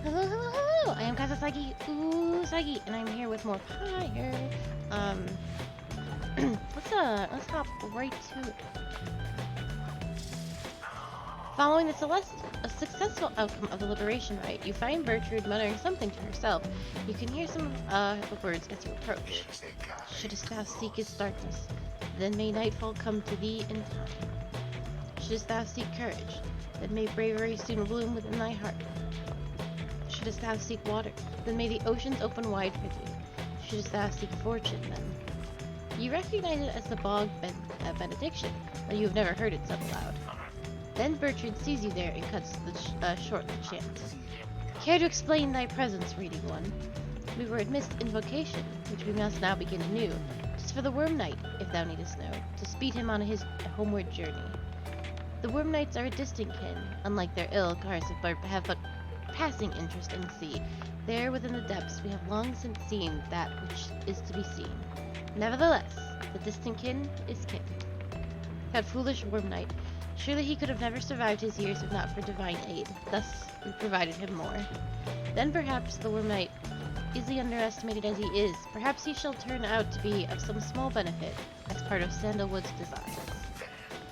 Hello, hello, hello! I am Kazasagi Usagi, and I'm here with more Pyre. Let's hop right to it. Following a successful outcome of the liberation rite, you find Gertrude muttering something to herself. You can hear some the words as you approach. Shouldst thou seek its darkness, then may nightfall come to thee in time. Shouldst thou seek courage, then may bravery soon bloom within thy heart. Shouldst thou seek water, then may the oceans open wide for thee. Shouldst thou seek fortune, then. You recognize it as the bog benediction, but you have never heard it said aloud. Then Bertrand sees you there and cuts short the chant. Care to explain thy presence, reading one? We were amidst invocation, which we must now begin anew. 'Tis for the Worm Knight, if thou needest know, to speed him on his homeward journey. The Worm Knights are a distant kin, unlike their ilk, ours have but passing interest in the sea. There within the depths we have long since seen that which is to be seen. Nevertheless, the distant kin is kin. That foolish Worm Knight, surely he could have never survived his years if not for divine aid. Thus, we provided him more. Then perhaps the Worm Knight, easily underestimated as he is, perhaps he shall turn out to be of some small benefit as part of Sandalwood's designs.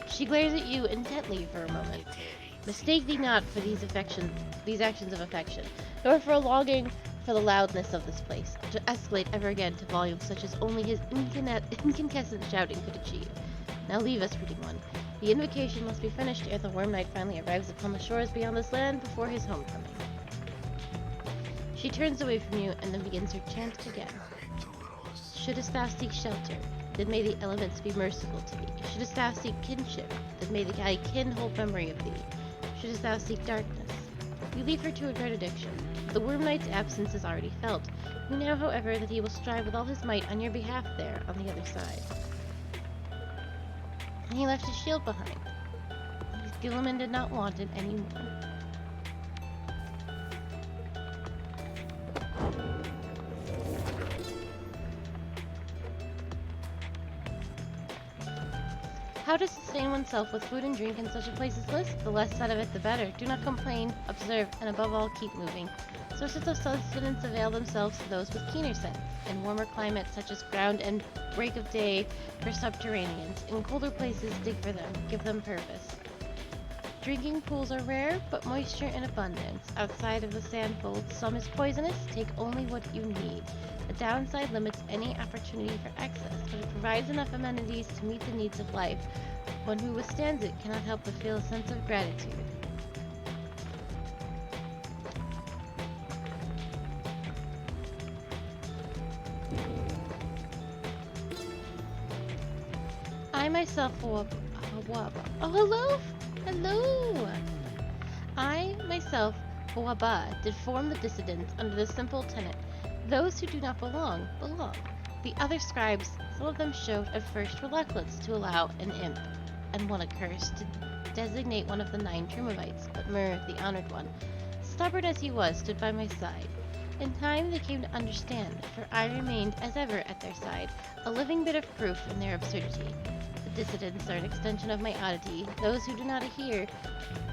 She glares at you intently for a moment. Mistake thee not for these actions of affection, nor for a longing for the loudness of this place, to escalate ever again to volumes such as only his incandescent shouting could achieve. Now leave us, reading one. The invocation must be finished ere the Worm Knight finally arrives upon the shores beyond this land before his homecoming. She turns away from you and then begins her chant again. Shouldst thou seek shelter, then may the elements be merciful to thee. Shouldst thou seek kinship, then may the thy kin hold memory of thee. Shouldst thou seek darkness. You leave her to a benediction. The Worm Knight's absence is already felt. You know, however, that he will strive with all his might on your behalf there, on the other side. And he left his shield behind. Gilliman did not want it anymore. How to sustain oneself with food and drink in such a place as this? The less said of it, the better. Do not complain, observe, and above all, keep moving. Sources of sustenance avail themselves to those with keener sense. In warmer climates, such as ground and break of day for subterraneans. In colder places, dig for them, give them purpose. Drinking pools are rare, but moisture in abundance. Outside of the sand folds, some is poisonous. Take only what you need. The downside limits any opportunity for excess, but it provides enough amenities to meet the needs of life. One who withstands it cannot help but feel a sense of gratitude. I myself Oh, hello! Hello! I myself, Hawaba, did form the dissidents under the simple tenet: those who do not belong, belong. The other scribes, some of them showed at first reluctance to allow an imp, and one accursed, to designate one of the 9 Trilobites, but Mur, the honored one, stubborn as he was, stood by my side. In time they came to understand, for I remained, as ever, at their side, a living bit of proof in their absurdity. The dissidents are an extension of my oddity. Those who do not adhere,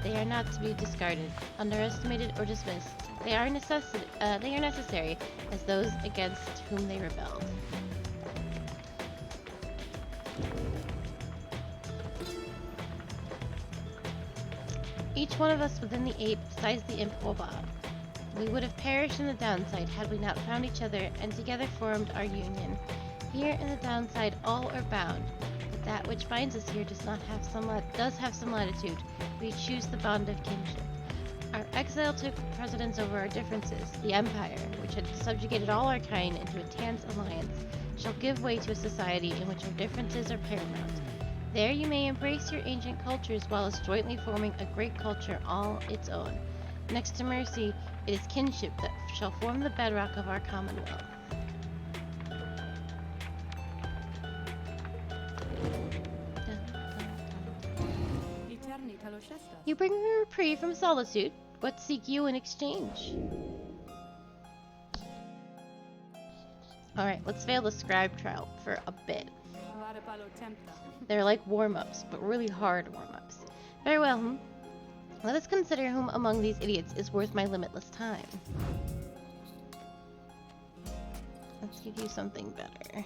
they are not to be discarded, underestimated, or dismissed. They are necessary as those against whom they rebelled. Each one of us within the 8, besides the imp Hawaba, we would have perished in the downside had we not found each other and together formed our union. Here in the downside all are bound, but that which binds us here does have some latitude. We choose the bond of kinship. Our exile took precedence over our differences. The Empire, which had subjugated all our kind into a tense alliance, shall give way to a society in which our differences are paramount. There you may embrace your ancient cultures while as jointly forming a great culture all its own. Next to mercy, it is kinship that shall form the bedrock of our commonwealth. You bring me a reprieve from solitude. What seek you in exchange? Alright, let's fail the scribe trial for a bit. They're like warm-ups, but really hard warm-ups. Very well, Let us consider whom among these idiots is worth my limitless time. Let's give you something better.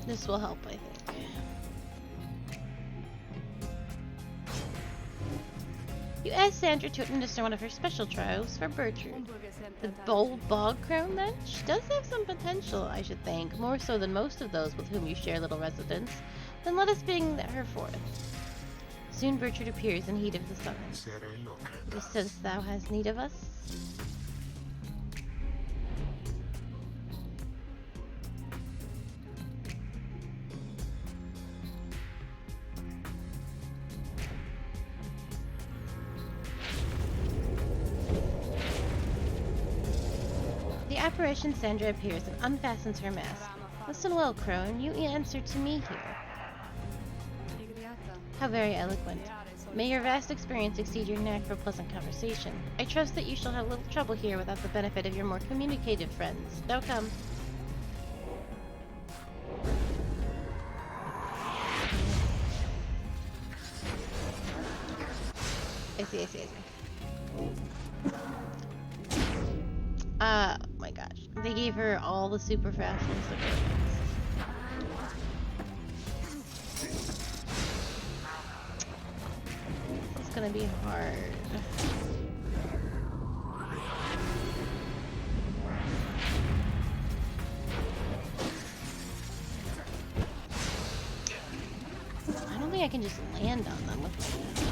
This will help, I think. You asked Sandra to administer one of her special trials for Bertrude. The bold bog crown, then? She does have some potential, I should think, more so than most of those with whom you share little residence. Then let us bring her forth. Soon Bertrude appears in heat of the summons. Since thou hast need of us? The apparition Sandra appears and unfastens her mask. Listen well, crone. You answer to me here. How very eloquent. May your vast experience exceed your knack for pleasant conversation. I trust that you shall have little trouble here without the benefit of your more communicative friends. Now come. I see. Oh my gosh. They gave her all the super fast ones to go against. It's gonna be hard. I don't think I can just land on them with my hands.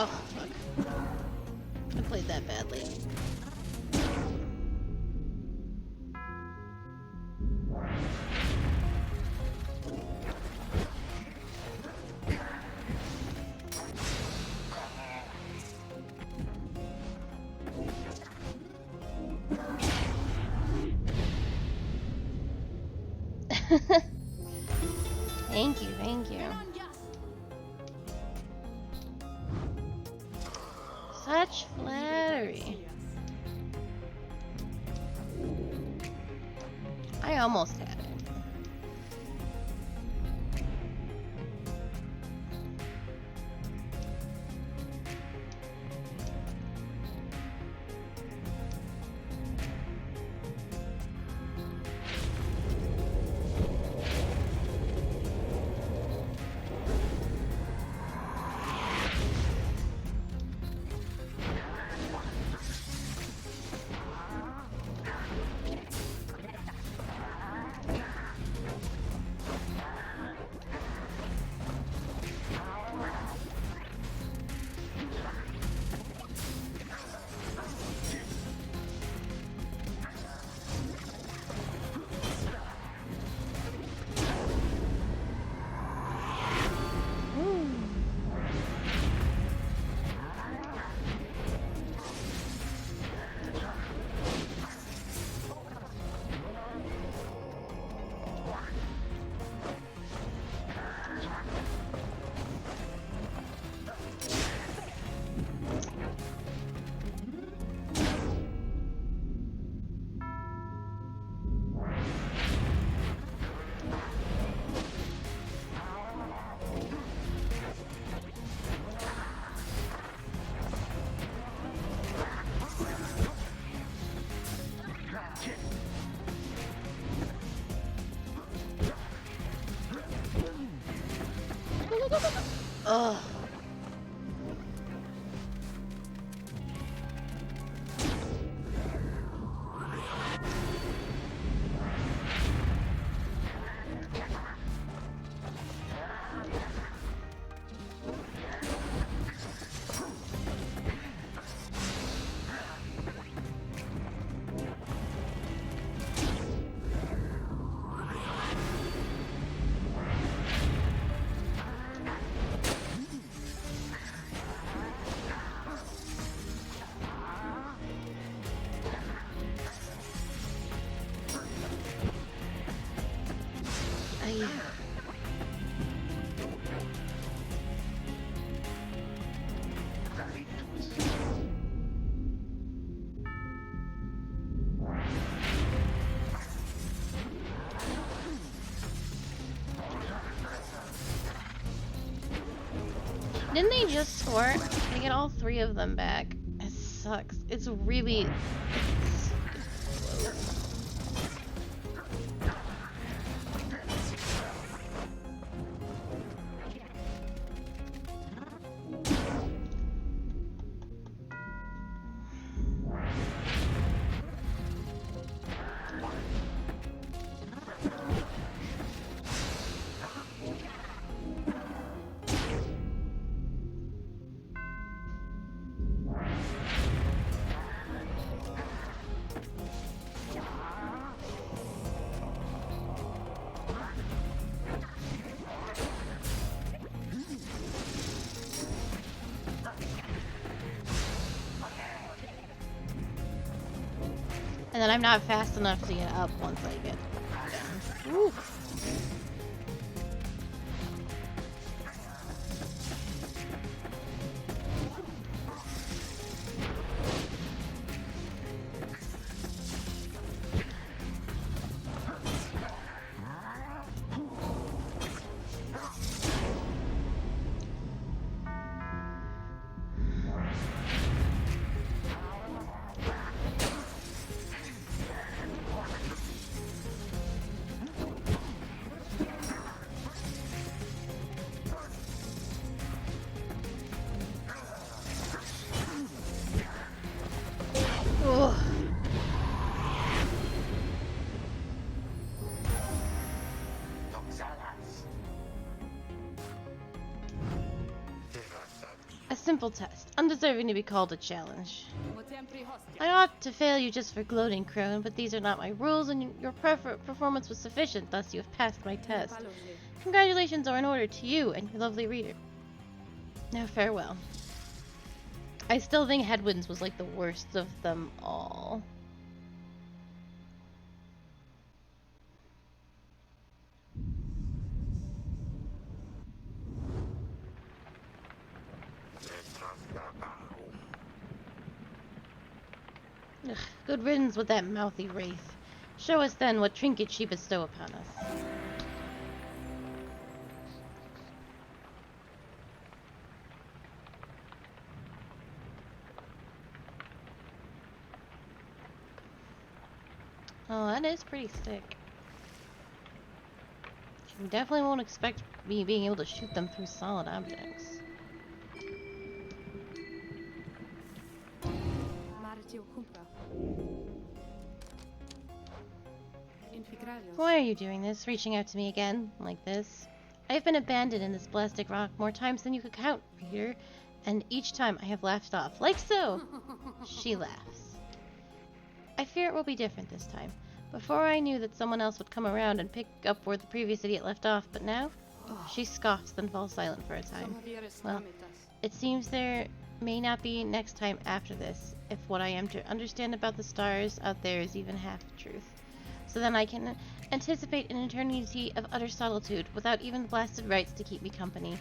Oh, fuck. I played that badly. Thank you, thank you. Such flattery. I almost had it. Ugh. Didn't they just score? They get all 3 of them back. It sucks. It's really... And then I'm not fast enough to get up once I get down. Woo. A simple test, undeserving to be called a challenge. I ought to fail you just for gloating, Crone, but these are not my rules, and your performance was sufficient, thus you have passed my test. Congratulations are in order to you and your lovely reader. Now farewell. I still think Hedwyn's was like the worst of them all. Ugh, good riddance with that mouthy wraith. Show us then what trinkets she bestow upon us. Oh, that is pretty sick. You definitely won't expect me being able to shoot them through solid objects. Why are you doing this? Reaching out to me again, like this? I've been abandoned in this plastic rock more times than you could count, Peter, and each time I have laughed off, like so. She laughs. I fear it will be different this time. Before I knew that someone else would come around and pick up where the previous idiot left off, but now? She scoffs, then falls silent for a time. Well, it seems there may not be next time after this, if what I am to understand about the stars out there is even half the truth. So then I can anticipate an eternity of utter solitude, without even the blasted rights to keep me company.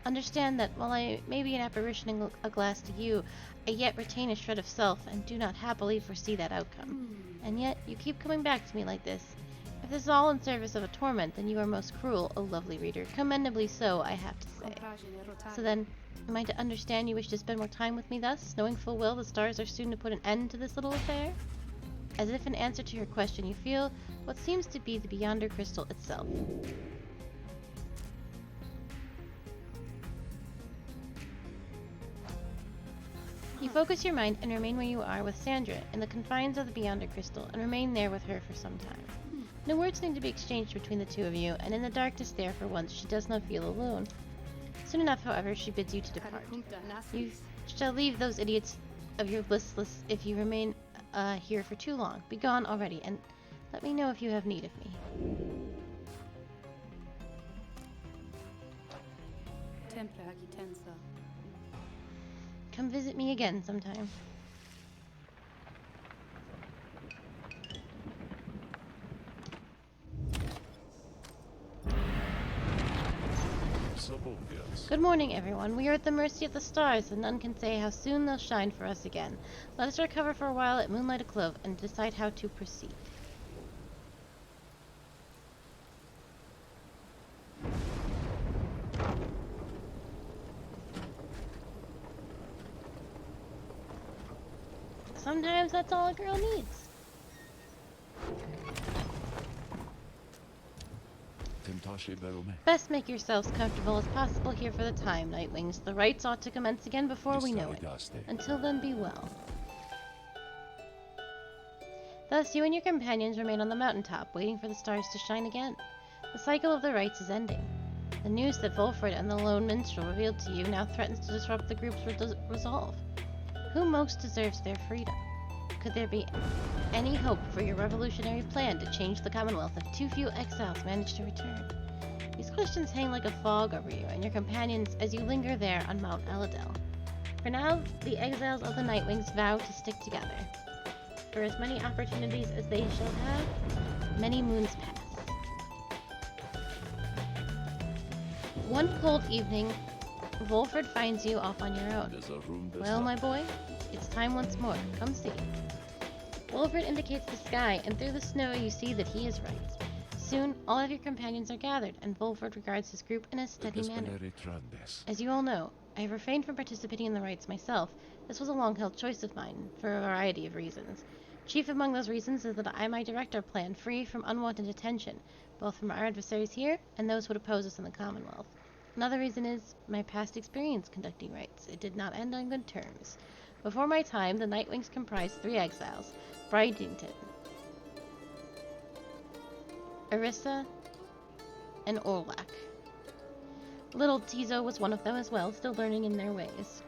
Understand that while I may be an apparition in a glass to you, I yet retain a shred of self, and do not happily foresee that outcome. And yet, you keep coming back to me like this. If this is all in service of a torment, then you are most cruel, O lovely reader. Commendably so, I have to say. So then, am I to understand you wish to spend more time with me thus, knowing full well the stars are soon to put an end to this little affair? As if in answer to your question, you feel what seems to be the Beyonder crystal itself. focus your mind and remain where you are with Sandra, in the confines of the Beyonder Crystal, and remain there with her for some time. No words need to be exchanged between the two of you, and in the darkness there, for once, she does not feel alone. Soon enough, however, she bids you to depart. You shall leave those idiots of your listless if you remain here for too long. Be gone already, and let me know if you have need of me. Come visit me again sometime. Good morning, everyone. We are at the mercy of the stars, and none can say how soon they'll shine for us again. Let us recover for a while at Moonlight Aclove and decide how to proceed. Sometimes that's all a girl needs. Best make yourselves comfortable as possible here for the time, Nightwings. The rites ought to commence again before we know it. Until then, be well. Thus, you and your companions remain on the mountaintop, waiting for the stars to shine again. The cycle of the rites is ending. The news that Volfred and the lone minstrel revealed to you now threatens to disrupt the group's resolve. Who most deserves their freedom? Could there be any hope for your revolutionary plan to change the Commonwealth if too few exiles manage to return? These questions hang like a fog over you and your companions as you linger there on Mount Eladel. For now, the exiles of the Nightwings vow to stick together. For as many opportunities as they shall have, many moons pass. One cold evening, Volfred finds you off on your own. Well, my boy, it's time once more. Come see. Volfred indicates the sky, and through the snow you see that he is right. Soon, all of your companions are gathered, and Volfred regards his group in a steady manner. As you all know, I have refrained from participating in the rites myself. This was a long-held choice of mine, for a variety of reasons. Chief among those reasons is that I might direct our plan free from unwanted attention, both from our adversaries here and those who would oppose us in the Commonwealth. Another reason is my past experience conducting rites. It did not end on good terms. Before my time, the Nightwings comprised 3 exiles: Brydington, Orisa, and Orlac. Little Tizo was one of them as well, still learning in their ways.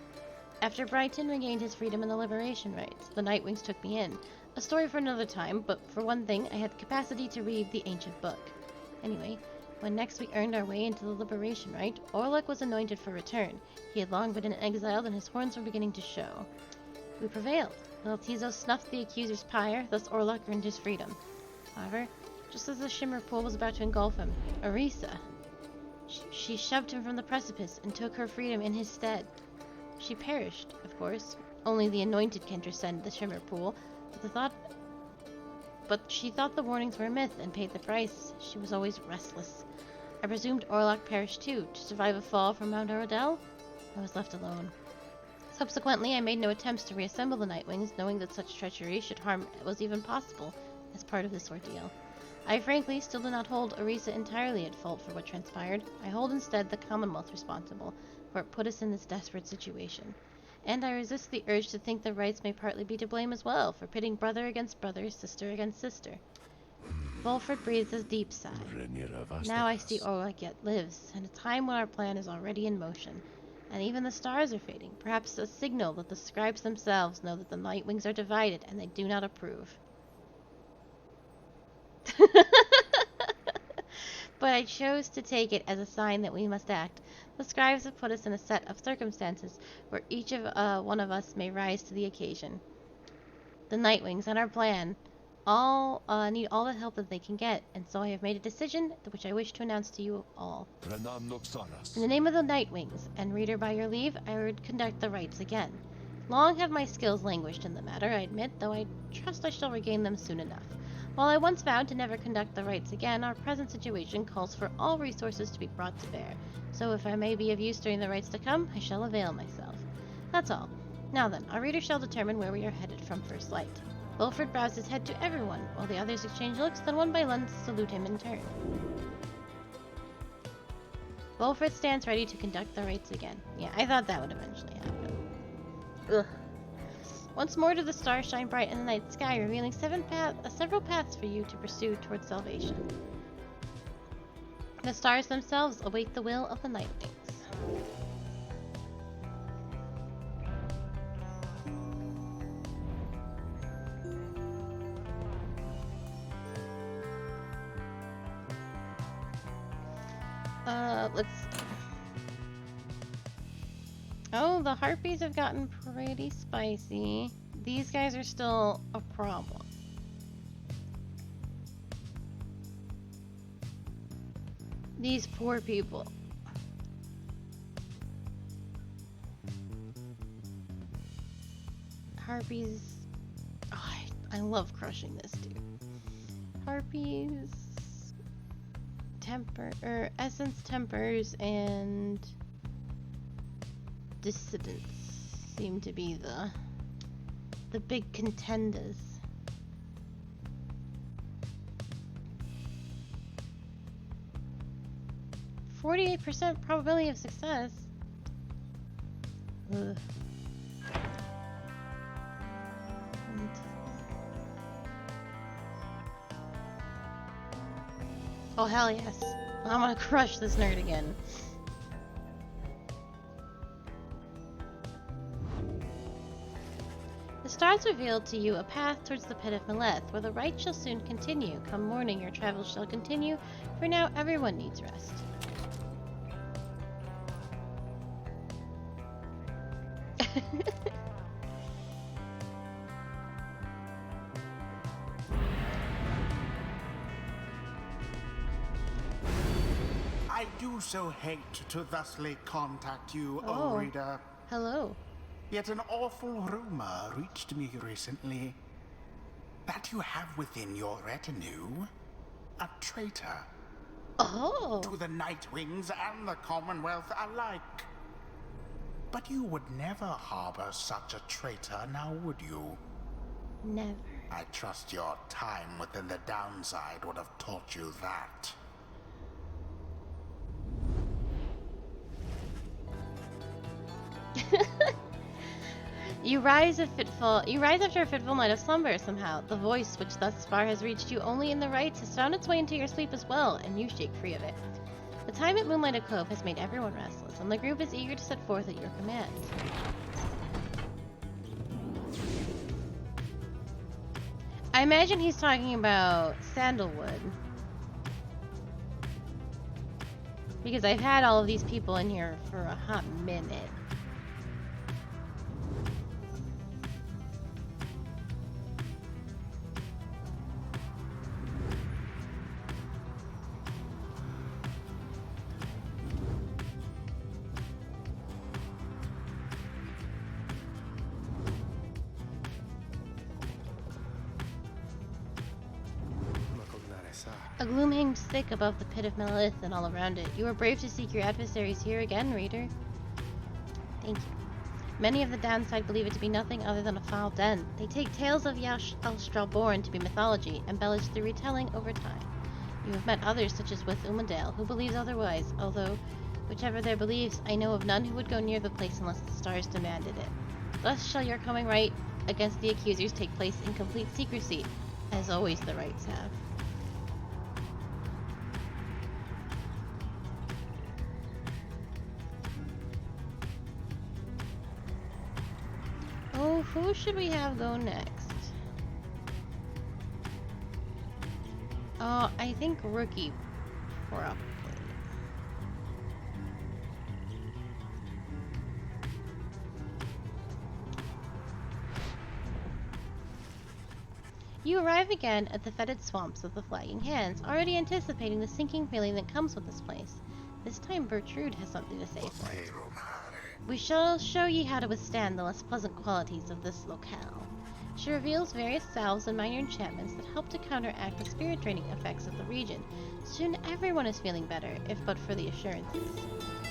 After Brighton regained his freedom in the Liberation rites, the Nightwings took me in. A story for another time, but for one thing, I had the capacity to read the ancient book. Anyway, when next we earned our way into the Liberation Rite, Orlac was anointed for return. He had long been exiled and his horns were beginning to show. We prevailed. Little Tizo snuffed the accuser's pyre, thus Orlac earned his freedom. However, just as the shimmer pool was about to engulf him, Orisa, she shoved him from the precipice and took her freedom in his stead. She perished, of course. Only the anointed can transcend the shimmer pool, but she thought the warnings were a myth and paid the price. She was always restless. I presumed Orlac perished too. To survive a fall from Mount Eladel, I was left alone. Subsequently, I made no attempts to reassemble the Nightwings, knowing that such treachery should harm was even possible as part of this ordeal. I frankly still do not hold Orisa entirely at fault for what transpired. I hold instead the Commonwealth responsible, for it put us in this desperate situation. And I resist the urge to think the rights may partly be to blame as well, for pitting brother against brother, sister against sister. Volfred breathes a deep sigh. Now I see Orlac yet lives, and a time when our plan is already in motion. And even the stars are fading, perhaps a signal that the scribes themselves know that the Nightwings are divided and they do not approve. But I chose to take it as a sign that we must act. The scribes have put us in a set of circumstances where each of one of us may rise to the occasion. The Nightwings and our plan all need all the help that they can get, and so I have made a decision which I wish to announce to you all. In the name of the Nightwings, and reader, by your leave, I would conduct the rites again. Long have my skills languished in the matter, I admit, though I trust I shall regain them soon enough. While I once vowed to never conduct the rites again, our present situation calls for all resources to be brought to bear, so if I may be of use during the rites to come, I shall avail myself. That's all. Now then, our reader shall determine where we are headed from first light. Volfred bows his head to everyone, while the others exchange looks, then one by one salute him in turn. Volfred stands ready to conduct the rites again. Yeah, I thought that would eventually happen. Ugh. Once more do the stars shine bright in the night sky, revealing several paths for you to pursue towards salvation. The stars themselves await the will of the Nightwings. Let's... Oh, the harpies have gotten pretty spicy. These guys are still a problem. These poor people. Harpies... Oh, I love crushing this dude. Harpies... essence tempers and dissidents seem to be the big contenders. 48% probability of success. Ugh. Oh hell yes. I'm gonna crush this nerd again. The stars revealed to you a path towards the pit of Meleth, where the rite shall soon continue. Come morning, your travels shall continue. For now, everyone needs rest. I do so hate to thusly contact you, O reader. Hello. Yet an awful rumor reached me recently that you have within your retinue a traitor. Oh. To the Nightwings and the Commonwealth alike. But you would never harbor such a traitor, now would you? Never. I trust your time within the downside would have taught you that. You rise after a fitful night of slumber somehow. The voice, which thus far has reached you only in the rites, has found its way into your sleep as well, and you shake free of it. The time at Moonlighted Cove has made everyone restless, and the group is eager to set forth at your command. I imagine he's talking about Sandalwood. Because I've had all of these people in here for a hot minute. A gloom hangs thick above the pit of Melith and all around it. You are brave to seek your adversaries here again, reader. Thank you. Many of the downside believe it to be nothing other than a foul den. They take tales of Stralborn to be mythology, embellished through retelling over time. You have met others, such as with Umandale, who believes otherwise, although, whichever their beliefs, I know of none who would go near the place unless the stars demanded it. Thus shall your coming right against the accusers take place in complete secrecy, as always the rites have. Oh, who should we have go next? Oh, I think Rookie, probably. You arrive again at the fetid swamps of the Flagging Hands, already anticipating the sinking feeling that comes with this place. This time Bertrude has something to say for it. We shall show ye how to withstand the less pleasant qualities of this locale. She reveals various salves and minor enchantments that help to counteract the spirit-draining effects of the region. Soon everyone is feeling better, if but for the assurances.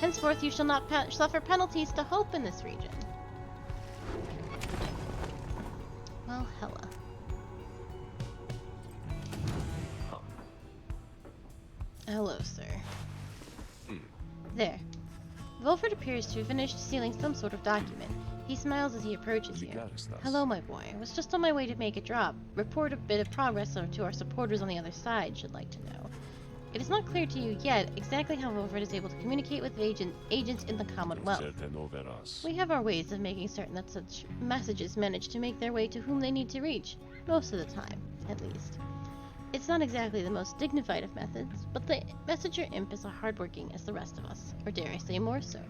Henceforth you shall not suffer penalties to hope in this region. Well, hella. Hello, sir. There. Volford appears to have finished sealing some sort of document. He smiles as he approaches you. Hello, my boy. I was just on my way to make a drop. Report a bit of progress to our supporters on the other side, should like to know. It is not clear to you yet exactly how Wilfred is able to communicate with agents in the Commonwealth. We have our ways of making certain that such messages manage to make their way to whom they need to reach, most of the time, at least. It's not exactly the most dignified of methods, but the messenger imp is as hardworking as the rest of us, or dare I say more so.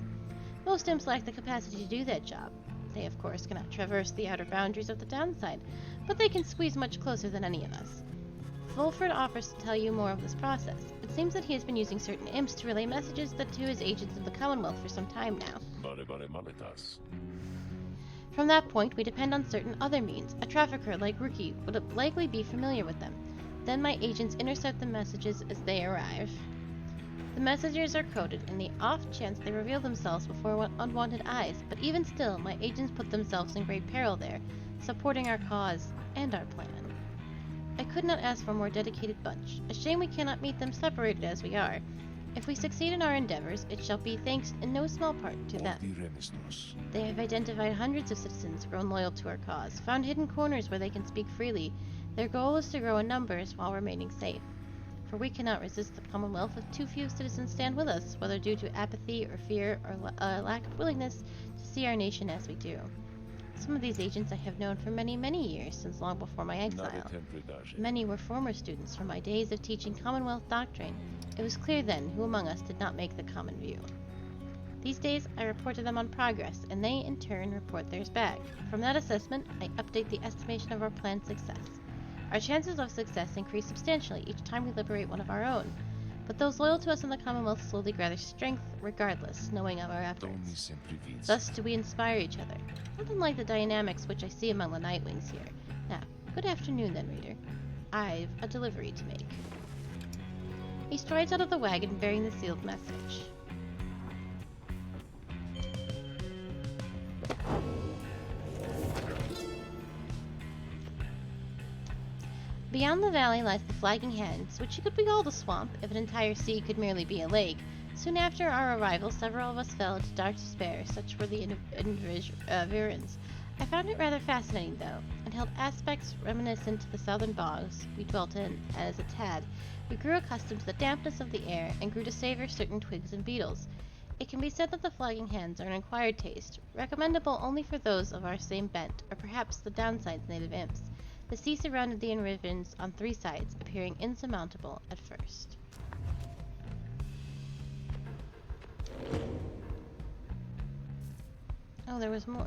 Most imps lack the capacity to do that job. They, of course, cannot traverse the outer boundaries of the downside, but they can squeeze much closer than any of us. Wilfred offers to tell you more of this process. It seems that he has been using certain imps to relay messages to his agents of the Commonwealth for some time now. From that point, we depend on certain other means. A trafficker like Rookie would likely be familiar with them. Then my agents intercept the messages as they arrive. The messages are coded in the off chance they reveal themselves before unwanted eyes, but even still, my agents put themselves in great peril there, supporting our cause and our plan. I could not ask for a more dedicated bunch. A shame we cannot meet them separated as we are. If we succeed in our endeavors, it shall be thanks in no small part to them. They have identified hundreds of citizens grown loyal to our cause, found hidden corners where they can speak freely. Their goal is to grow in numbers while remaining safe. For we cannot resist the Commonwealth if too few citizens stand with us, whether due to apathy or fear or lack of willingness to see our nation as we do. Some of these agents I have known for many, many years, since long before my exile. Many were former students from my days of teaching Commonwealth doctrine. It was clear then who among us did not make the common view. These days, I report to them on progress, and they, in turn, report theirs back. From that assessment, I update the estimation of our planned success. Our chances of success increase substantially each time we liberate one of our own. But those loyal to us in the Commonwealth slowly gather strength regardless, knowing of our efforts. Thus do we inspire each other, not unlike the dynamics which I see among the Nightwings here. Now, good afternoon then, reader. I've a delivery to make. He strides out of the wagon bearing the sealed message. Beyond the valley lies the Flagging Hands, which could be called a swamp if an entire sea could merely be a lake. Soon after our arrival, several of us fell into dark despair, such were the environs. I found it rather fascinating, though, and held aspects reminiscent to the southern bogs we dwelt in as a tad. We grew accustomed to the dampness of the air, and grew to savor certain twigs and beetles. It can be said that the Flagging Hands are an acquired taste, recommendable only for those of our same bent, or perhaps the downside's native imps. The sea surrounded the environs on three sides, appearing insurmountable at first. Oh, there was more.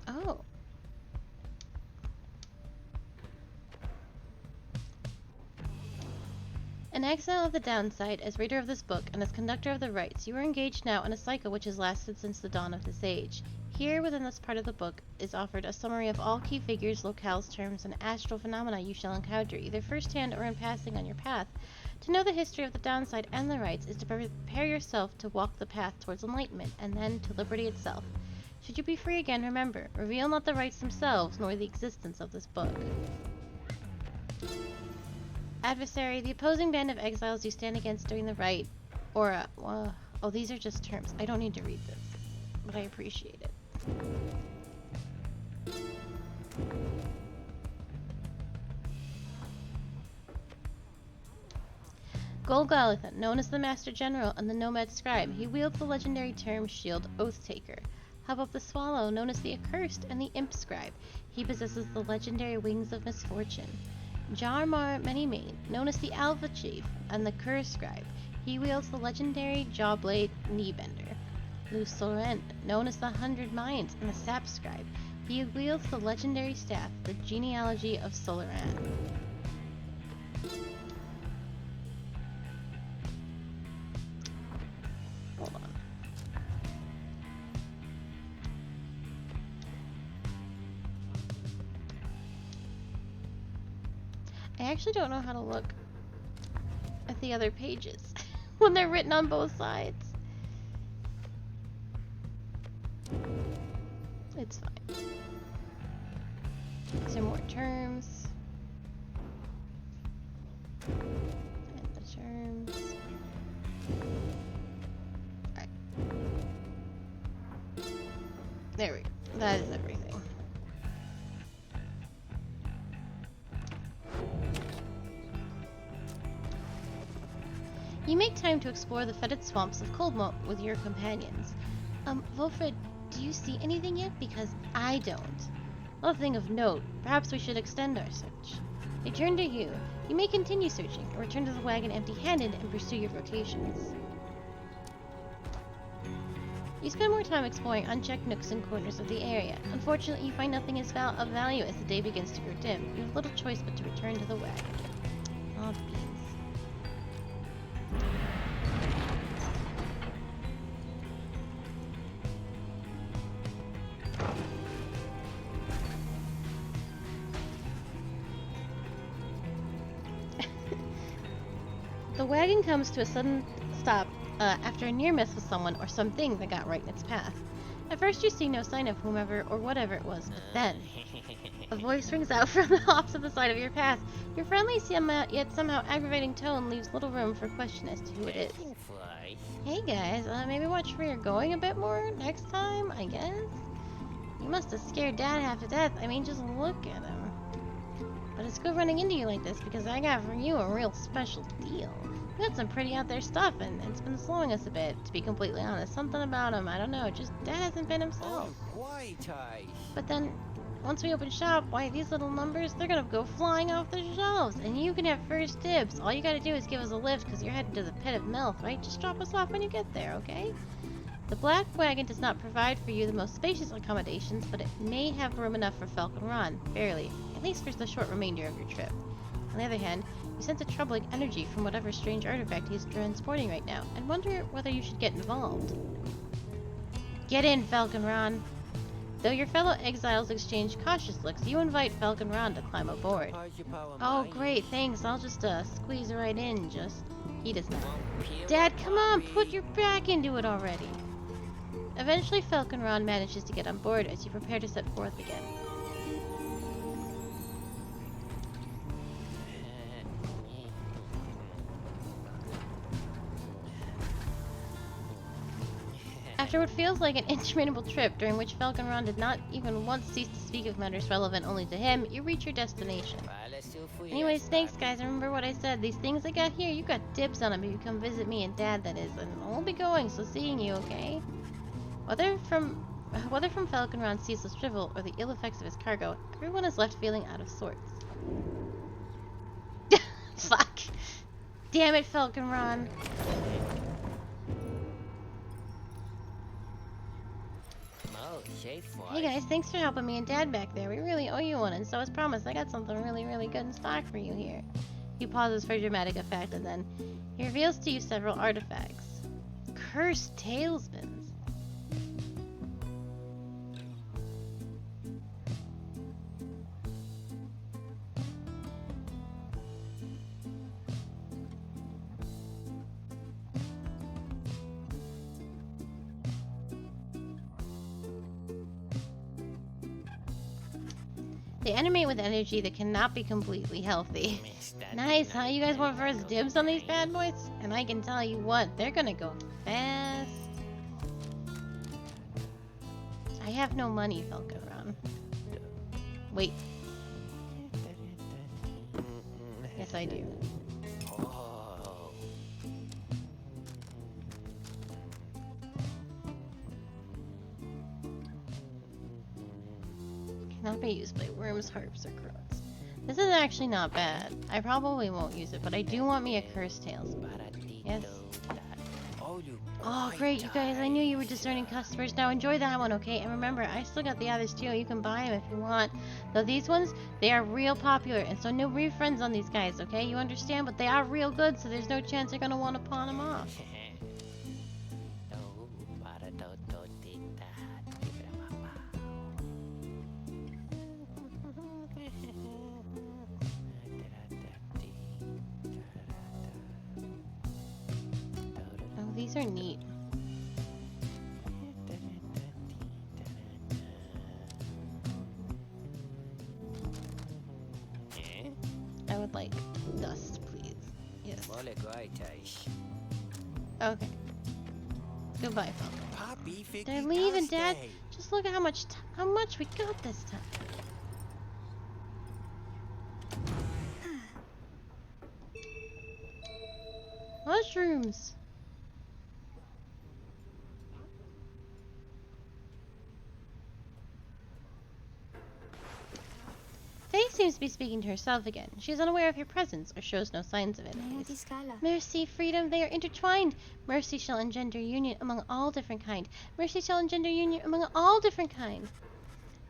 Oh. An exile of the downside, as reader of this book and as conductor of the rites, you are engaged now in a cycle which has lasted since the dawn of this age. Here, within this part of the book, is offered a summary of all key figures, locales, terms, and astral phenomena you shall encounter, either firsthand or in passing on your path. To know the history of the downside and the rites is to prepare yourself to walk the path towards enlightenment, and then to liberty itself. Should you be free again, remember, reveal not the rites themselves, nor the existence of this book. Adversary, the opposing band of exiles you stand against during the rite, or, oh, these are just terms. I don't need to read this, but I appreciate it. Golgotha, known as the Master General and the Nomad Scribe, he wields the legendary term shield Oath-Taker. Hubbub the Swallow, known as the Accursed and the Imp Scribe, he possesses the legendary Wings of Misfortune. Jarmar Manymane, known as the Alpha Chief and the Curse Scribe, he wields the legendary Jawblade Kneebender. Lusoren, known as the 100 Minds and the Sap Scribe, he wields the legendary staff, the Genealogy of Solaran. Hold on. I actually don't know how to look at the other pages when they're written on both sides. It's fine. Some more terms. And the terms. Alright. There we go. That is everything. You make time to explore the fetid swamps of Coldmoat with your companions. Wilfred, do you see anything yet? Because I don't. Nothing of note. Perhaps we should extend our search. They turn to you. You may continue searching, or return to the wagon empty-handed and pursue your vocations. You spend more time exploring unchecked nooks and corners of the area. Unfortunately, you find nothing of value as the day begins to grow dim. You have little choice but to return to the wagon. Oh, beans. The wagon comes to a sudden stop after a near miss with someone or something that got right in its path. At first you see no sign of whomever or whatever it was, but then a voice rings out from the opposite side of your path. Your friendly yet somehow aggravating tone leaves little room for question as to who it is. Hey guys, maybe watch where you're going a bit more next time, I guess? You must have scared Dad half to death. I mean, just look at him. But it's good running into you like this because I got for you a real special deal. We got some pretty out there stuff and it's been slowing us a bit, to be completely honest. Something about him, I don't know, just Dad hasn't been himself. But then, once we open shop, why, these little numbers, they're gonna go flying off the shelves and you can have first dibs. All you gotta do is give us a lift because you're headed to the Pit of Milk, right? Just drop us off when you get there, okay? The black wagon does not provide for you the most spacious accommodations, but it may have room enough for Falcon Run, barely, at least for the short remainder of your trip. On the other hand, you sense a troubling energy from whatever strange artifact he's transporting right now, and wonder whether you should get involved. Get in, Falcon Ron! Though your fellow exiles exchange cautious looks, you invite Falcon Ron to climb aboard. Oh great, thanks, I'll just squeeze right in, He does not. Dad, come on, put your back into it already! Eventually, Falcon Ron manages to get on board as you prepare to set forth again. After what feels like an interminable trip during which Falcon Ron did not even once cease to speak of matters relevant only to him, you reach your destination. Anyways, thanks guys, remember what I said, these things I got here, you got dibs on them if you come visit me and Dad, that is, and I'll be going, so seeing you, okay? Whether from Falcon Ron's ceaseless drivel or the ill effects of his cargo, everyone is left feeling out of sorts. Fuck! Damn it, Falcon Ron! Hey guys, thanks for helping me and Dad back there. We really owe you one, and so as promised, I got something really, really good in stock for you here. He pauses for dramatic effect, and then he reveals to you several artifacts. Cursed tailspins. They animate with energy that cannot be completely healthy. Nice, huh? You guys want first dibs on these bad boys? And I can tell you what, they're gonna go fast. I have no money, Falcon Ron. Wait. Yes, I do. Cannot be used by worms, harps, or crows. This is actually not bad. I probably won't use it, but I do want me a cursed tailspin. Yes. Oh, great, you guys. I knew you were discerning customers. Now enjoy that one, okay? And remember, I still got the others too. You can buy them if you want. Though these ones, they are real popular, and so no refunds on these guys, okay? You understand? But they are real good, so there's no chance you're gonna want to pawn them off. These are neat. I would like dust, please. Yes. Okay. Goodbye, Falco. Happy They're Figgy leaving, Dad. Thursday. Just look at how much we got this time. Mushrooms. Faye seems to be speaking to herself again. She is unaware of your presence, or shows no signs of it. Mercy, freedom, they are intertwined. Mercy shall engender union among all different kind. Mercy shall engender union among all different kind.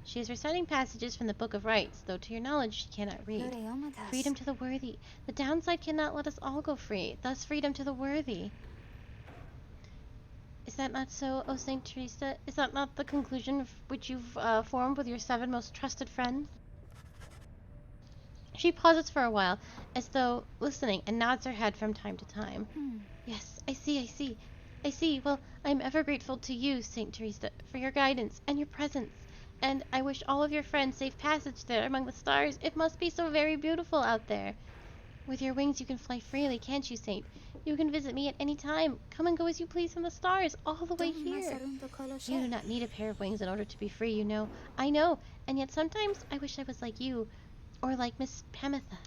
She is reciting passages from the Book of Rites, though to your knowledge she cannot read. Freedom to the worthy. The downside cannot let us all go free. Thus freedom to the worthy. Is that not so, O Saint Teresa? Is that not the conclusion which you've formed with your 7 most trusted friends? She pauses for a while, as though listening, and nods her head from time to time. Yes, I see. I see. Well, I am ever grateful to you, Saint Teresa, for your guidance and your presence. And I wish all of your friends safe passage there among the stars. It must be so very beautiful out there. With your wings you can fly freely, can't you, Saint? You can visit me at any time. Come and go as you please from the stars, all the way here. You do not need a pair of wings in order to be free, you know. I know, and yet sometimes I wish I was like you, or like Miss Pamitha.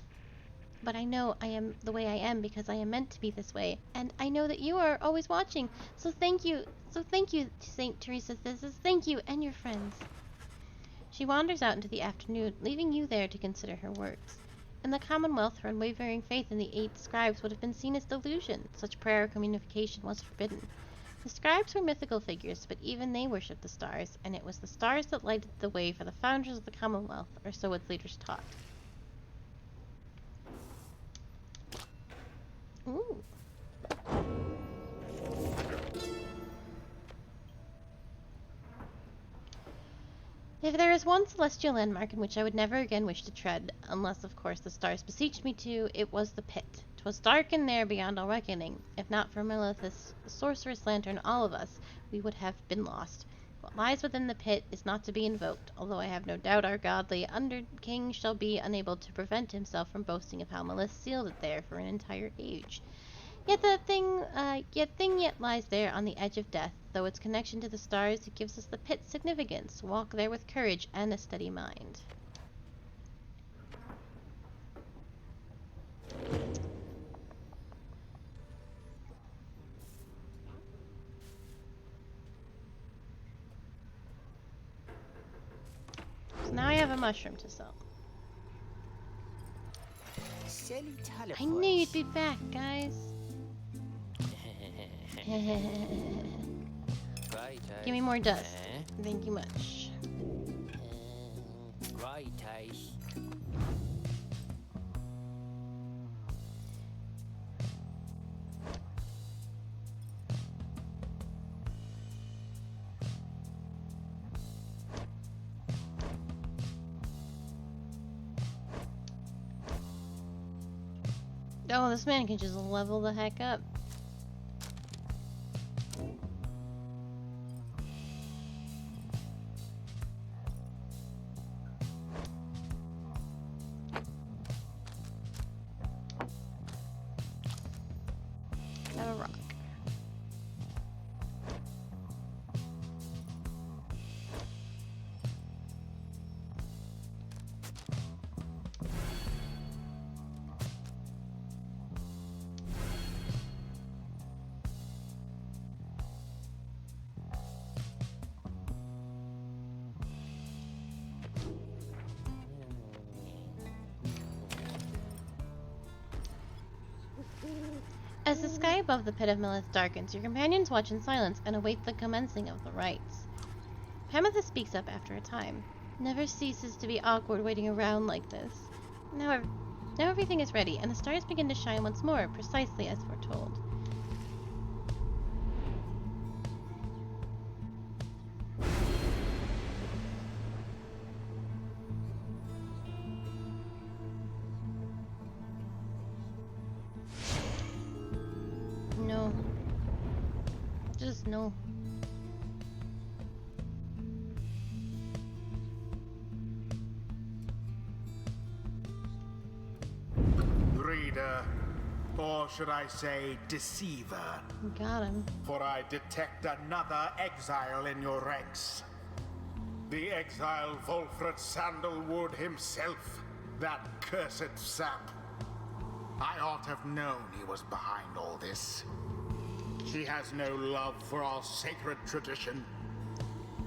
But I know I am the way I am because I am meant to be this way, and I know that you are always watching. So thank you, Saint Teresa says, thank you and your friends. She wanders out into the afternoon, leaving you there to consider her words. In the Commonwealth, her unwavering faith in the 8 scribes would have been seen as delusion. Such prayer or communication was forbidden. The scribes were mythical figures, but even they worshipped the stars, and it was the stars that lighted the way for the founders of the Commonwealth, or so its leaders taught. Ooh. If there is one celestial landmark in which I would never again wish to tread, unless of course the stars beseeched me to, it was the pit. 'Twas dark in there beyond all reckoning. If not for Melithus, the sorceress lantern, all of us, we would have been lost. What lies within the pit is not to be invoked, although I have no doubt our godly under-king shall be unable to prevent himself from boasting of how Melith sealed it there for an entire age. Yet the thing yet lies there on the edge of death, though its connection to the stars gives us the pit's significance. Walk there with courage and a steady mind. So now I have a mushroom to sell. I knew you'd be back, guys. Give me more dust. Thank you much. Oh, this man can just level the heck up. Got a rock. As the sky above the pit of Melith darkens, your companions watch in silence and await the commencing of the rites. Pamitha speaks up after a time. Never ceases to be awkward waiting around like this. Now everything is ready, and the stars begin to shine once more, precisely as foretold. No. Just no. Reader, Or should I say, deceiver? Got him. For I detect another exile in your ranks. The exile Wolfred Sandalwood himself, that cursed sap. I ought to have known he was behind all this. He has no love for our sacred tradition.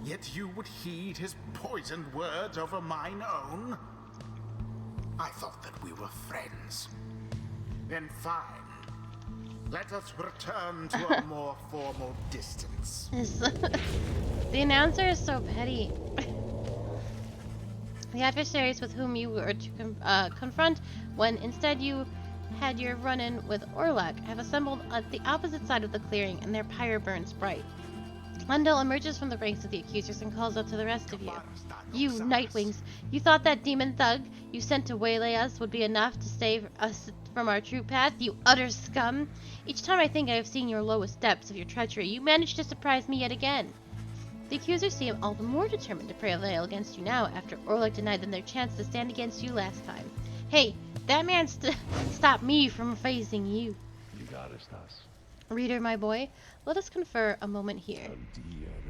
Yet you would heed his poisoned words over mine own? I thought that we were friends. Then fine. Let us return to a more formal distance. The announcer is so petty. The adversaries with whom you were to confront when instead you had your run-in with Orlak have assembled at the opposite side of the clearing, and their pyre burns bright. Lundell emerges from the ranks of the accusers and calls out to the rest of you. You, Nightwings, you thought that demon thug you sent to waylay us would be enough to save us from our true path, you utter scum? Each time I think I have seen your lowest depths of your treachery, you manage to surprise me yet again. The accusers seem all the more determined to prevail against you now after Orlak denied them their chance to stand against you last time. Hey, that man stopped me from facing you. Reader, my boy, let us confer a moment here.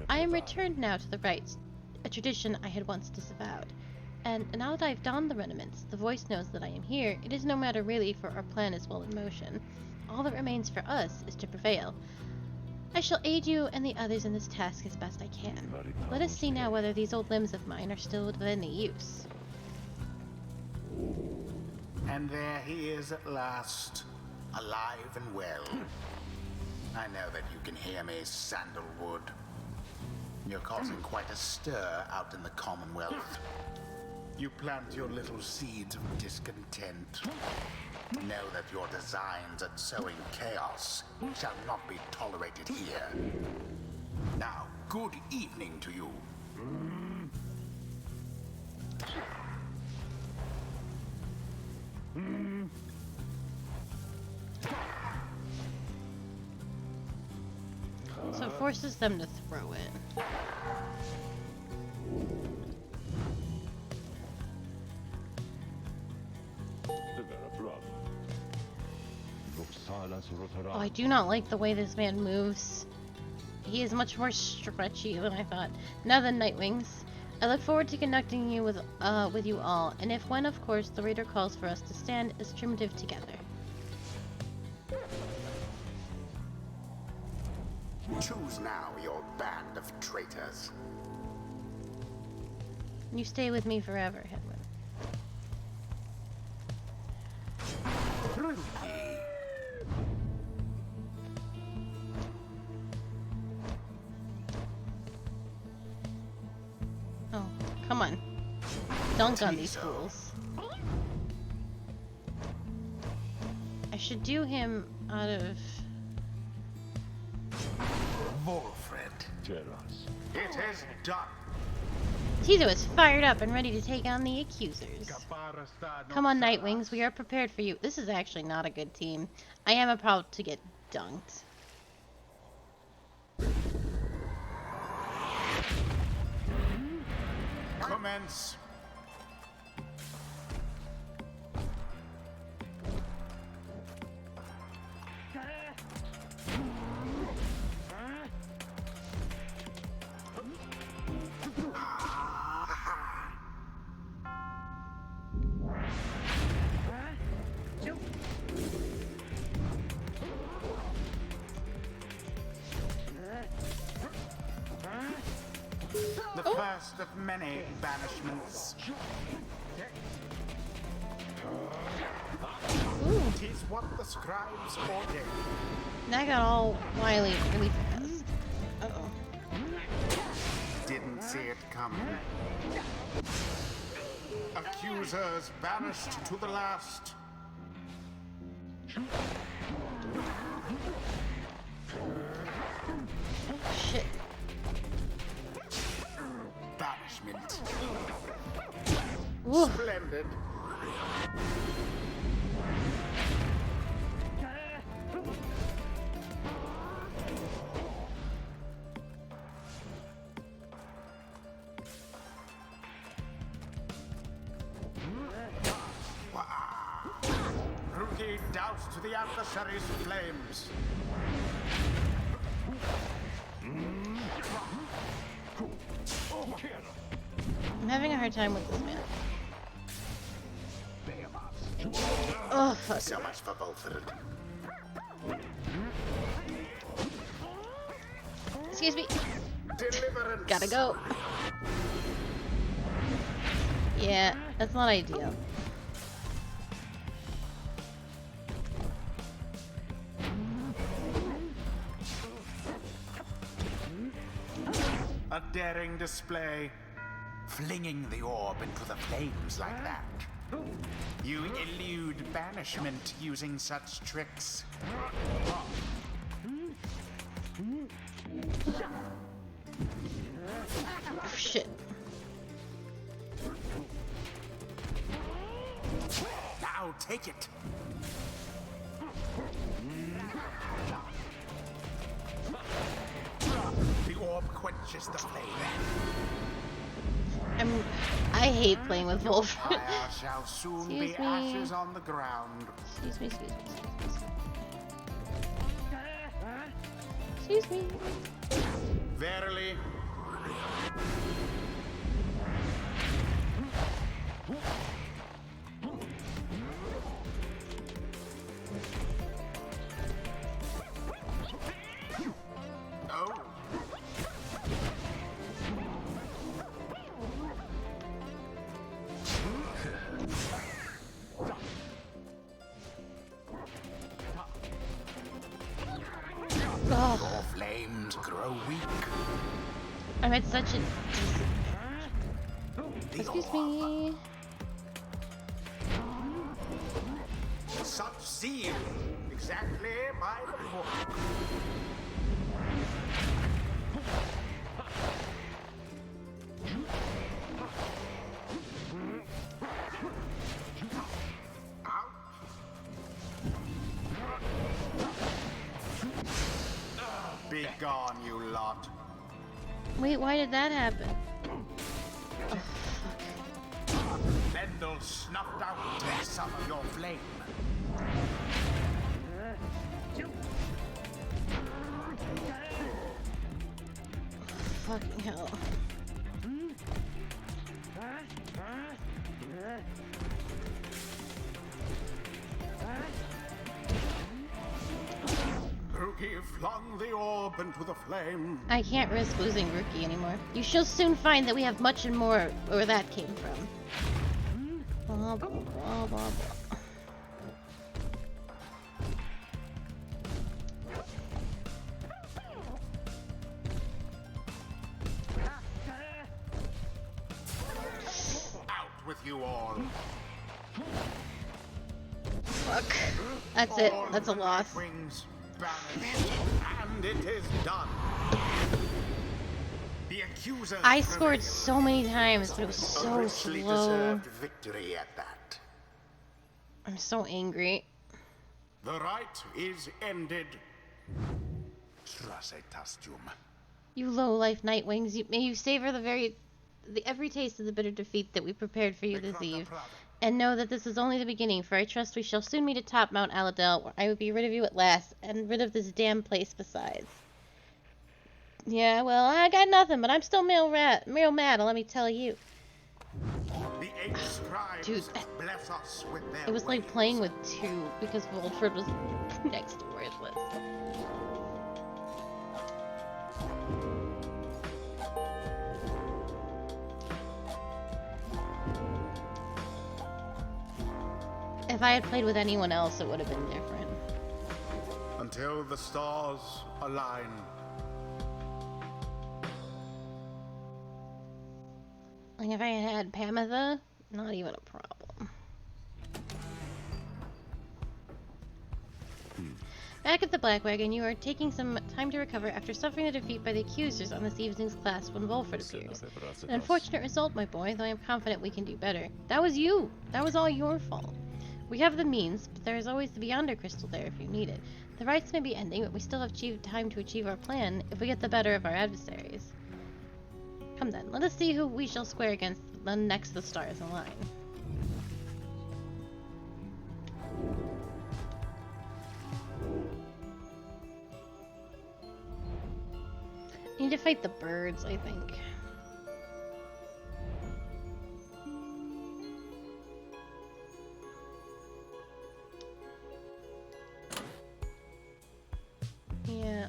I am returned now to the rites, a tradition I had once disavowed. And now that I've donned the ornaments, the voice knows that I am here. It is no matter really, for our plan is well in motion. All that remains for us is to prevail. I shall aid you and the others in this task as best I can. Let us see now whether these old limbs of mine are still of any use. And there he is at last, alive and well. I know that you can hear me, Sandalwood. You're causing quite a stir out in the Commonwealth. You plant your little seeds of discontent. Know that your designs at sowing chaos shall not be tolerated here. Now, good evening to you. So it forces them to throw it. Oh, I do not like the way this man moves. He is much more stretchy than I thought. Now then, Nightwings, I look forward to conducting you with you all, and if when, of course, the reader calls for us to stand as primitive together. Choose now your band of traitors. You stay with me forever, Hedwyn. Oh, come on. Dunk on these fools. I should do him out of... Wolfred. It is done. Tizo is fired up and ready to take on the accusers. Come on, Nightwings, we are prepared for you. This is actually not a good team. I am about to get dunked. Commence. The first of many banishments. Ooh, Tis what the scribes ordain. that got all wily really fast. Uh-oh. Didn't see it coming. Accusers banished to the last. Shit. Banishment. Ooh. Splendid. Rookie doused the adversary's flames. I'm having a hard time with this man. Oh, fuck. So much for Volfred. Excuse me. Deliverance. Gotta go. Yeah, that's not ideal. A daring display. Flinging the orb into the flames like that. You elude banishment using such tricks. Oh, shit. Now take it. The orb quenches the flame. I hate playing with Wolf. Fire shall soon be Excuse me. ashes on the ground. Excuse me, excuse me, excuse me. Excuse me. Verily. Oh. Oh, Your flames grow weak. I'm at such a... Excuse me. Such zeal. Exactly by the book. Be gone, you lot. Wait, why did that happen? Oh, fuck. Lendl snuffed out some of your flame. Fucking hell. Rookie flung the orb into the flame. I can't risk losing Rookie anymore. You shall soon find that we have much and more where that came from. Blah, blah, blah, blah, blah. Out with you all. Fuck. That's it. All That's a the loss. Nightwings banished, and it is done. The accuser. I scored so many times, but it was so richly slow. deserved victory at that. I'm so angry. The rite is ended. Trasetastium. You low-life Nightwings, may you savor every taste of the bitter defeat that we prepared for you this eve. And know that this is only the beginning, for I trust we shall soon meet atop Mount Aladel, where I will be rid of you at last, and rid of this damn place besides. Yeah, well, I got nothing, but I'm still real mad, let me tell you. The eight scribes Dude, bless us with their it was like ways. playing with two, because Wilfred was next to worthless. If I had played with anyone else, it would have been different. Until the stars align. Like, if I had Pamitha, not even a problem. Back at the Black Wagon, you are taking some time to recover after suffering a defeat by the accusers on this evening's class when Wolfred appears. An unfortunate result, my boy, though I am confident we can do better. That was you! That was all your fault. We have the means, but there is always the Beyonder Crystal there if you need it. The rites may be ending, but we still have time to achieve our plan if we get the better of our adversaries. Come then, let us see who we shall square against the next the stars align. Need to fight the birds, I think. Yeah.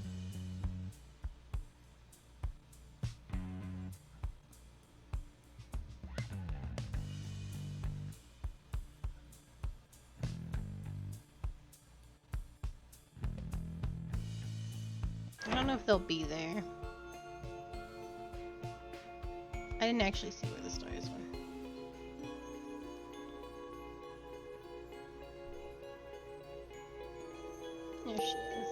I don't know if they'll be there. I didn't actually see where the stars were. There she is.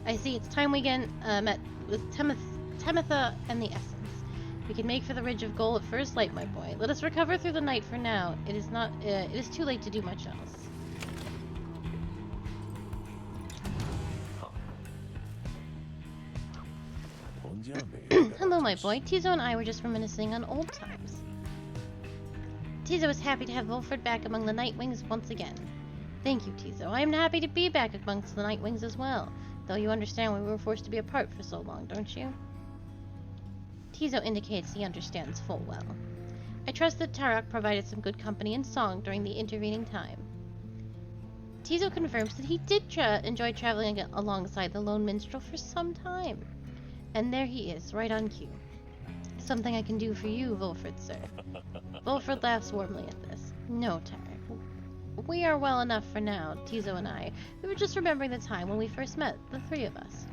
I see, it's time we get met with Temitha and the Essence. We can make for the Ridge of Goal at first light, my boy. Let us recover through the night for now. It is too late to do much else. Hello, my boy. Tizo and I were just reminiscing on old times. Tizo is happy to have Wilfred back among the Nightwings once again. Thank you, Tizo. I am happy to be back amongst the Nightwings as well. Though you understand we were forced to be apart for so long, don't you? Tizo indicates he understands full well. I trust that Tarok provided some good company and song during the intervening time. Tizo confirms that he did enjoy traveling alongside the lone minstrel for some time. And there he is, right on cue. Something I can do for you, Wilfred, sir. Wilfred laughs warmly at this. No, Tarek. We are well enough for now, Tizo and I. We were just remembering the time when we first met, the three of us.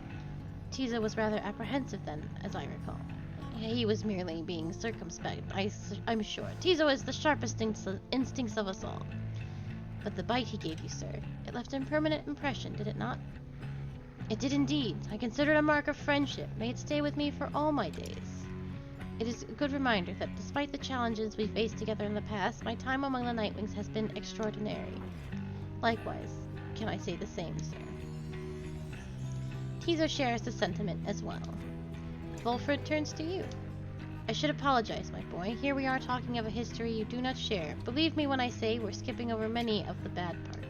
Tizo was rather apprehensive then, as I recall. He was merely being circumspect, I'm sure. Tizo is the sharpest instincts of us all. But the bite he gave you, sir, it left a permanent impression, did it not? It did indeed. I consider it a mark of friendship. May it stay with me for all my days. It is a good reminder that despite the challenges we faced together in the past, my time among the Nightwings has been extraordinary. Likewise, can I say the same, sir? Tizo shares the sentiment as well. Wilfred turns to you. I should apologize, my boy. Here we are talking of a history you do not share. Believe me when I say we're skipping over many of the bad parts.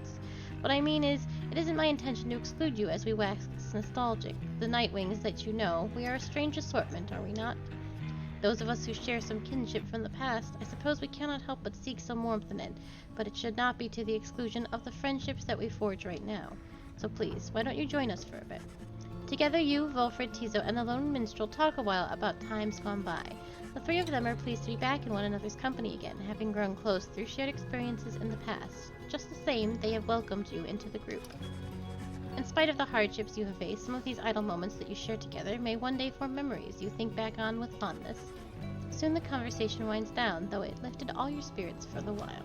What I mean is, it isn't my intention to exclude you as we wax nostalgic. The Nightwings that you know, we are a strange assortment, are we not? Those of us who share some kinship from the past, I suppose we cannot help but seek some warmth in it, but it should not be to the exclusion of the friendships that we forge right now. So please, why don't you join us for a bit? Together you, Wilfred, Tizo, and the lone minstrel talk a while about times gone by. The three of them are pleased to be back in one another's company again, having grown close through shared experiences in the past. Just the same, they have welcomed you into the group. In spite of the hardships you have faced, some of these idle moments that you share together may one day form memories you think back on with fondness. Soon the conversation winds down, though it lifted all your spirits for the while.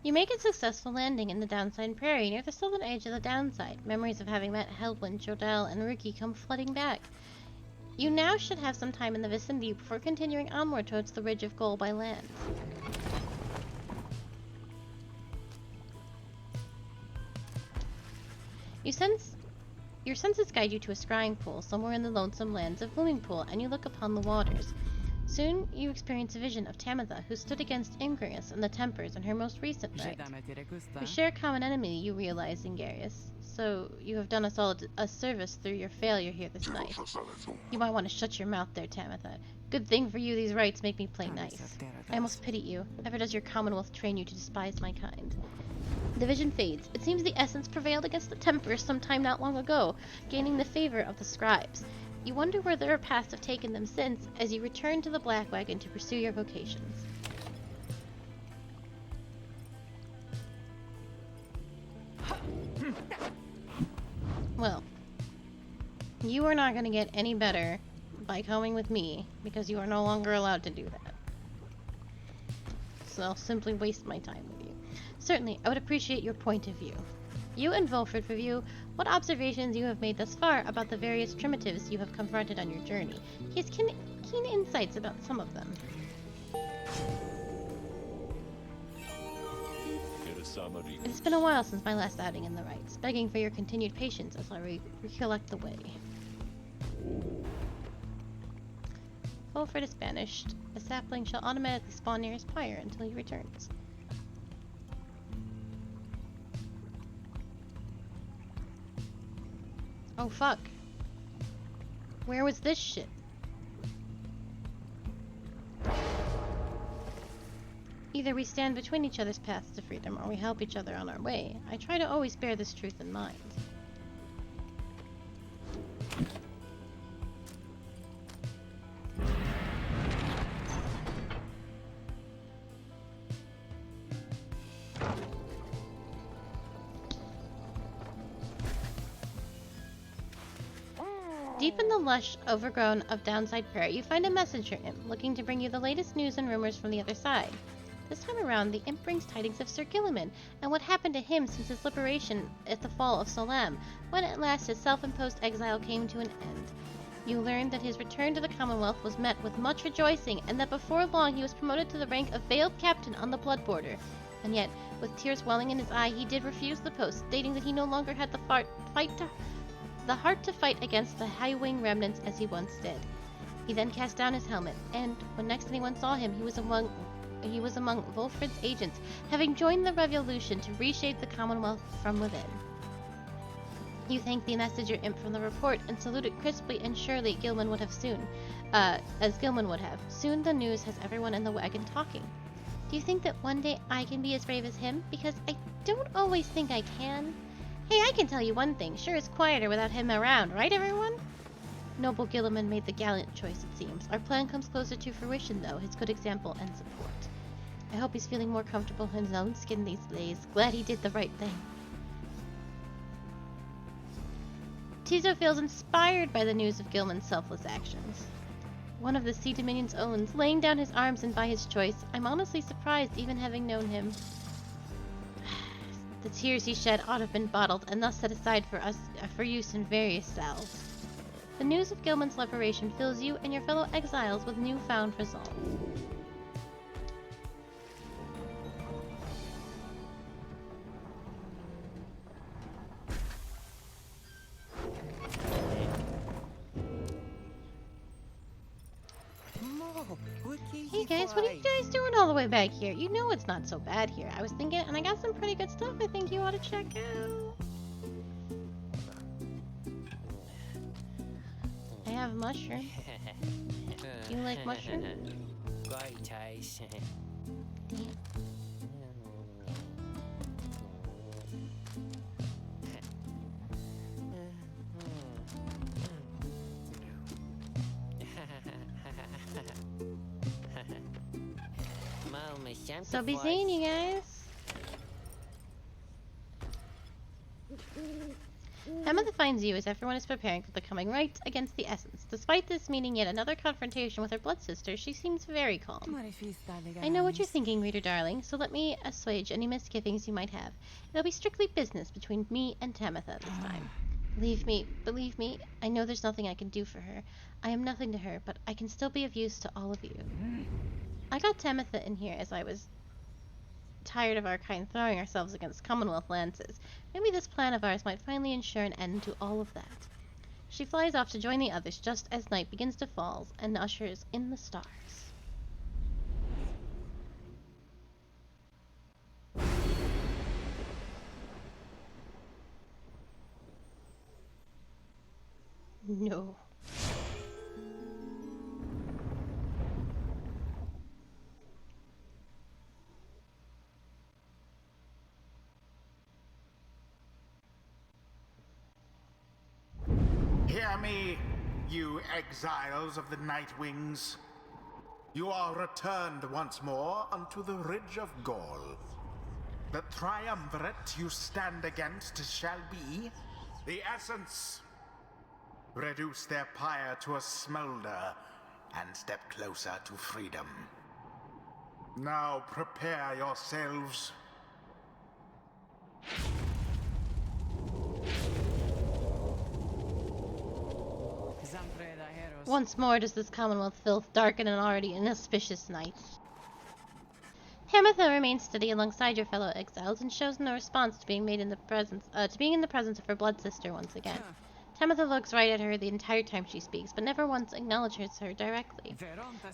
You make a successful landing in the Downside Prairie near the southern edge of the Downside. Memories of having met Hedwyn, Jodelle, and Ricky come flooding back. You now should have some time in the vicinity before continuing onward towards the Ridge of Gold by land. Your senses guide you to a scrying pool somewhere in the lonesome lands of Blooming Pool, and you look upon the waters. Soon, you experience a vision of Tamitha, who stood against Ingrius and the Tempers in her most recent fight. We share a common enemy, you realize, Ingarius, so you have done us all a service through your failure here this night. You might want to shut your mouth there, Tamitha. Good thing for you these rites make me play nice. I almost pity you. Never does your Commonwealth train you to despise my kind. The vision fades. It seems the essence prevailed against the Tempers some time not long ago, gaining the favor of the scribes. You wonder where their paths have taken them since, as you return to the Black Wagon to pursue your vocations. Well, you are not going to get any better by coming with me, because you are no longer allowed to do that. So I'll simply waste my time with you. Certainly, I would appreciate your point of view. You and Volfred review what observations you have made thus far about the various primitives you have confronted on your journey. He has keen insights about some of them. It has been a while since my last outing in the rites, begging for your continued patience as I recollect the way. Volfred is banished. A sapling shall automatically spawn near his pyre until he returns. Oh fuck. Where was this shit? Either we stand between each other's paths to freedom, or we help each other on our way. I try to always bear this truth in mind. Deep in the lush overgrown of downside Pyre, you find a messenger imp looking to bring you the latest news and rumors from the other side. This time around, the imp brings tidings of Sir Gilliman and what happened to him since his liberation at the fall of Solam, when at last his self-imposed exile came to an end. You learned that his return to the Commonwealth was met with much rejoicing, and that before long he was promoted to the rank of Veiled Captain on the Blood Border. And yet, with tears welling in his eye, he did refuse the post, stating that he no longer had the heart to fight against the high-wing remnants as he once did. He then cast down his helmet, and when next anyone saw him, he was among Volfred's agents, having joined the revolution to reshape the Commonwealth from within. You thanked the messenger imp from the report and saluted crisply and surely Gilman would have soon, as Gilman would have. Soon the news has everyone in the wagon talking. Do you think that one day I can be as brave as him? Because I don't always think I can. Hey, I can tell you one thing. Sure is quieter without him around, right everyone? Noble Gilliman made the gallant choice, it seems. Our plan comes closer to fruition, though, his good example and support. I hope he's feeling more comfortable in his own skin these days. Glad he did the right thing. Tizo feels inspired by the news of Gilman's selfless actions. One of the Sea Dominion's own, laying down his arms and by his choice. I'm honestly surprised, even having known him. The tears he shed ought to have been bottled and thus set aside for use in various cells. The news of Gilman's liberation fills you and your fellow exiles with newfound resolve. Hey guys, what are you guys doing all the way back here? You know it's not so bad here. I was thinking, and I got some pretty good stuff I think you ought to check out. I have mushroom. You like mushroom? Great taste. So be seeing you guys. Hematha finds you as everyone is preparing for the coming rites against the Essence. Despite this meaning yet another confrontation with her blood sister, she seems very calm. I know what you're thinking, reader darling, so let me assuage any misgivings you might have. It'll be strictly business between me and Tamitha this time. Believe me, I know there's nothing I can do for her. I am nothing to her, but I can still be of use to all of you. I got Tamitha in here as I was tired of our kind throwing ourselves against Commonwealth lances. Maybe this plan of ours might finally ensure an end to all of that. She flies off to join the others just as night begins to fall and ushers in the stars. No. Hear me, you exiles of the Night Wings. You are returned once more unto the Ridge of Gaul. The triumvirate you stand against shall be the Essence. Reduce their pyre to a smolder and step closer to freedom. Now prepare yourselves. Once more does this Commonwealth filth darken an already inauspicious night. Tamitha remains steady alongside your fellow exiles and shows no response to being in the presence of her blood sister once again. Tamitha looks right at her the entire time she speaks, but never once acknowledges her directly.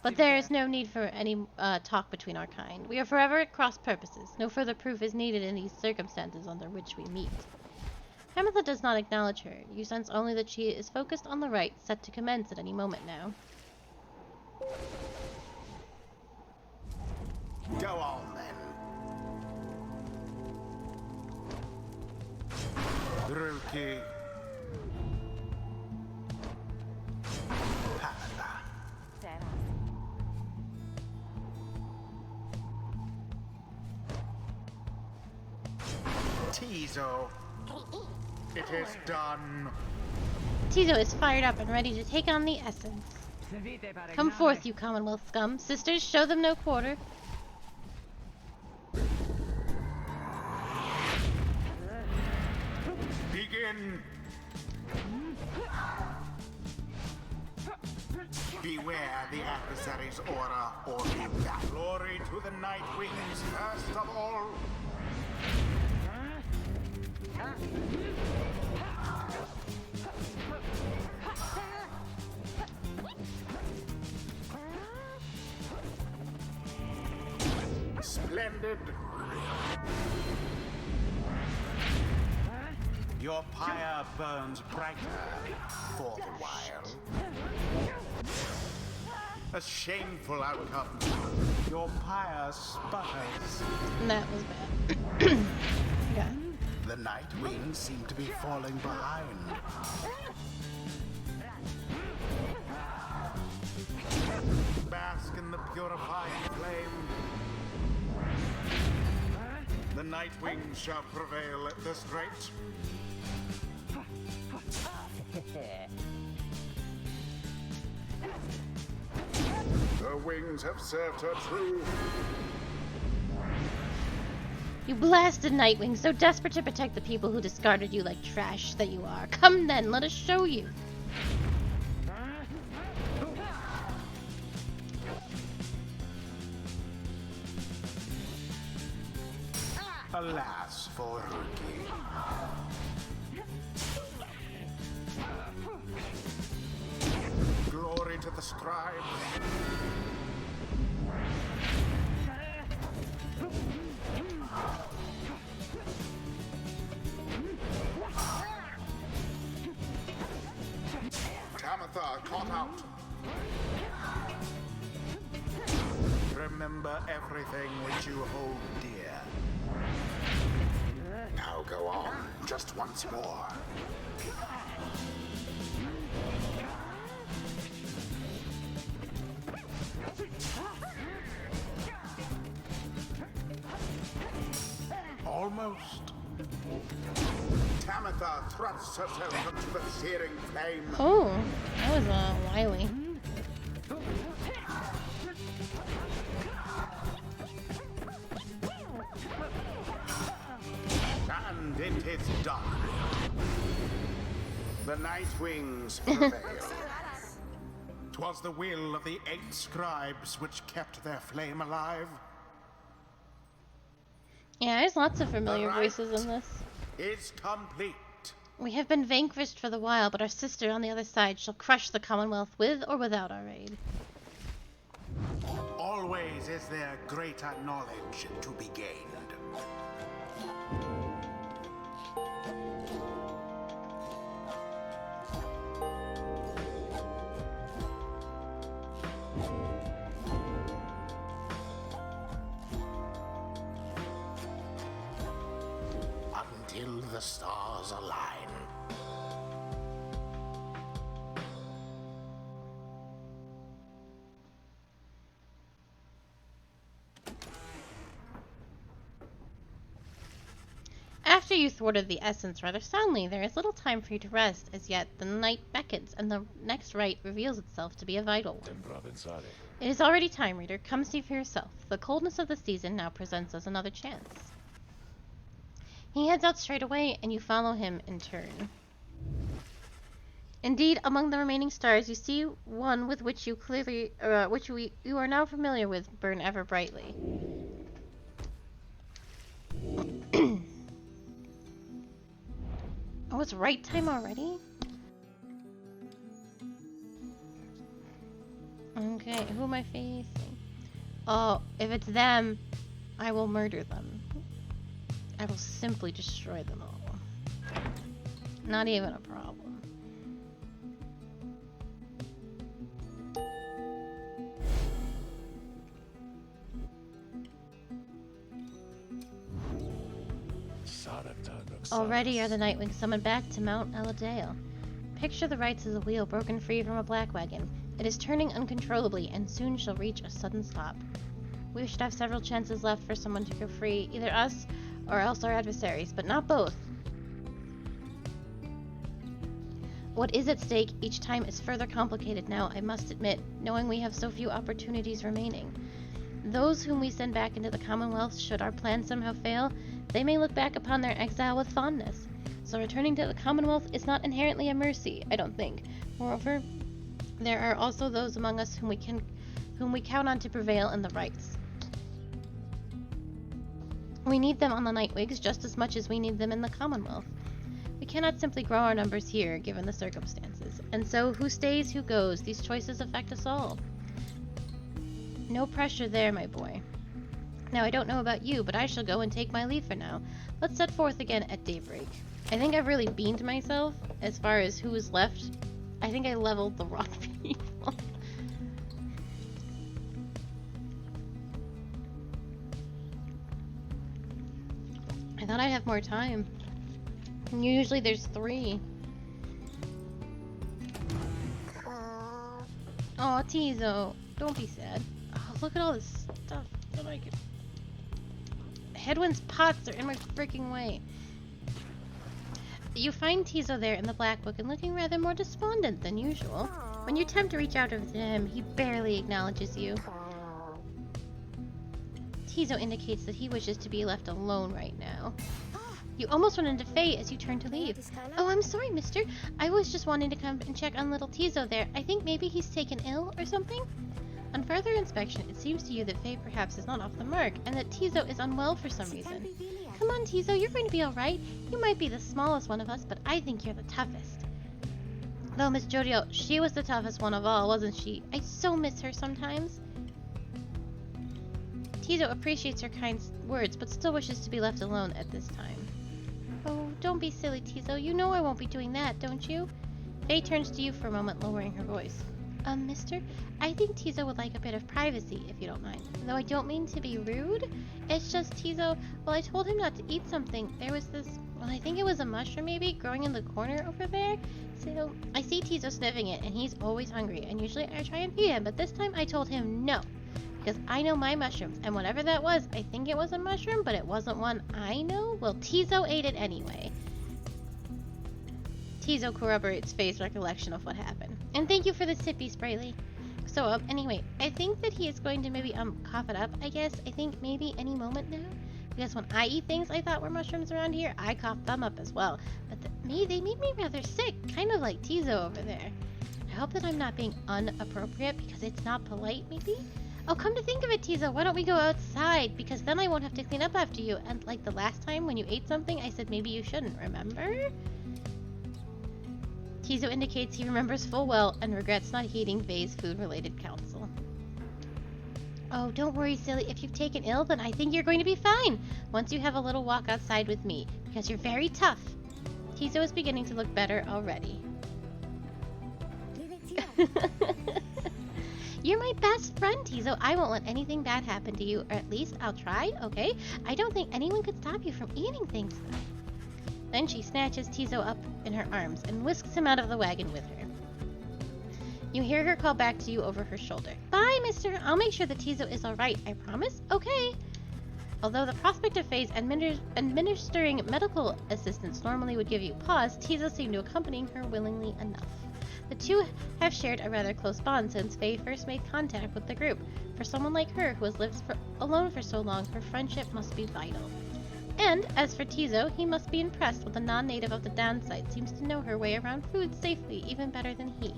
But there is no need for any talk between our kind. We are forever at cross purposes. No further proof is needed in these circumstances under which we meet. Tamitha does not acknowledge her. You sense only that she is focused on the rite, set to commence at any moment now. Go on, then. Ruki. Panda. Tizo. It is done. Tizo is fired up and ready to take on the Essence. Come forth, you Commonwealth scum. Sisters, show them no quarter. Begin. Beware the adversary's aura or leave that. Glory to the Night Wings first of all. Splendid. Your pyre burns brighter for the while. A shameful outcome. Your pyre sputters. That was bad. Yeah. The Night Wings seem to be falling behind. Bask in the purifying flame. The Night Wings shall prevail at this rate. Her wings have served her true. You blasted Nightwing, so desperate to protect the people who discarded you like trash that you are. Come then, let us show you. Alas for Ruki. Glory to the scribes. Tamitha caught out. Remember everything which you hold dear. Now go on, just once more. Almost. Tamitha thrusts herself into the searing flame. Oh, that was wily. And it is done. The Night Wings prevail. 'Twas the will of the 8 scribes which kept their flame alive. Yeah, there's lots of familiar Alright. voices in this. Is complete. We have been vanquished for the while, but our sister on the other side shall crush the Commonwealth with or without our aid. Always is there greater knowledge to be gained. Until the stars align. you thwarted the essence rather soundly, there is little time for you to rest as yet. The night beckons, and the next rite reveals itself to be a vital one. It is already time, reader. Come see for yourself. The coldness of the season now presents us another chance. He heads out straight away, and you follow him in turn. Indeed, among the remaining stars, you see one with which you you are now familiar with burn ever brightly. Oh, it's right time already? Okay, who am I facing? Oh, if it's them, I will murder them. I will simply destroy them all. Not even a problem. Already are the Nightwings summoned back to Mount Eladale. Picture the rites as a wheel broken free from a black wagon. It is turning uncontrollably and soon shall reach a sudden stop. We should have several chances left for someone to go free, either us or else our adversaries, but not both. What is at stake each time is further complicated now, I must admit, knowing we have so few opportunities remaining. Those whom we send back into the Commonwealth, should our plan somehow fail, they may look back upon their exile with fondness. So returning to the Commonwealth is not inherently a mercy, I don't think. Moreover, there are also those among us whom we count on to prevail in the rites. We need them on the Nightwigs just as much as we need them in the Commonwealth. We cannot simply grow our numbers here, given the circumstances. And so, who stays, who goes, these choices affect us all. No pressure there, my boy. Now, I don't know about you, but I shall go and take my leave for now. Let's set forth again at daybreak. I think I've really beamed myself as far as who is left. I think I leveled the wrong people. I thought I'd have more time. Usually there's 3. Oh, Tizo, don't be sad. Oh, look at all this stuff that I could... Hedwyn's pots are in my freaking way. You find Tizo there in the Black Book and looking rather more despondent than usual. When you attempt to reach out over to him, he barely acknowledges you. Tizo indicates that he wishes to be left alone right now. You almost run into Faye as you turn to leave. Oh, I'm sorry, mister. I was just wanting to come and check on little Tizo there. I think maybe he's taken ill or something? On further inspection, it seems to you that Faye perhaps is not off the mark, and that Tizo is unwell for some reason. Come on, Tizo, you're going to be alright. You might be the smallest one of us, but I think you're the toughest. Though Miss Jodio, she was the toughest one of all, wasn't she? I so miss her sometimes. Tizo appreciates her kind words, but still wishes to be left alone at this time. Oh, don't be silly, Tizo. You know I won't be doing that, don't you? Faye turns to you for a moment, lowering her voice. Mister, I think Tizo would like a bit of privacy, if you don't mind. Though I don't mean to be rude. It's just Tizo, well, I told him not to eat something. There was this, well, I think it was a mushroom maybe, growing in the corner over there. So, I see Tizo sniffing it, and he's always hungry, and usually I try and feed him, but this time I told him no. Because I know my mushrooms, and whatever that was, I think it was a mushroom, but it wasn't one I know. Well, Tizo ate it anyway. Tizo corroborates Faye's recollection of what happened. And thank you for the sippy, Sprayly. So, anyway, I think that he is going to maybe, cough it up, I guess. I think maybe any moment now. Because when I eat things I thought were mushrooms around here, I cough them up as well. But they made me rather sick, kind of like Tizo over there. I hope that I'm not being inappropriate because it's not polite, maybe? Oh, come to think of it, Tizo, why don't we go outside? Because then I won't have to clean up after you. And like the last time when you ate something, I said maybe you shouldn't, remember? Tizo indicates he remembers full well and regrets not heeding Faye's food-related counsel. Oh, don't worry, silly. If you've taken ill, then I think you're going to be fine once you have a little walk outside with me, because you're very tough. Tizo is beginning to look better already. You're my best friend, Tizo. I won't let anything bad happen to you, or at least I'll try, okay? I don't think anyone could stop you from eating things, though. Then she snatches Tizo up in her arms and whisks him out of the wagon with her. You hear her call back to you over her shoulder. Bye, mister. I'll make sure that Tizo is alright, I promise. Okay. Although the prospect of Faye's administering medical assistance normally would give you pause, Tizo seemed to accompany her willingly enough. The two have shared a rather close bond since Faye first made contact with the group. For someone like her, who has lived alone for so long, her friendship must be vital. And, as for Tizo, he must be impressed with the non-native of the downside seems to know her way around food safely, even better than he.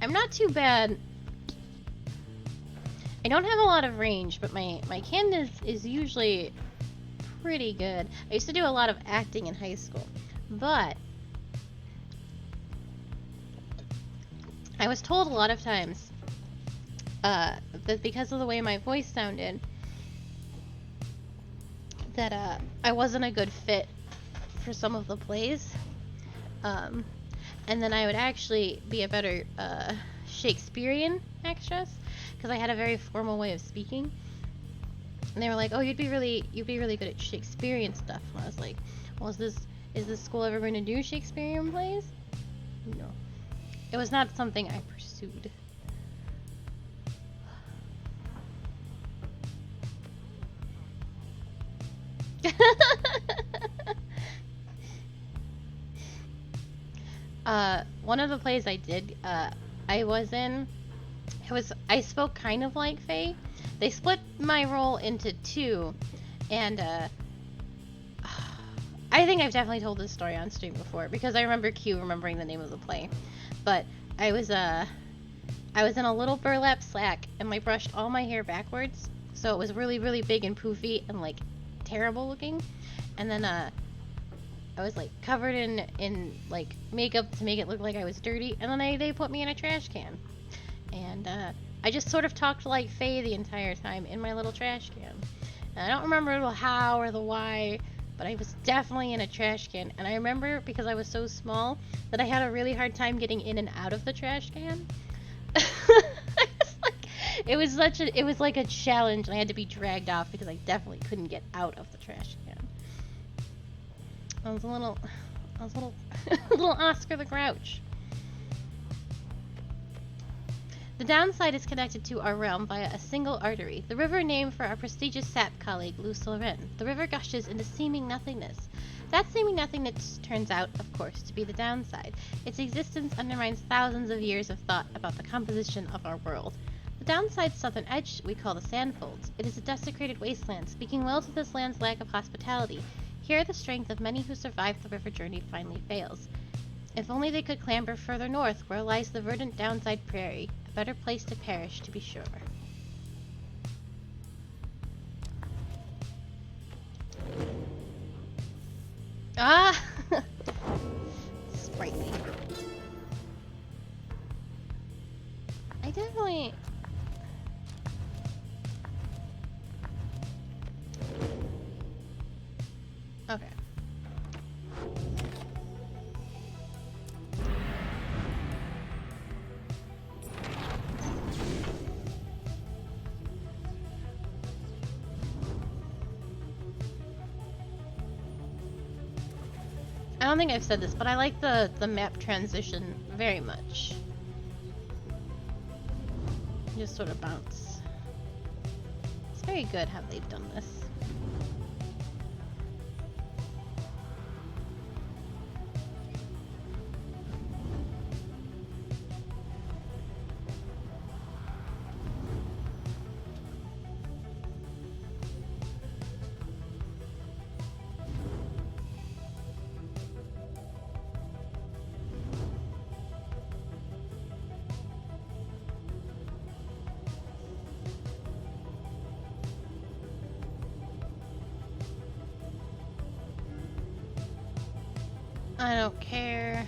I'm not too bad. I don't have a lot of range, but my cannon is usually pretty good. I used to do a lot of acting in high school, but I was told a lot of times that because of the way my voice sounded, that I wasn't a good fit for some of the plays. And then I would actually be a better Shakespearean actress because I had a very formal way of speaking. And they were like, "Oh, you'd be really good at Shakespearean stuff." And I was like, "Well, is this school ever going to do Shakespearean plays?" No, it was not something I pursued. One of the plays I did, I was in, I spoke kind of like Faye. They split my role into two, and I think I've definitely told this story on stream before because I remember Q remembering the name of the play. But I was in a little burlap sack, and I brushed all my hair backwards, so it was really, really big and poofy and like terrible looking. And then I was like covered in like makeup to make it look like I was dirty, and then they put me in a trash can, and I just sort of talked like Faye the entire time in my little trash can. And I don't remember the how or the why, but I was definitely in a trash can. And I remember because I was so small that I had a really hard time getting in and out of the trash can. It was like a challenge, and I had to be dragged off because I definitely couldn't get out of the trash can. I was a little little Oscar the Grouch. The downside is connected to our realm via a single artery, the river named for our prestigious sap colleague, Luce-Loren. The river gushes into seeming nothingness. That seeming nothingness turns out, of course, to be the downside. Its existence undermines thousands of years of thought about the composition of our world. The downside's southern edge we call the Sandfolds. It is a desecrated wasteland, speaking well to this land's lack of hospitality. Here the strength of many who survived the river journey finally fails. If only they could clamber further north, where lies the verdant downside prairie, a better place to perish, to be sure. Ah! Sprightly. I definitely... Okay. I don't think I've said this, but I like the map transition very much. Just sort of bounce. It's very good how they've done this. I don't care.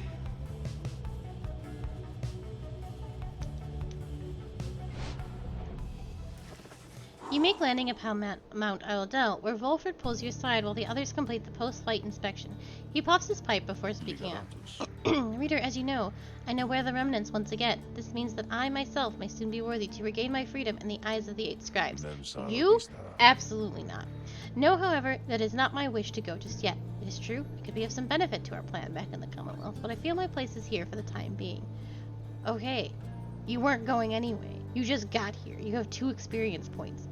You make landing upon Mount Isledell, where Volfred pulls you aside while the others complete the post-flight inspection. He puffs his pipe before speaking up. Reader, as you know, I know where the remnants once again. This means that I myself may soon be worthy to regain my freedom in the eyes of the 8 scribes. You? Absolutely not. Know, however, that it is not my wish to go just yet. It is true, it could be of some benefit to our plan back in the Commonwealth, but I feel my place is here for the time being. Okay, you weren't going anyway. You just got here. You have 2 experience points.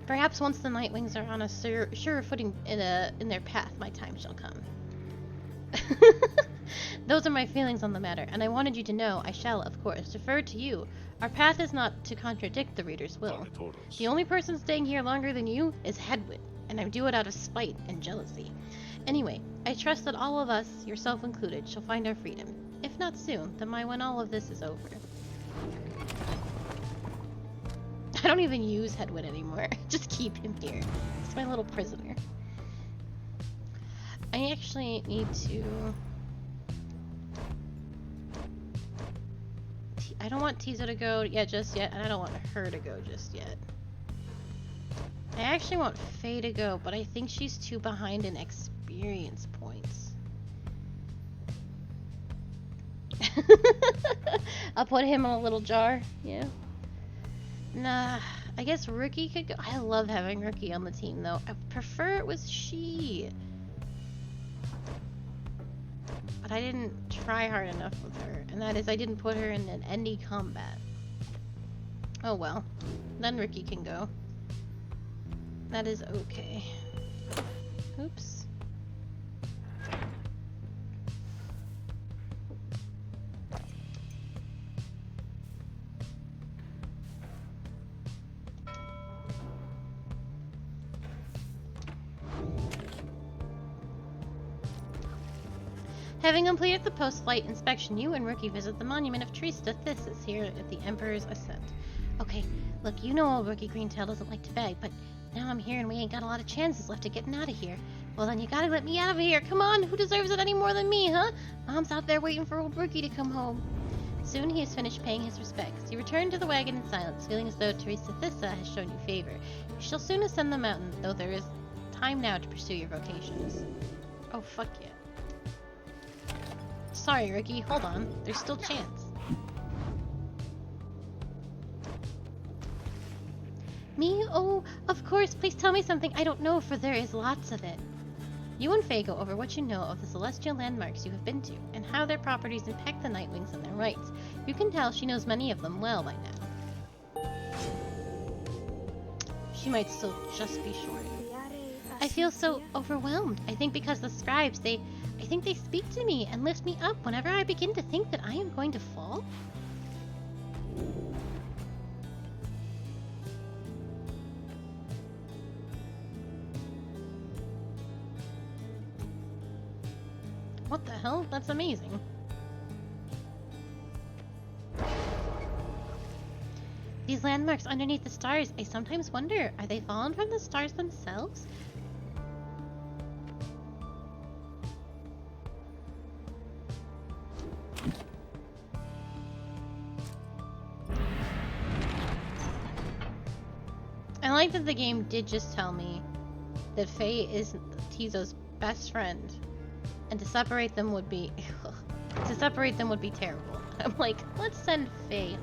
Perhaps once the Nightwings are on a sure footing in their path, my time shall come. Those are my feelings on the matter, and I wanted you to know I shall, of course, defer to you. Our path is not to contradict the reader's will. The only person staying here longer than you is Hedwyn, and I do it out of spite and jealousy. Anyway, I trust that all of us, yourself included, shall find our freedom. If not soon, then when all of this is over. I don't even use Hedwyn anymore. Just keep him here. He's my little prisoner. I actually need to... I don't want Tizo to go just yet, and I don't want her to go just yet. I actually want Faye to go, but I think she's too behind in experience points. I'll put him in a little jar, yeah. Nah, I guess Rookie could go. I love having Rookie on the team, though. I prefer it was she. But I didn't try hard enough with her. And that is, I didn't put her in any combat. Oh well. Then Rookie can go. That is okay. Oops. Having completed the post-flight inspection, you and Rookie visit the monument of Trista Thissis here at the Emperor's Ascent. Okay, look, you know old Rookie Greentail doesn't like to beg, but now I'm here and we ain't got a lot of chances left of getting out of here. Well then you gotta let me out of here, come on, who deserves it any more than me, huh? Mom's out there waiting for old Rookie to come home. Soon he has finished paying his respects. You return to the wagon in silence, feeling as though Teresa Thissa has shown you favor. You shall soon ascend the mountain, though there is time now to pursue your vocations. Oh, fuck yeah. Sorry, Rookie. Hold on. There's still chance. Me? Oh, of course. Please tell me something I don't know, for there is lots of it. You and Faye go over what you know of the celestial landmarks you have been to, and how their properties impact the Nightwings and their rights. You can tell she knows many of them well by now. She might still just be short. I feel so overwhelmed. I think because the scribes, I think they speak to me and lift me up whenever I begin to think that I am going to fall. What the hell? That's amazing. These landmarks underneath the stars, I sometimes wonder, are they fallen from the stars themselves? I like that the game did just tell me that Faye is Tizo's best friend, and to separate them would be terrible. I'm like, let's send Faye.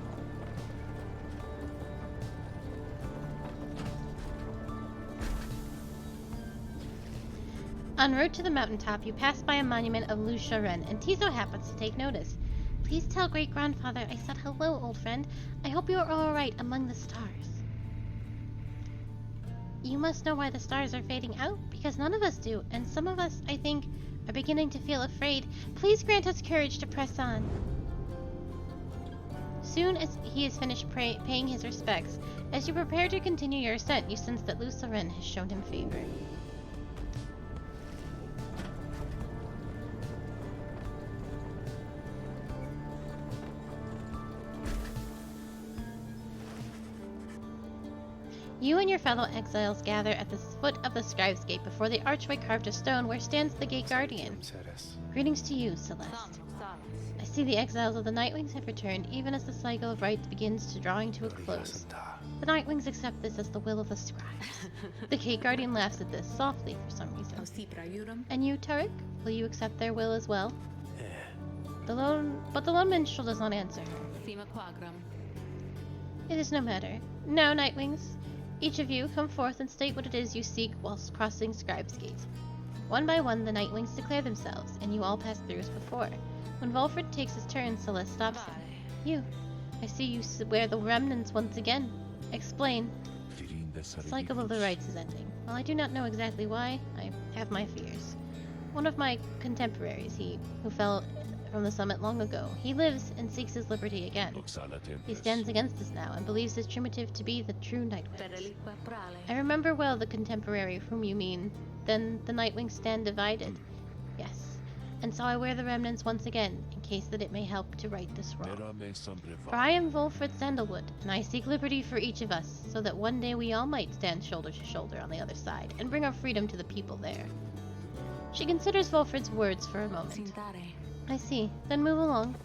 En route to the mountaintop, you pass by a monument of Lu Sharen, and Tizo happens to take notice. Please tell great-grandfather I said hello, old friend. I hope you are all right among the stars. You must know why the stars are fading out, because none of us do, and some of us, I think, are beginning to feel afraid. Please grant us courage to press on. Soon as he has finished paying his respects, as you prepare to continue your ascent, you sense that Lu Sharen has shown him favor. You and your fellow exiles gather at the foot of the Scribe's Gate before the archway carved of stone where stands the Gate Guardian. Greetings to you, Celeste. I see the exiles of the Nightwings have returned, even as the cycle of rites begins to drawing to a close. The Nightwings accept this as the will of the scribes. The Gate Guardian laughs at this, softly for some reason. And you, Turek? Will you accept their will as well? The lone minstrel does not answer her. It is no matter. Now, Nightwings, each of you come forth and state what it is you seek whilst crossing Scribe's Gate. One by one, the Nightwings declare themselves, and you all pass through as before. When Volfred takes his turn, Celeste stops him. You. I see you wear the remnants once again. Explain. The cycle of the rites is ending. While I do not know exactly why, I have my fears. One of my contemporaries, who fell from the summit long ago, he lives and seeks his liberty again. He stands against us now and believes his primitive to be the true Nightwings. I remember well the contemporary whom you mean. Then the Nightwings stand divided. Yes. And so I wear the remnants once again, in case that it may help to right this wrong. For I am Volfred Sandalwood, and I seek liberty for each of us, so that one day we all might stand shoulder to shoulder on the other side, and bring our freedom to the people there. She considers Volfred's words for a moment. I see. Then move along.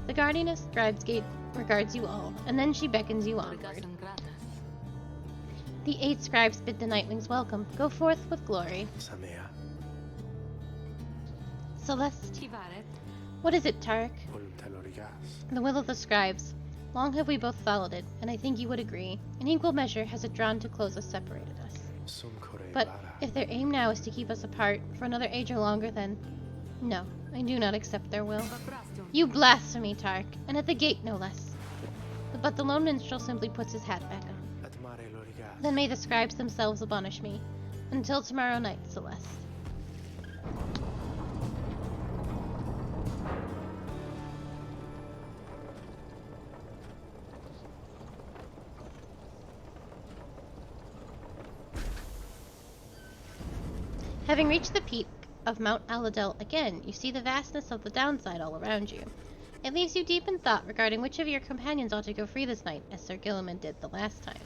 The Guardian of Scribe's Gate regards you all, and then she beckons you onward. The 8 scribes bid the Nightwings welcome. Go forth with glory. Celeste. What is it, Tarek? The will of the scribes. Long have we both followed it, and I think you would agree. In equal measure has it drawn to close us, separated us. But if their aim now is to keep us apart for another age or longer, then... No, I do not accept their will. You blasphemy, Tarek, and at the gate no less. But the lone minstrel simply puts his hat back on. Then may the scribes themselves admonish me. Until tomorrow night, Celeste. Having reached the peak of Mount Aladel again, you see the vastness of the downside all around you. It leaves you deep in thought regarding which of your companions ought to go free this night, as Sir Gilliman did the last time.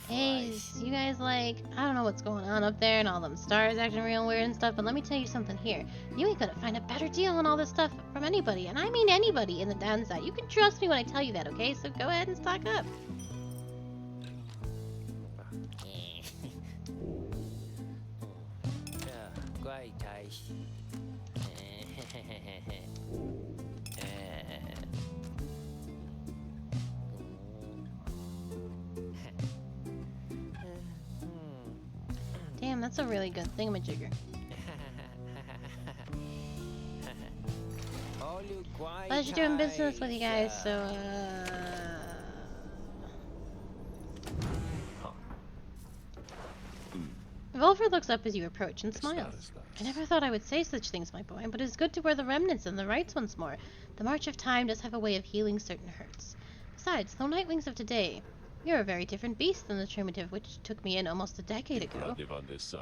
Hey, you guys like, I don't know what's going on up there and all them stars acting real weird and stuff, but let me tell you something here. You ain't gonna find a better deal on all this stuff from anybody, and I mean anybody in the downside. You can trust me when I tell you that, okay? So go ahead and stock up. Damn, that's a really good thingamajigger. Pleasure doing business with you guys, so, Volfred looks up as you approach and smiles. I never thought I would say such things, my boy, but it is good to wear the remnants and the rites once more. The march of time does have a way of healing certain hurts. Besides, the Nightwings of today, you're a very different beast than the primitive which took me in almost a decade ago.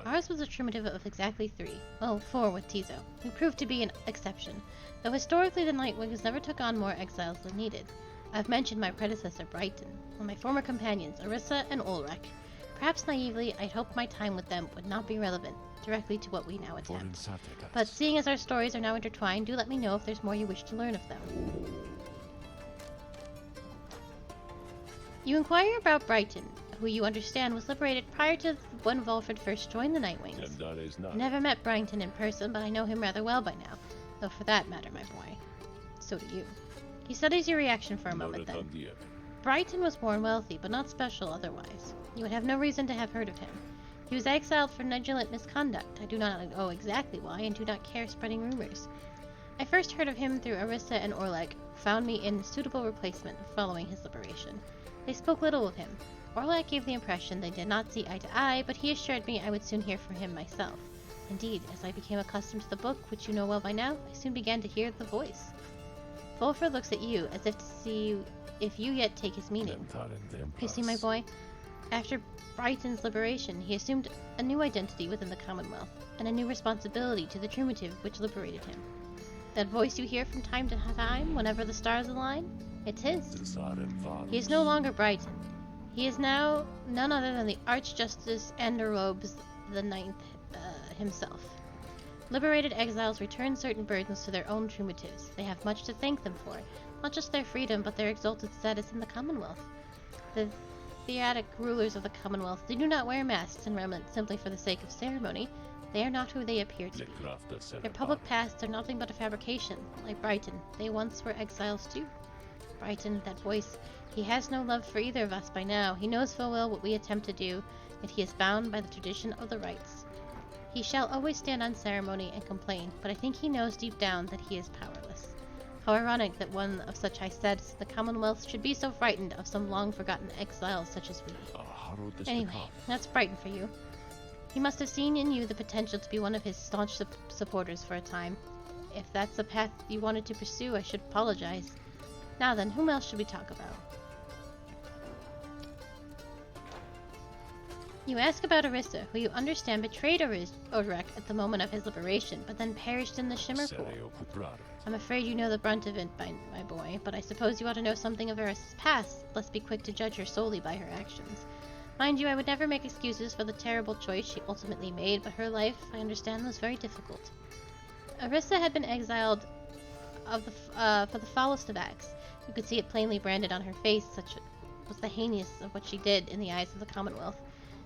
Ours was a primitive of exactly 3. Well, 4 with Tizo, who proved to be an exception, though historically the Nightwings never took on more exiles than needed. I've mentioned my predecessor Brighton, and my former companions Orissa and Ulrich. Perhaps naively, I'd hoped my time with them would not be relevant directly to what we now attempt. But seeing as our stories are now intertwined, do let me know if there's more you wish to learn of them. You inquire about Brighton, who you understand was liberated prior to when Volfred first joined the Nightwings. I never met Brighton in person, but I know him rather well by now, though for that matter, my boy, so do you. He studies your reaction for a moment then. Brighton was born wealthy, but not special otherwise. You would have no reason to have heard of him. He was exiled for negligent misconduct. I do not know exactly why, and do not care spreading rumors. I first heard of him through Orissa and Orleg, who found me in suitable replacement following his liberation. They spoke little of him. Orleg gave the impression they did not see eye to eye, but he assured me I would soon hear from him myself. Indeed, as I became accustomed to the book, which you know well by now, I soon began to hear the voice. Volfred looks at you, as if to see if you yet take his meaning. You see, my boy, after Brighton's liberation, he assumed a new identity within the Commonwealth, and a new responsibility to the primitive which liberated him. That voice you hear from time to time, whenever the stars align? It's his. He is no longer Brighton. He is now none other than the Archjustice Anderobes the Ninth himself. Liberated exiles return certain burdens to their own primitives. They have much to thank them for, not just their freedom, but their exalted status in the Commonwealth. The theocratic rulers of the Commonwealth, they do not wear masks and remnants simply for the sake of ceremony. They are not who they appear to be. Their public pasts are nothing but a fabrication. Like Brighton, they once were exiles too. Brighton, that voice, he has no love for either of us by now. He knows full well what we attempt to do, yet he is bound by the tradition of the rites. He shall always stand on ceremony and complain, but I think he knows deep down that he is powerless. How ironic that one of such high status in the Commonwealth should be so frightened of some long-forgotten exiles such as we. Anyway, that's Brighton for you. He must have seen in you the potential to be one of his staunch supporters for a time. If that's the path you wanted to pursue, I should apologize. Now then, whom else should we talk about? You ask about Orisa, who you understand betrayed Odrek at the moment of his liberation, but then perished in the Shimmer Pool. I'm afraid you know the brunt of it, my boy, but I suppose you ought to know something of Orisa's past, lest be quick to judge her solely by her actions. Mind you, I would never make excuses for the terrible choice she ultimately made, but her life, I understand, was very difficult. Orisa had been exiled for the foulest of acts. You could see it plainly branded on her face, such was the heinous of what she did in the eyes of the Commonwealth.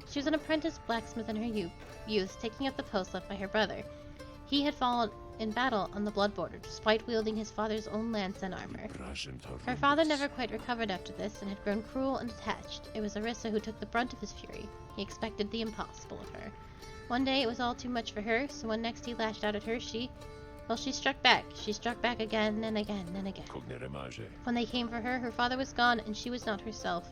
She was an apprentice blacksmith in her youth, taking up the post left by her brother. He had fallen in battle on the blood border, despite wielding his father's own lance and armor. Her father never quite recovered after this, and had grown cruel and detached. It was Orisa who took the brunt of his fury. He expected the impossible of her. One day it was all too much for her, so when next he lashed out at her, she struck back. She struck back again and again and again. When they came for her, her father was gone, and she was not herself.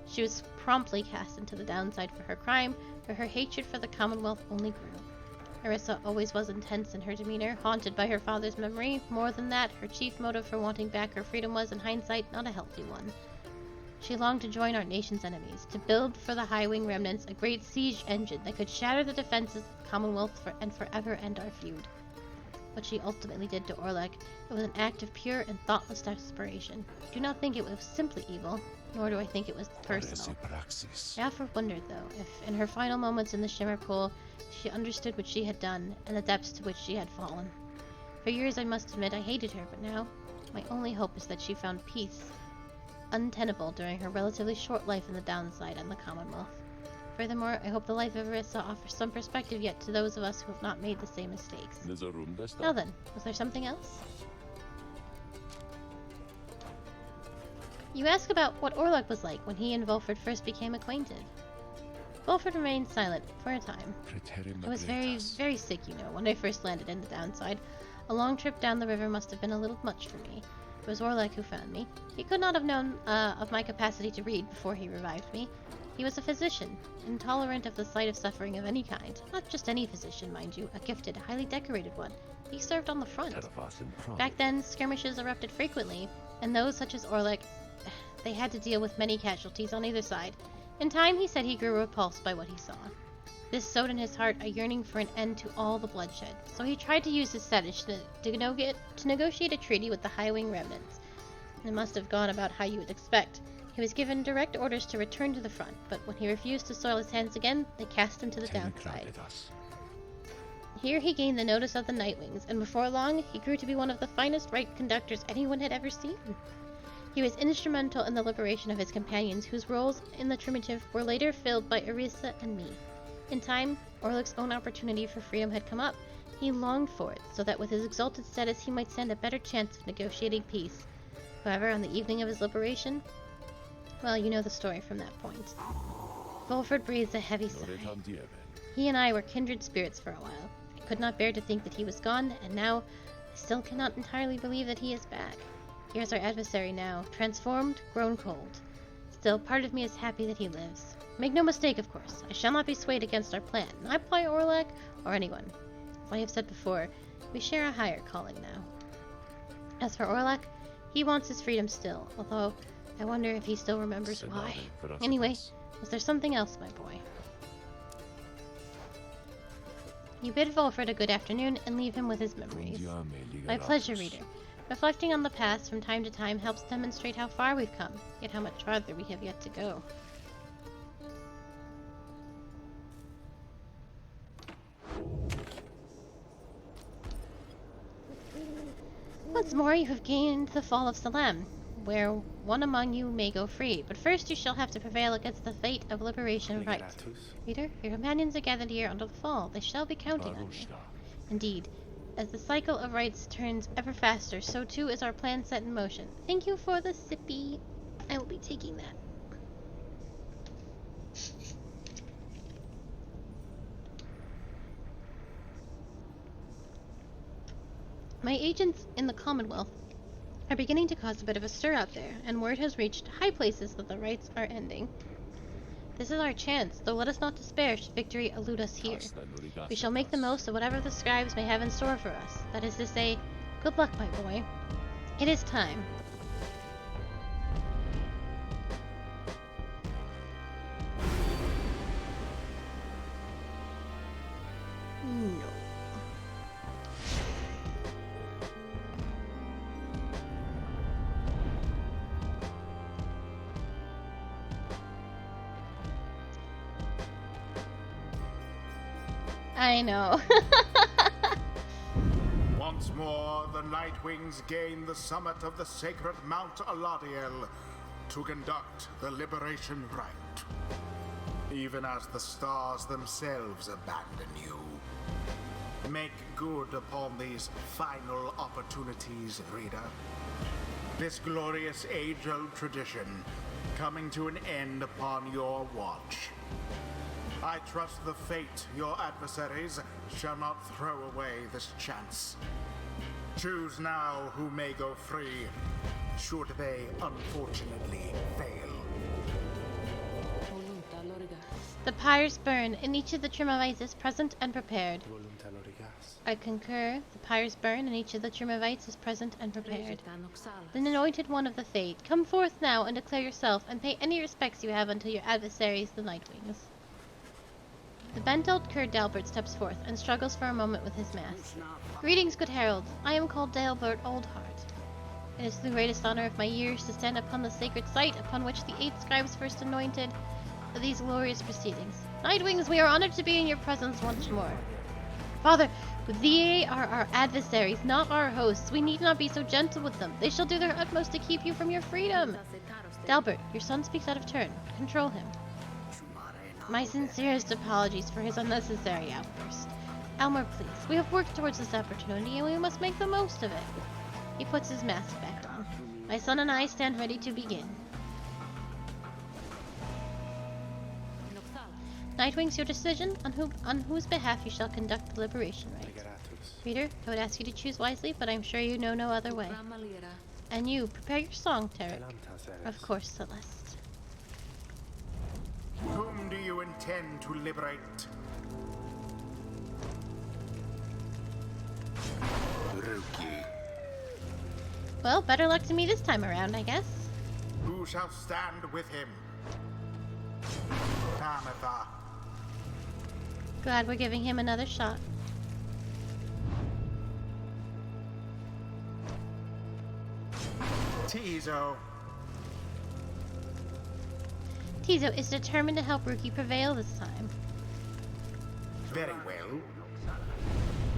She was promptly cast into the downside for her crime, but her hatred for the Commonwealth only grew. Orisa always was intense in her demeanor, haunted by her father's memory. More than that, her chief motive for wanting back her freedom was, in hindsight, not a healthy one. She longed to join our nation's enemies, to build for the High-Wing remnants a great siege engine that could shatter the defenses of the Commonwealth and forever end our feud. What she ultimately did to Orlek, it was an act of pure and thoughtless desperation. I do not think it was simply evil, nor do I think it was personal. I often wondered, though, if in her final moments in the Shimmer Pool, she understood what she had done and the depths to which she had fallen. For years, I must admit, I hated her, but now, my only hope is that she found peace, untenable during her relatively short life in the downside and the Commonwealth. Furthermore, I hope the life of Orisa offers some perspective yet to those of us who have not made the same mistakes. Now then, was there something else? You ask about what Orlok was like when he and Volfred first became acquainted. Volfred remained silent for a time. I was very, very sick, you know, when I first landed in the downside. A long trip down the river must have been a little much for me. It was Orlok who found me. He could not have known of my capacity to read before he revived me. He was a physician, intolerant of the sight of suffering of any kind. Not just any physician, mind you, a gifted, highly decorated one. He served on the front. Back then, skirmishes erupted frequently, and those such as Orlok, they had to deal with many casualties on either side. In time, he said he grew repulsed by what he saw. This sowed in his heart a yearning for an end to all the bloodshed, so he tried to use his fetish to negotiate a treaty with the High-Wing remnants. It must have gone about how you would expect. He was given direct orders to return to the front, but when he refused to soil his hands again, they cast him to the downside. Here he gained the notice of the Nightwings, and before long, he grew to be one of the finest rite conductors anyone had ever seen. He was instrumental in the liberation of his companions, whose roles in the Primitive were later filled by Orisa and me. In time, Orlok's own opportunity for freedom had come up. He longed for it, so that with his exalted status he might stand a better chance of negotiating peace. However, on the evening of his liberation, well, you know the story from that point. Volfred breathed a heavy sigh. He and I were kindred spirits for a while. I could not bear to think that he was gone, and now I still cannot entirely believe that he is back. Here's our adversary now, transformed, grown cold. Still, part of me is happy that he lives. Make no mistake, of course, I shall not be swayed against our plan, not by Orlok or anyone. As I have said before, we share a higher calling now. As for Orlok, he wants his freedom still, although I wonder if he still remembers why. Anyway, was there something else, my boy? You bid Volfred a good afternoon and leave him with his memories. My pleasure, reader. Reflecting on the past from time to time helps demonstrate how far we've come, yet how much farther we have yet to go. Once more you have gained the fall of Salam, where one among you may go free. But first you shall have to prevail against the fate of liberation right. Reader, your companions are gathered here under the fall. They shall be counting on you. Indeed, as the cycle of rites turns ever faster, so too is our plan set in motion. Thank you for the sippy. I will be taking that. My agents in the Commonwealth are beginning to cause a bit of a stir out there, and word has reached high places that the rites are ending. This is our chance, though let us not despair should victory elude us here. We shall make the most of whatever the scribes may have in store for us. That is to say, good luck, my boy. It is time. No. I know. Once more, the Nightwings gain the summit of the sacred Mount Aladiel to conduct the liberation rite. Even as the stars themselves abandon you. Make good upon these final opportunities, reader. This glorious age-old tradition coming to an end upon your watch. I trust the fate your adversaries shall not throw away this chance. Choose now who may go free, should they unfortunately fail. The pyres burn, and each of the Trimovites is present and prepared. I concur. The pyres burn, and each of the Trimovites is present and prepared. The anointed one of the fate, come forth now and declare yourself, and pay any respects you have unto your adversaries, the Nightwings. The bent-old Cur Dalbert steps forth and struggles for a moment with his mask. Greetings, good herald. I am called Dalbert Oldheart. It is the greatest honor of my years to stand upon the sacred site upon which the 8 scribes first anointed these glorious proceedings. Nightwings, we are honored to be in your presence once more. Father, they are our adversaries, not our hosts. We need not be so gentle with them. They shall do their utmost to keep you from your freedom. Dalbert, your son speaks out of turn. Control him. My sincerest apologies for his unnecessary outburst. Elmer, please. We have worked towards this opportunity, and we must make the most of it. He puts his mask back on. My son and I stand ready to begin. Nightwings, your decision on whose behalf you shall conduct the liberation rite. Reader, I would ask you to choose wisely, but I'm sure you know no other way. And you, prepare your song, Tarek. Of course, Celeste. Whom do you intend to liberate? Ruki. Well, better luck to me this time around, I guess. Who shall stand with him? Tamitha. Glad we're giving him another shot. Tizo. Tizo is determined to help Ruki prevail this time. Very well.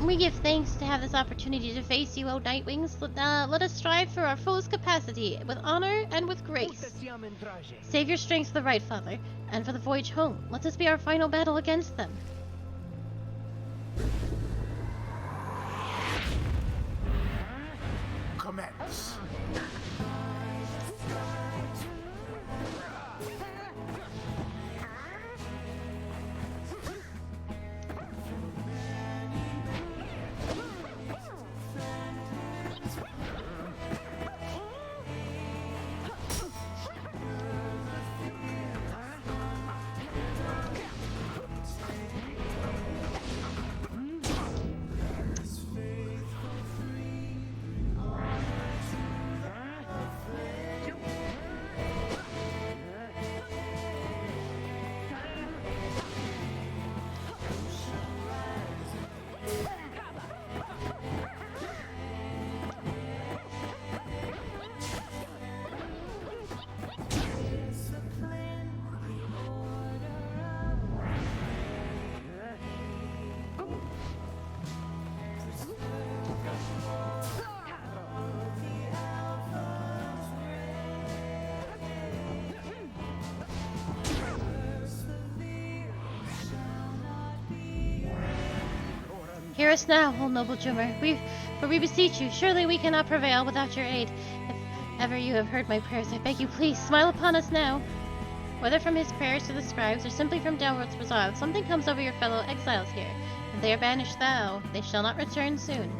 We give thanks to have this opportunity to face you, O Nightwings. Let us strive for our fullest capacity, with honor and with grace. Save your strength for the right, Father, and for the voyage home. Let this be our final battle against them. Commence. Hear us now, O noble drummer. For we beseech you, surely we cannot prevail without your aid. If ever you have heard my prayers, I beg you please smile upon us now. Whether from his prayers to the scribes, or simply from downwards resolve, something comes over your fellow exiles here. If they are banished thou, they shall not return soon.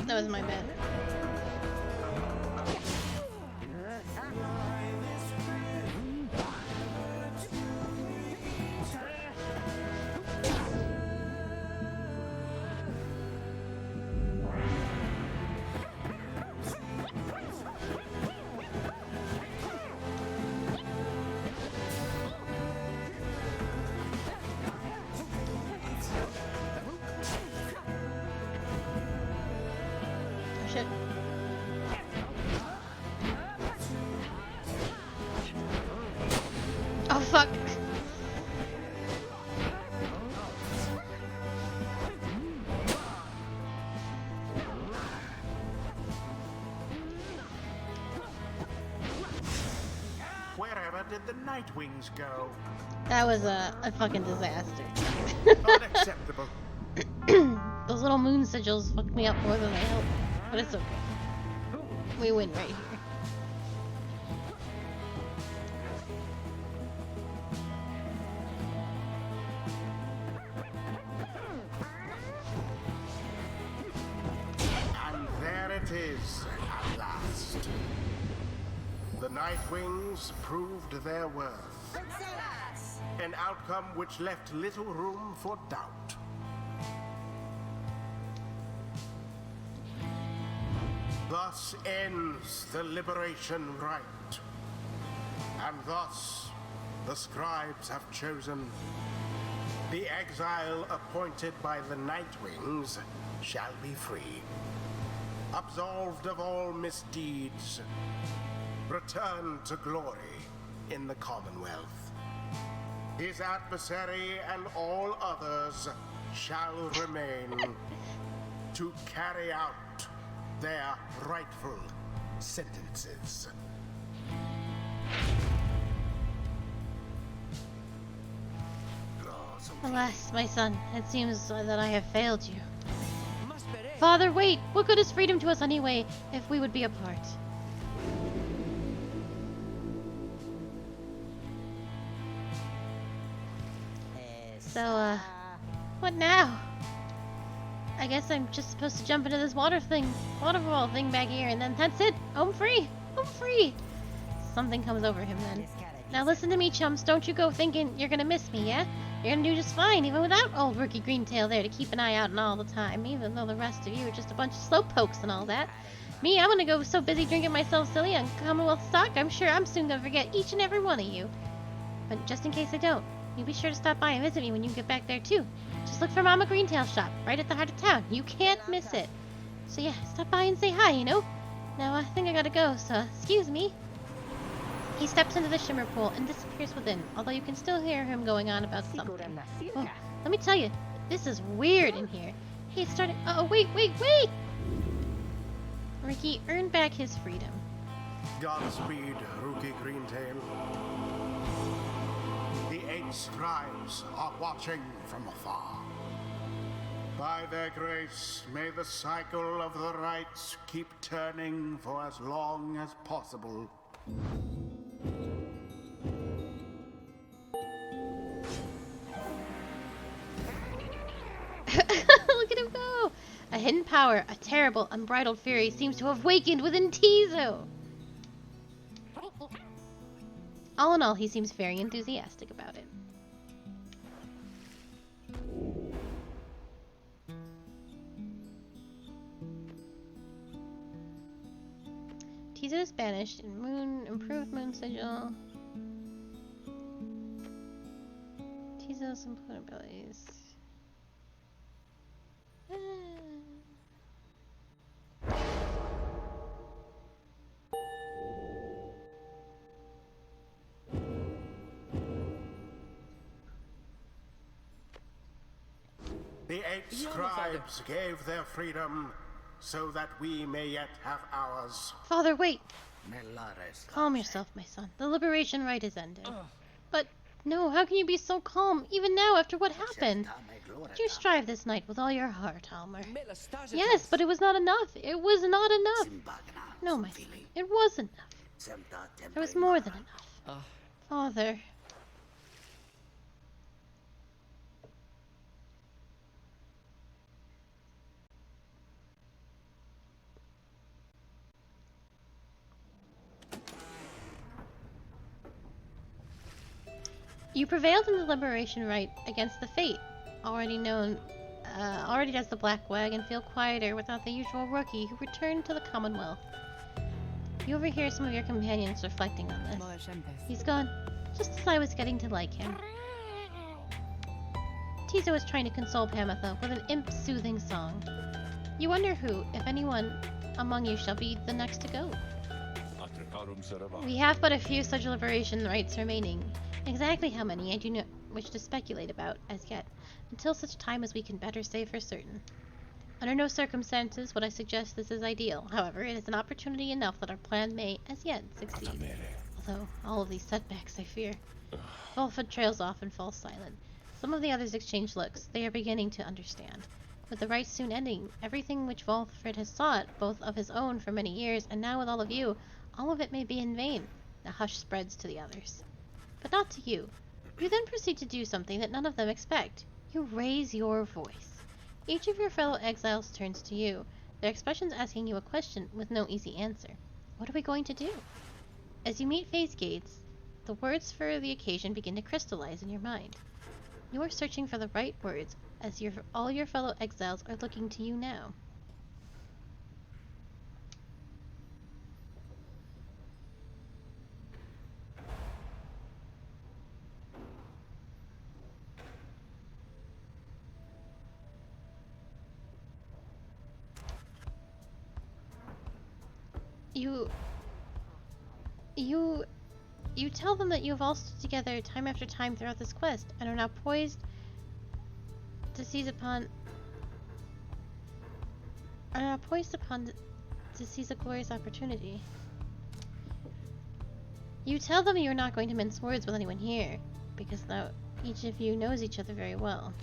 That was my bad. Shit. Oh fuck. Wherever did the Nightwings go? That was a fucking disaster. Unacceptable. Those little moon sigils fucked me up more than they helped. But it's okay. We win right here. And there it is, at last. The Nightwings proved their worth. An outcome which left little room for doubt. Thus ends the liberation rite. And thus the scribes have chosen the exile appointed by the Nightwings shall be free. Absolved of all misdeeds, return to glory in the Commonwealth. His adversary and all others shall remain to carry out their rightful sentences. Alas, my son, it seems that I have failed you. Father, wait! What good is freedom to us anyway, if we would be apart? So, what now? I guess I'm just supposed to jump into this waterfall thing back here, and then that's it! I'm free! I'm free! Something comes over him then. Now listen to me, chums, don't you go thinking you're gonna miss me, yeah? You're gonna do just fine, even without old Rookie Greentail there to keep an eye out on all the time, even though the rest of you are just a bunch of slowpokes and all that. Me, I'm gonna go so busy drinking myself silly on Commonwealth stock, I'm sure I'm soon gonna forget each and every one of you. But just in case I don't, you be sure to stop by and visit me when you get back there too. Just look for Mama Greentail's shop, right at the heart of town. You can't miss it. So yeah, stop by and say hi, you know? Now I think I gotta go, so excuse me. He steps into the shimmer pool and disappears within, although you can still hear him going on about something. Oh, let me tell you, this is weird in here. He's starting. Oh, wait! Ricky earned back his freedom. Godspeed, Rookie Greentail. The 8 scribes are watching from afar. By their grace, may the cycle of the rites keep turning for as long as possible. Look at him go! A hidden power, a terrible, unbridled fury seems to have wakened within Tizo. All in all, he seems very enthusiastic about it. Tizo is banished and Moon improved Moon sigil. Tizo's input abilities. The 8 scribes gave their freedom so that we may yet have ours. Father, wait! Calm yourself, my son. The liberation rite is ended. But, no, how can you be so calm, even now, after what happened? Did you strive this night with all your heart, Almer? Yes, but it was not enough. It was not enough. No, my son, it wasn't enough. There was more than enough. Father. You prevailed in the liberation rite against the fate, already as the Black Wag, and feel quieter without the usual rookie who returned to the Commonwealth. You overhear some of your companions reflecting on this. He's gone, just as I was getting to like him. Tizo was trying to console Pamitha with an imp-soothing song. You wonder who, if anyone, among you shall be the next to go. We have but a few such liberation rites remaining. Exactly how many I do not wish to speculate about as yet, until such time as we can better say for certain. Under no circumstances would I suggest this is ideal. However, it is an opportunity enough that our plan may, as yet, succeed. Although, all of these setbacks, I fear. Volfred trails off and falls silent. Some of the others exchange looks. They are beginning to understand. With the rite soon ending, everything which Volfred has sought, both of his own for many years, and now with all of you, all of it may be in vain. The hush spreads to the others. But not to you. You then proceed to do something that none of them expect. You raise your voice. Each of your fellow exiles turns to you, their expressions asking you a question with no easy answer. What are we going to do? As you meet phase gates, the words for the occasion begin to crystallize in your mind. You are searching for the right words as all your fellow exiles are looking to you now. You tell them that you have all stood together time after time throughout this quest, and are now poised to seize upon to seize a glorious opportunity. You tell them you are not going to mince words with anyone here, because now each of you knows each other very well.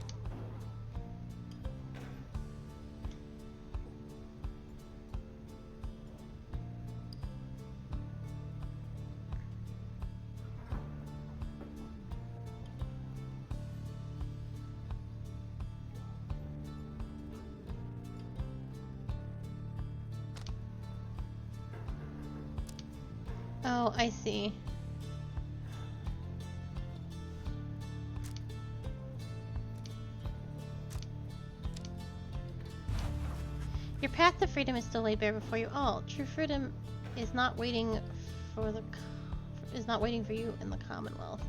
Oh, I see. Your path to freedom is still laid bare before you all. True freedom is not waiting for you in the Commonwealth.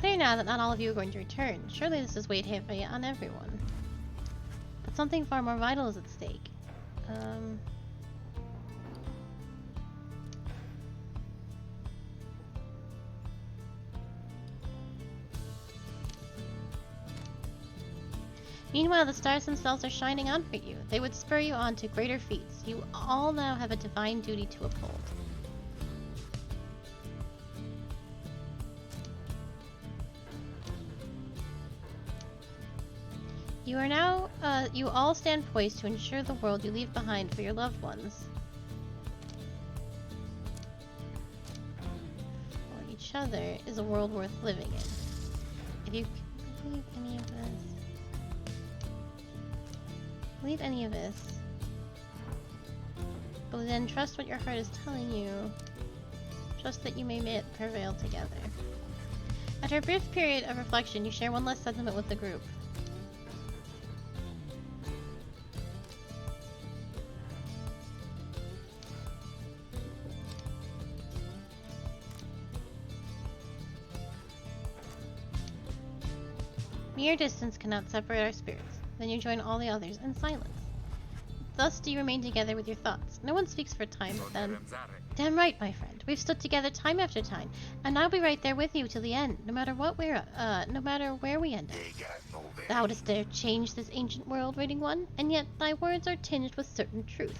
Clear now that not all of you are going to return. Surely this is weight heavy on everyone. But something far more vital is at stake. Meanwhile, the stars themselves are shining on for you. They would spur you on to greater feats. You all now have a divine duty to uphold. You are now, you all stand poised to ensure the world you leave behind for your loved ones. each other is a world worth living in. If you believe any of this, but then trust what your heart is telling you. Trust that you may prevail together. After a brief period of reflection, you share one last sentiment with the group. Mere distance cannot separate our spirits. Then you join all the others in silence. Thus do you remain together with your thoughts. No one speaks for time, but then... Damn right, my friend. We've stood together time after time, and I'll be right there with you till the end, no matter where we end up. Thou wouldst dare change this ancient world, Rating One, and yet thy words are tinged with certain truth.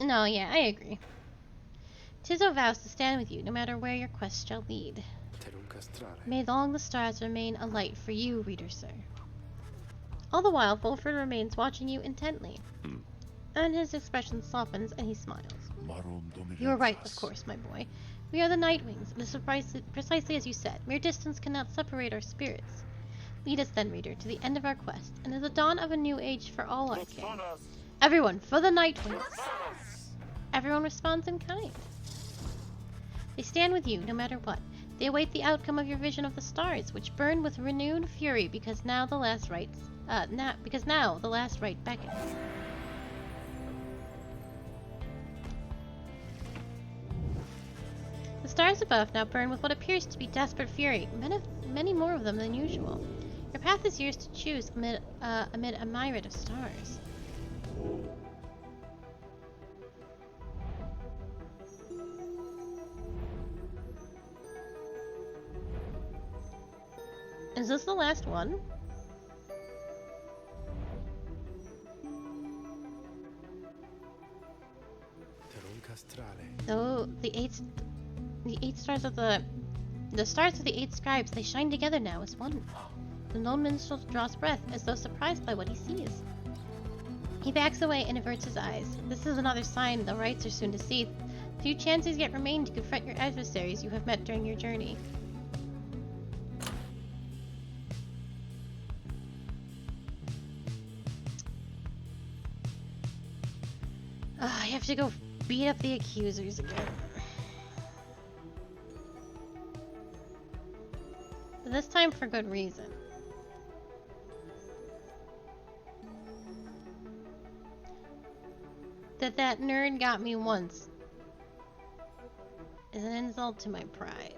No, yeah, I agree. Tizo vows to stand with you, no matter where your quest shall lead. May long the stars remain a light for you, reader sir. All the while, Wolfred remains watching you intently. And his expression softens and he smiles. You are right, of course, my boy. We are the Nightwings, and it is precisely as you said. Mere distance cannot separate our spirits. Lead us then, reader, to the end of our quest, and to the dawn of a new age for all our kin. Everyone, for the Nightwings! Everyone responds in kind. They stand with you, no matter what. They await the outcome of your vision of the stars, which burn with renewed fury because now the last rite beckons. The stars above now burn with what appears to be desperate fury, many more of them than usual. Your path is yours to choose amid a myriad of stars. Is this the last one? So the eight stars of the stars of the 8 scribes, they shine together now as one. The lone minstrel draws breath as though surprised by what he sees. He backs away and averts his eyes. This is another sign the rites are soon to see. Few chances yet remain to confront your adversaries you have met during your journey. I have to go beat up the accusers again. But this time for good reason. That nerd got me once is an insult to my pride.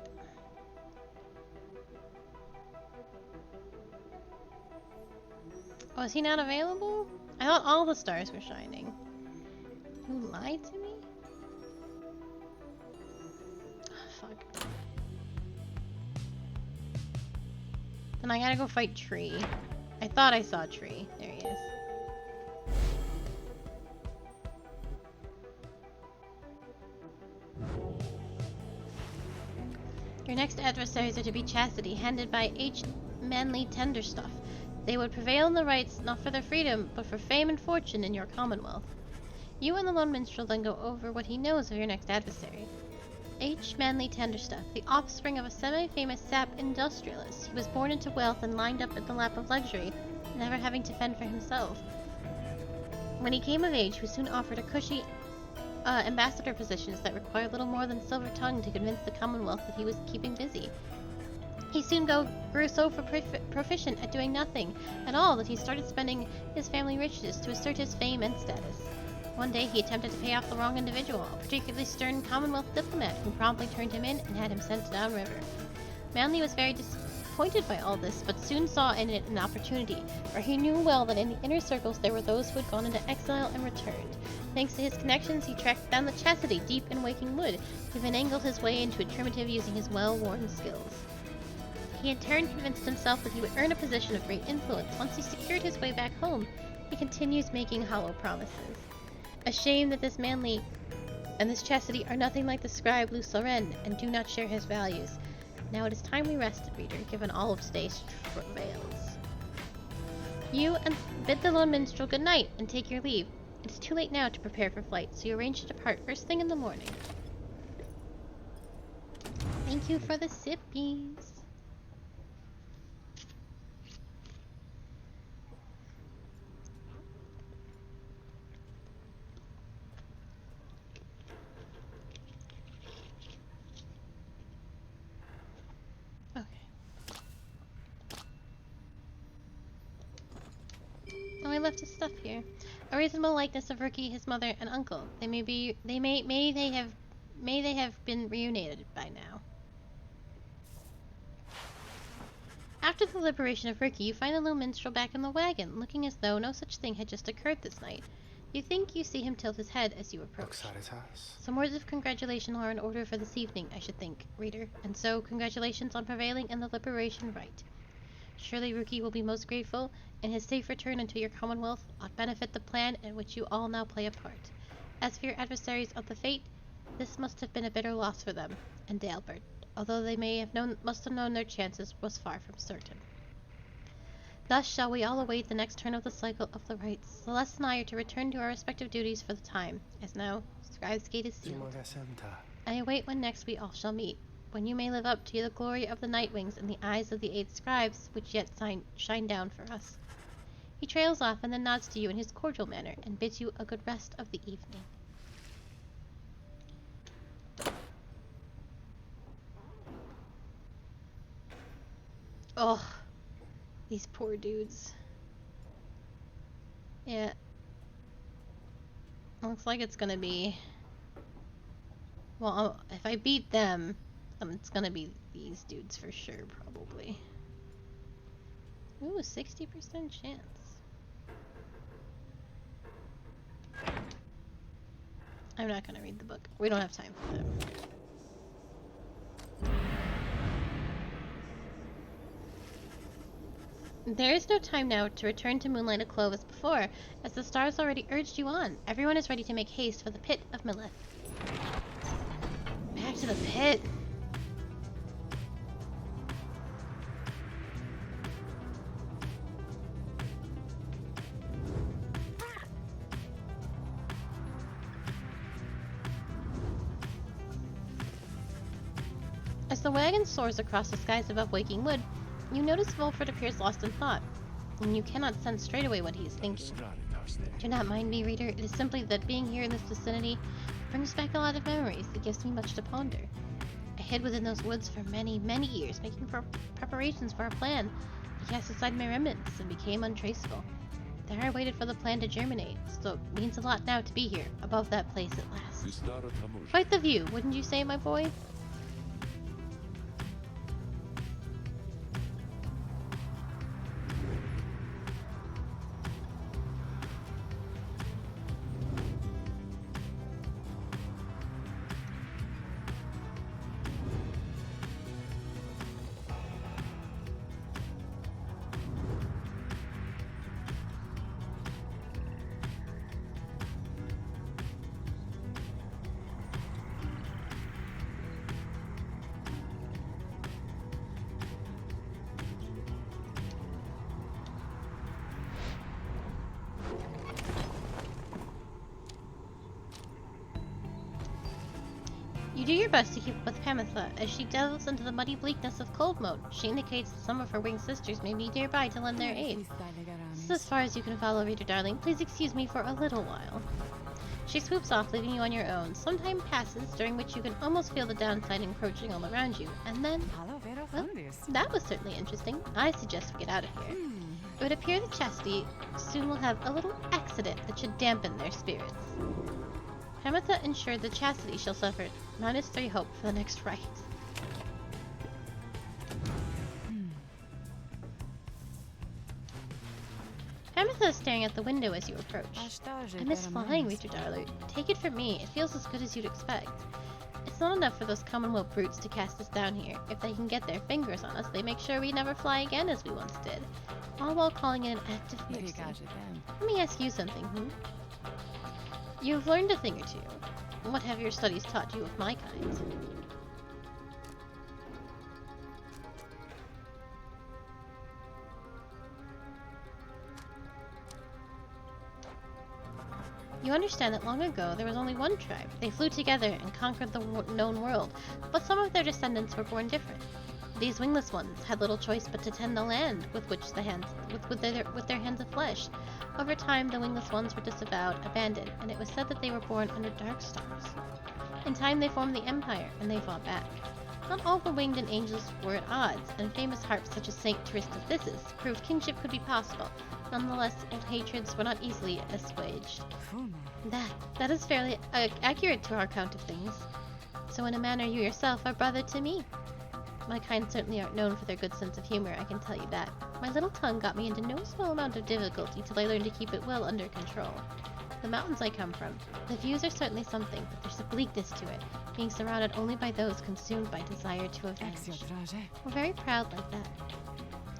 Oh, is he not available? I thought all the stars were shining. You lied to me? Oh, fuck. Then I gotta go fight Tree. I thought I saw Tree. There he is. Your next adversaries are to be Chastity, handed by H. Manly Tenderstuff. They would prevail in the rights not for their freedom, but for fame and fortune in your commonwealth. You and the lone minstrel then go over what he knows of your next adversary. H. Manly Tenderstuff, the offspring of a semi-famous sap industrialist. He was born into wealth and lined up in the lap of luxury, never having to fend for himself. When he came of age, he was soon offered a cushy ambassador positions that required little more than silver tongue to convince the Commonwealth that he was keeping busy. He soon grew so proficient at doing nothing at all that he started spending his family riches to assert his fame and status. One day he attempted to pay off the wrong individual, a particularly stern Commonwealth diplomat who promptly turned him in and had him sent downriver. Manly was very disappointed by all this, but soon saw in it an opportunity, for he knew well that in the inner circles there were those who had gone into exile and returned. Thanks to his connections, he tracked down the Chastity deep in Waking Wood, who finagled his way into a primitive using his well-worn skills. He in turn convinced himself that he would earn a position of great influence. Once he secured his way back home, he continues making hollow promises. A shame that this Manly and this Chastity are nothing like the scribe Luceren and do not share his values. Now it is time we rested, reader, given all of today's travails. You and bid the lone minstrel good night and take your leave. It is too late now to prepare for flight, so you arrange to depart first thing in the morning. Thank you for the sippies. Okay. Oh, I left his stuff here. A reasonable likeness of Rookie, his mother, and uncle. May they have been reunited by now. After the liberation of Rookie, you find the little minstrel back in the wagon, looking as though no such thing had just occurred this night. You think you see him tilt his head as you approach. Some words of congratulation are in order for this evening, I should think, reader, and so congratulations on prevailing in the liberation rite. Surely Rookie will be most grateful, and his safe return into your commonwealth ought benefit the plan in which you all now play a part. As for your adversaries of the fate, this must have been a bitter loss for them, and Dalbert, although they must have known their chances, was far from certain. Thus shall we all await the next turn of the cycle of the rites. Celeste and I are to return to our respective duties for the time, as now Scribe's Gate is sealed. I await when next we all shall meet, when you may live up to the glory of the Nightwings in the eyes of the 8 scribes, which yet shine down for us. He trails off and then nods to you in his cordial manner, and bids you a good rest of the evening. Oh, these poor dudes. Yeah. Looks like it's gonna be... Well, if I beat them, it's gonna be these dudes for sure, probably. Ooh, 60% chance. I'm not gonna read the book. We don't have time for that. There is no time now to return to Moonlight Clove as before, as the stars already urged you on. Everyone is ready to make haste for the pit of Milith. Back to the pit! As the wagon soars across the skies above Waking Wood, you notice Volfred appears lost in thought, and you cannot sense straight away what he is thinking. Do not mind me, reader. It is simply that being here in this vicinity brings back a lot of memories that gives me much to ponder. I hid within those woods for many, many years, making preparations for our plan. I cast aside my remnants and became untraceable. There I waited for the plan to germinate, so it means a lot now to be here, above that place at last. Quite the view, wouldn't you say, my boy? You do your best to keep up with Pamitha. As she delves into the muddy bleakness of Cold Moat, she indicates that some of her winged sisters may be nearby to lend their aid. This is as far as you can follow, reader darling. Please excuse me for a little while. She swoops off, leaving you on your own. Some time passes, during which you can almost feel the downside encroaching all around you. And then... well, that was certainly interesting. I suggest we get out of here. It would appear that Chastity soon will have a little accident that should dampen their spirits. Pamitha ensured that Chastity shall suffer -3 hope for the next rite. Pamitha is staring at the window as you approach. I miss flying, reader darling. Take it from me, it feels as good as you'd expect. It's not enough for those Commonwealth brutes to cast us down here. If they can get their fingers on us, they make sure we never fly again as we once did. All while calling it an act of mercy. Let me ask you something, You've learned a thing or two. What have your studies taught you of my kind? You understand that long ago there was only one tribe. They flew together and conquered the known world, but some of their descendants were born different. These wingless ones had little choice but to tend the land with their hands of flesh. Over time, the wingless ones were disavowed, abandoned, and it was said that they were born under dark stars. In time, they formed the Empire, and they fought back. Not all the winged and angels were at odds, and famous harps such as Saint Tristan Thissis proved kinship could be possible. Nonetheless, old hatreds were not easily assuaged. That is fairly accurate to our account of things. So in a manner, you yourself are brother to me. My kind certainly aren't known for their good sense of humor, I can tell you that. My little tongue got me into no small amount of difficulty till I learned to keep it well under control. The mountains I come from, the views are certainly something, but there's a bleakness to it, being surrounded only by those consumed by desire to avenge. We're very proud like that.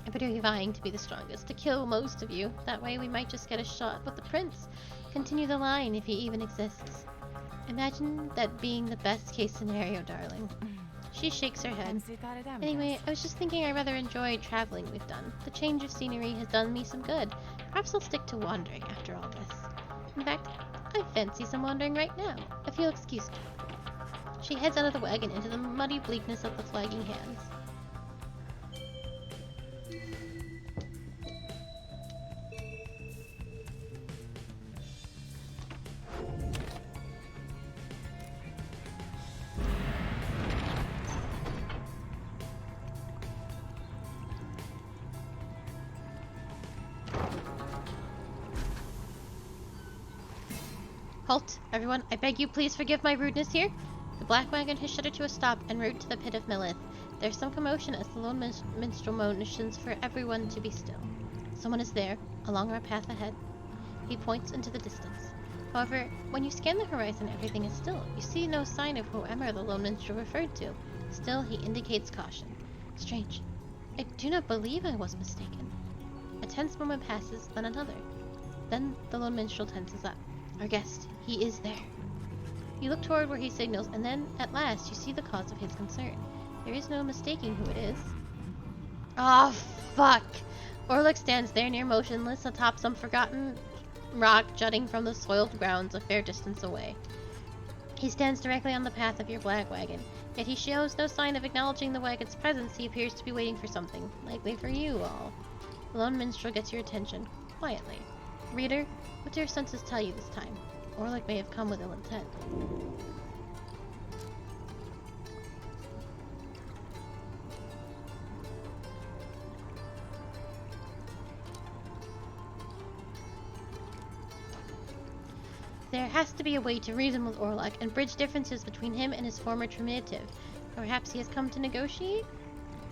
I bet you're vying to be the strongest, to kill most of you. That way we might just get a shot with the prince. Continue the line if he even exists. Imagine that being the best case scenario, darling. She shakes her head. Anyway, I was just thinking I rather enjoyed traveling we've done. The change of scenery has done me some good. Perhaps I'll stick to wandering after all this. In fact, I fancy some wandering right now, if you'll excuse me. She heads out of the wagon into the muddy bleakness of the flagging hands. Halt, everyone. I beg you, please forgive my rudeness here. The black wagon has shuddered to a stop en route to the pit of Millith. There's some commotion as the lone minstrel motions for everyone to be still. Someone is there, along our path ahead. He points into the distance. However, when you scan the horizon, everything is still. You see no sign of whoever the lone minstrel referred to. Still, he indicates caution. Strange. I do not believe I was mistaken. A tense moment passes, then another. Then the lone minstrel tenses up. Our guest, he is there. You look toward where he signals, and then, at last, you see the cause of his concern. There is no mistaking who it is. Oh, fuck! Orlick stands there near motionless atop some forgotten rock jutting from the soiled grounds a fair distance away. He stands directly on the path of your black wagon, yet he shows no sign of acknowledging the wagon's presence. He appears to be waiting for something, likely for you all. The lone minstrel gets your attention, quietly. Reader, what do your senses tell you this time? Orlick may have come with ill intent. There has to be a way to reason with Orlick and bridge differences between him and his former primitive. Perhaps he has come to negotiate?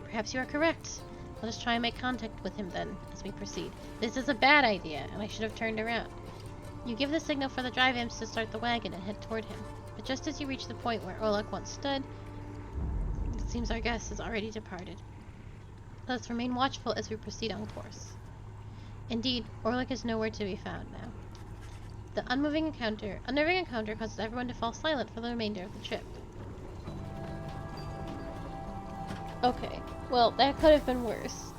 Perhaps you are correct. Let us try and make contact with him then, as we proceed. This is a bad idea, and I should have turned around. You give the signal for the drive imps to start the wagon and head toward him. But just as you reach the point where Orlick once stood, it seems our guest has already departed. Let us remain watchful as we proceed on course. Indeed, Orlick is nowhere to be found now. The unnerving encounter causes everyone to fall silent for the remainder of the trip. Okay, well, that could have been worse.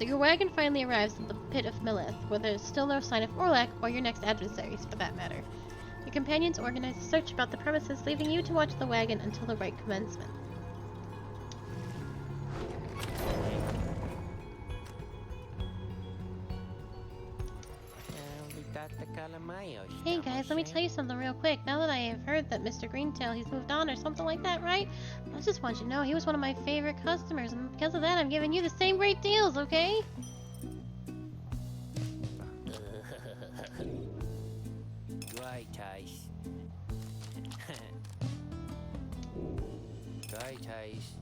Your wagon finally arrives at the pit of Millith, where there is still no sign of Orlick or your next adversaries, for that matter. Your companions organize a search about the premises, leaving you to watch the wagon until the right commencement. Hey guys, let me tell you something real quick. Now that I have heard that Mr. Greentail, he's moved on or something like that, right? I just want you to know he was one of my favorite customers, and because of that, I'm giving you the same great deals, okay? Great taste. Great taste.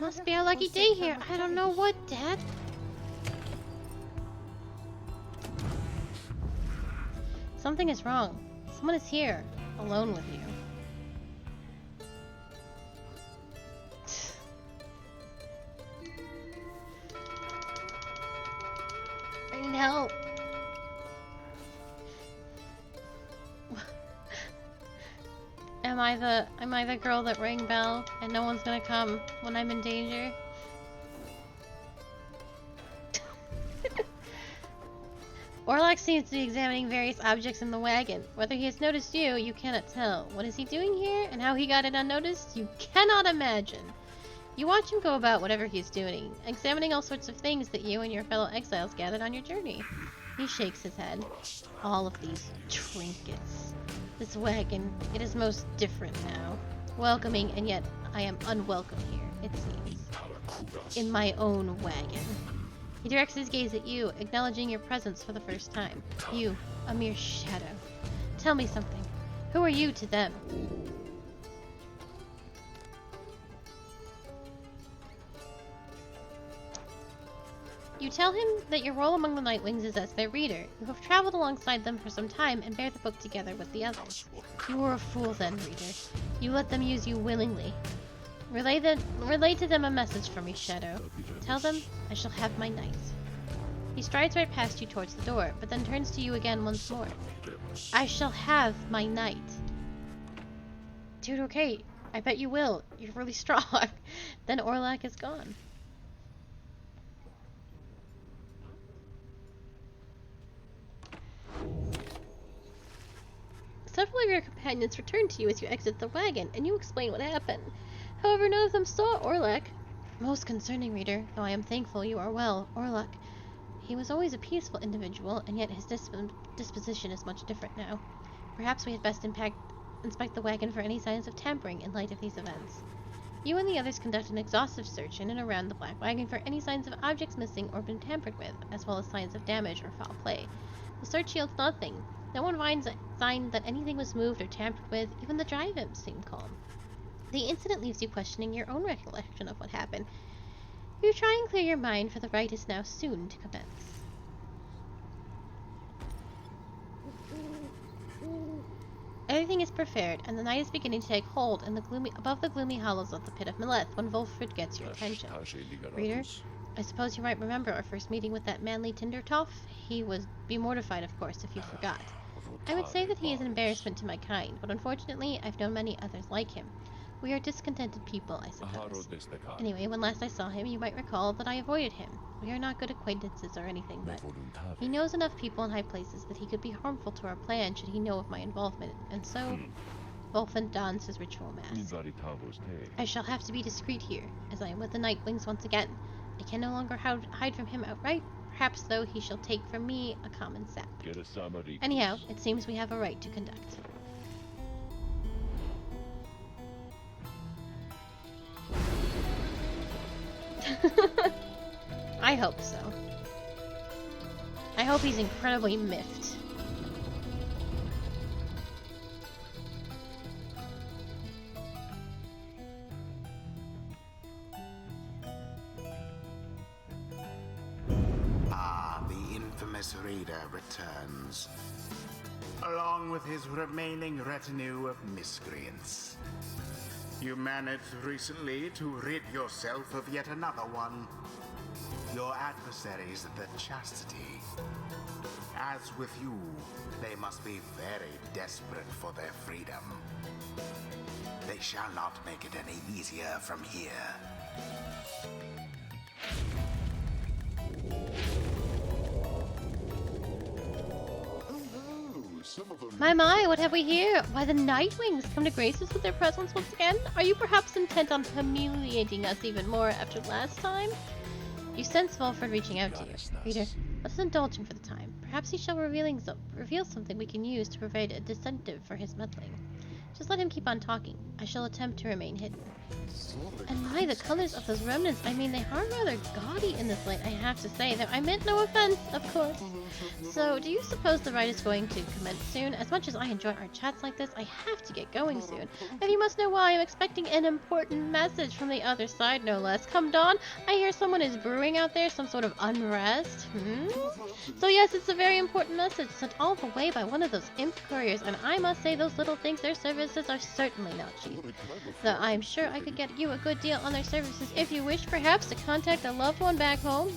Must be our lucky day here. I don't know what, Dad. Something is wrong. Someone is here, alone with you. I need help. Am I the girl that rang bell and no one's gonna come when I'm in danger? Orlok seems to be examining various objects in the wagon. Whether he has noticed you, you cannot tell. What is he doing here, and how he got it unnoticed, you cannot imagine. You watch him go about whatever he is doing, examining all sorts of things that you and your fellow exiles gathered on your journey. He shakes his head. All of these trinkets. This wagon, it is most different now. Welcoming, and yet I am unwelcome here, it seems. In my own wagon. He directs his gaze at you, acknowledging your presence for the first time. You, a mere shadow. Tell me something. Who are you to them? You tell him that your role among the Nightwings is as their reader. You have traveled alongside them for some time and bear the book together with the others. You were a fool then, reader. You let them use you willingly. Relay to them a message for me, Shadow. Tell them I shall have my night. He strides right past you towards the door, but then turns to you again once more. I shall have my night. Dude, okay. I bet you will. You're really strong. Then Orlok is gone. Several of your companions return to you as you exit the wagon, and you explain what happened. However, none of them saw Orlok. Most concerning, reader, though I am thankful you are well. Orlok, he was always a peaceful individual, and yet his disposition is much different now. Perhaps we had best inspect the wagon for any signs of tampering in light of these events. You and the others conduct an exhaustive search in and around the black wagon for any signs of objects missing or been tampered with, as well as signs of damage or foul play. The search yields nothing. No one finds a sign that anything was moved or tampered with. Even the drive imps seem calm. The incident leaves you questioning your own recollection of what happened. You try and clear your mind, for the rite is now soon to commence. Everything is prepared, and the night is beginning to take hold in the above the gloomy hollows of the Pit of Meleth when Wolfred gets your attention. Reader, I suppose you might remember our first meeting with that manly Tindertoff. He would be mortified, of course, if you forgot. I would say that he is an embarrassment to my kind, but unfortunately I've known many others like him. We are discontented people, I suppose. Anyway, when last I saw him, you might recall that I avoided him. We are not good acquaintances or anything, but he knows enough people in high places that he could be harmful to our plan should he know of my involvement, and so Wolfen dons his ritual mask. I shall have to be discreet here, as I am with the Nightwings once again. I can no longer hide from him outright. Perhaps, though, he shall take from me a common sap. Anyhow, it seems we have a right to conduct. I hope so. I hope he's incredibly miffed. The infamous Reader returns, along with his remaining retinue of miscreants. You managed recently to rid yourself of yet another one. Your adversaries, the Chastity. As with you, they must be very desperate for their freedom. They shall not make it any easier from here. My, what have we here? Why, the Nightwings come to grace us with their presence once again? Are you perhaps intent on humiliating us even more after last time? You sense Wolfred reaching out to you. Reader, let us indulge him for the time. Perhaps he shall reveal something we can use to provide a disincentive for his meddling. Just let him keep on talking. I shall attempt to remain hidden. And my, the colors of those remnants, I mean, they are rather gaudy in this light, I have to say. Though I meant no offense, of course. So, do you suppose the rite is going to commence soon? As much as I enjoy our chats like this, I have to get going soon. And you must know why. I'm expecting an important message from the other side, no less. Come dawn, I hear someone is brewing out there, some sort of unrest. So yes, it's a very important message sent all the way by one of those imp couriers, and I must say those little things, their services are certainly not cheap. Though I'm sure I could get you a good deal on their services if you wish, perhaps, to contact a loved one back home.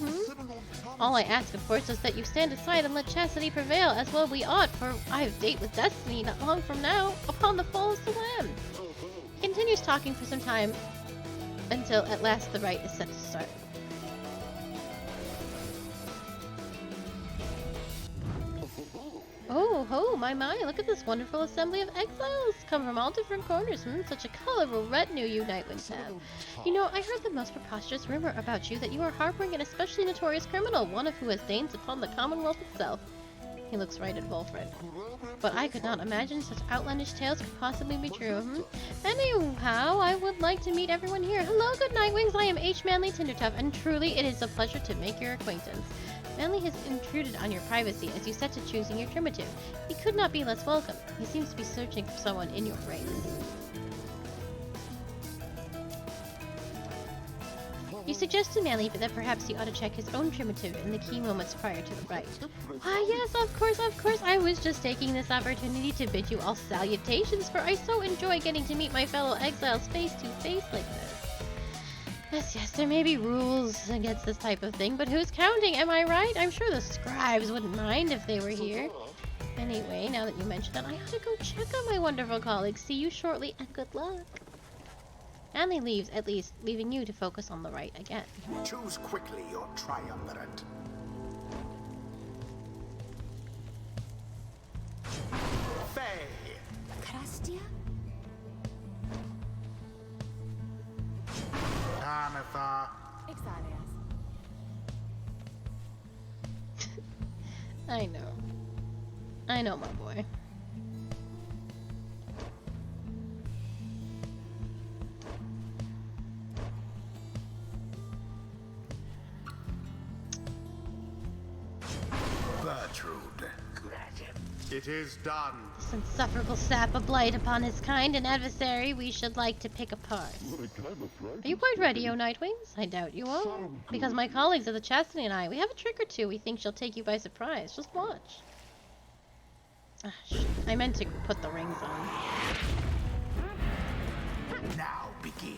All I ask, of course, is that you stand aside and let chastity prevail, as well we ought, for I have date with destiny not long from now, upon the fall of the lamb. He continues talking for some time, until at last the rite is set to start. Oh, my, look at this wonderful assembly of exiles! Come from all different corners. Such a colorful retinue you Nightwings have. You know, I heard the most preposterous rumor about you that you are harboring an especially notorious criminal, one of who has stains upon the Commonwealth itself. He looks right at Wolfred. But I could not imagine such outlandish tales could possibly be true. Anyhow, I would like to meet everyone here. Hello, good Nightwings! I am H. Manly Tindertuff, and truly it is a pleasure to make your acquaintance. Manly has intruded on your privacy as you set to choosing your primitive. He could not be less welcome. He seems to be searching for someone in your race. You suggested, Manly, that perhaps he ought to check his own primitive in the key moments prior to the rite. Why, yes, of course. I was just taking this opportunity to bid you all salutations, for I so enjoy getting to meet my fellow exiles face to face like this. Yes, there may be rules against this type of thing, but who's counting, am I right? I'm sure the scribes wouldn't mind if they were here. Anyway, now that you mention that, I ought to go check on my wonderful colleagues. See you shortly, and good luck. Manly leaves, at least, leaving you to focus on the rite again. Choose quickly your triumvirate. Faye. Krastia? Anatha. Exalias. I know, my boy. Gertrude. It is done. This insufferable sap, a blight upon his kind, an adversary we should like to pick apart. Are you quite ready, O Nightwings? I doubt you are. Because my colleagues of the Chastity and I, we have a trick or two we think shall take you by surprise. Just watch. Ah, shit. I meant to put the rings on. Now begin.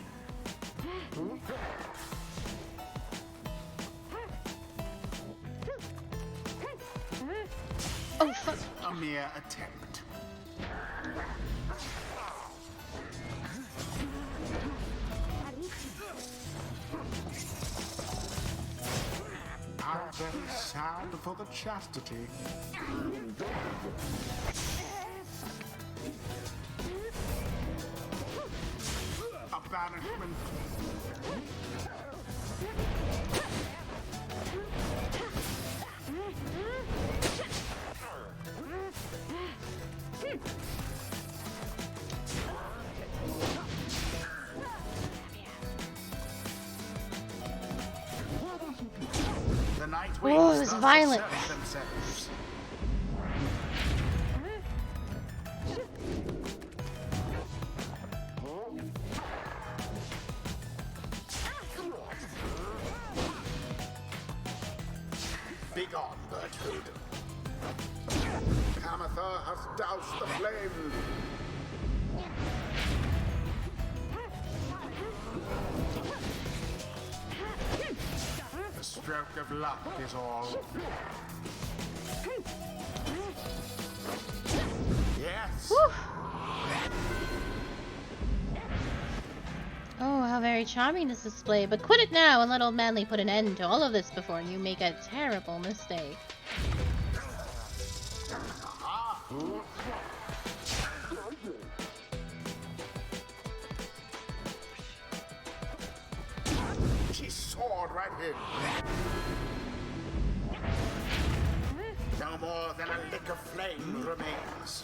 Oh, fuck. A mere attempt. I'm very sad for the chastity. A banishment. The Nightwings Oh, it was thus violent. assert themselves. Begone, Gertrude. Amatha has doused the flame. A stroke of luck is all. Yes. Whew. Oh, how very charming this display. But quit it now and let old Manly put an end to all of this before you make a terrible mistake. She soared right in. No more than a lick of flame remains.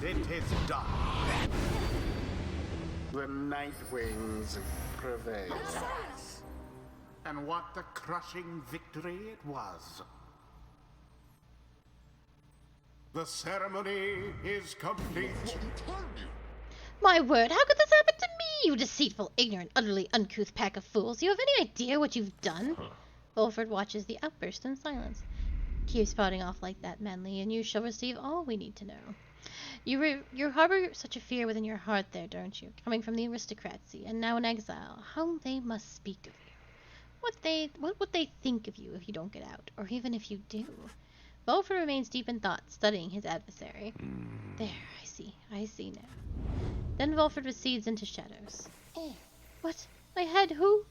it is done. The Night Wings prevail. And what a crushing victory it was. The ceremony is complete. My word, how could this happen to me, you deceitful, ignorant, utterly uncouth pack of fools? You have any idea what you've done? Volford watches the outburst in silence. Keep spouting off like that, Manly, and you shall receive all we need to know. You harbor such a fear within your heart there, don't you? Coming from the aristocracy, and now in exile. How they must speak of you. What would they think of you if you don't get out, or even if you do? Volford remains deep in thought, studying his adversary. There, I see now. Then Volford recedes into shadows. Oh, What? My head, who?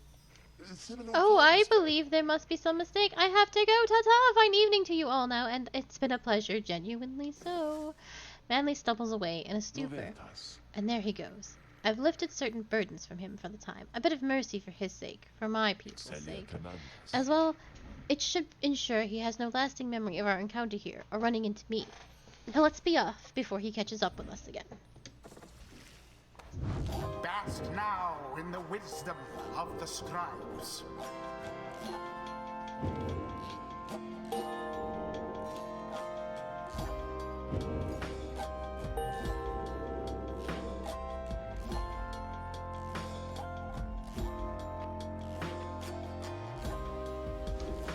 Seminole Oh, I Forest. believe there must be some mistake. I have to go. Ta-ta! Fine evening to you all now, and it's been a pleasure, genuinely so. Manly stumbles away in a stupor, Noventas. and there he goes. I've lifted certain burdens from him for the time. A bit of mercy for his sake, for my people's sake. As well, it should ensure he has no lasting memory of our encounter here, or running into me. Now let's be off before he catches up with us again. Bask now in the wisdom of the scribes.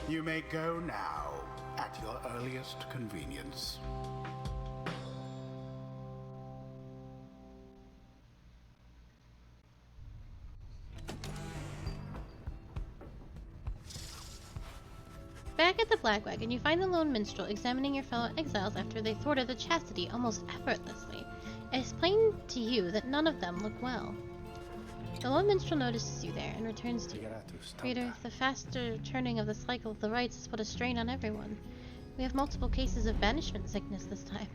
You may go now, at your earliest convenience. Back at the Black Wagon, you find the lone minstrel examining your fellow exiles after they thwarted the chastity almost effortlessly. It is plain to you that none of them look well. The lone minstrel notices you there and returns to you. Reader, the faster turning of the cycle of the rites has put a strain on everyone. We have multiple cases of banishment sickness this time.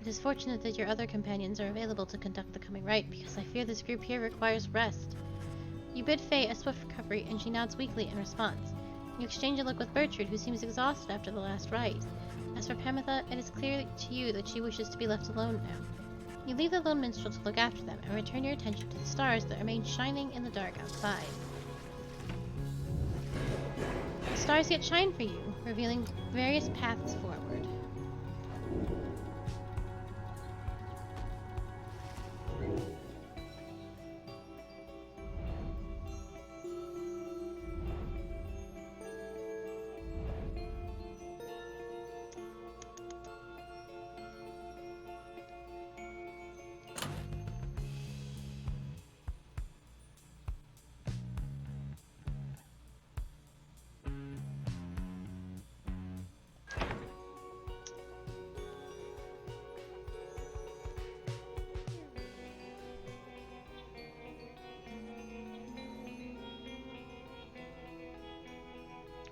It is fortunate that your other companions are available to conduct the coming rite, because I fear this group here requires rest. You bid Faye a swift recovery, and she nods weakly in response. You exchange a look with Bertrude, who seems exhausted after the last rite. As for Pamitha, it is clear to you that she wishes to be left alone now. You leave the lone minstrel to look after them, and return your attention to the stars that remain shining in the dark outside. The stars yet shine for you, revealing various paths forward.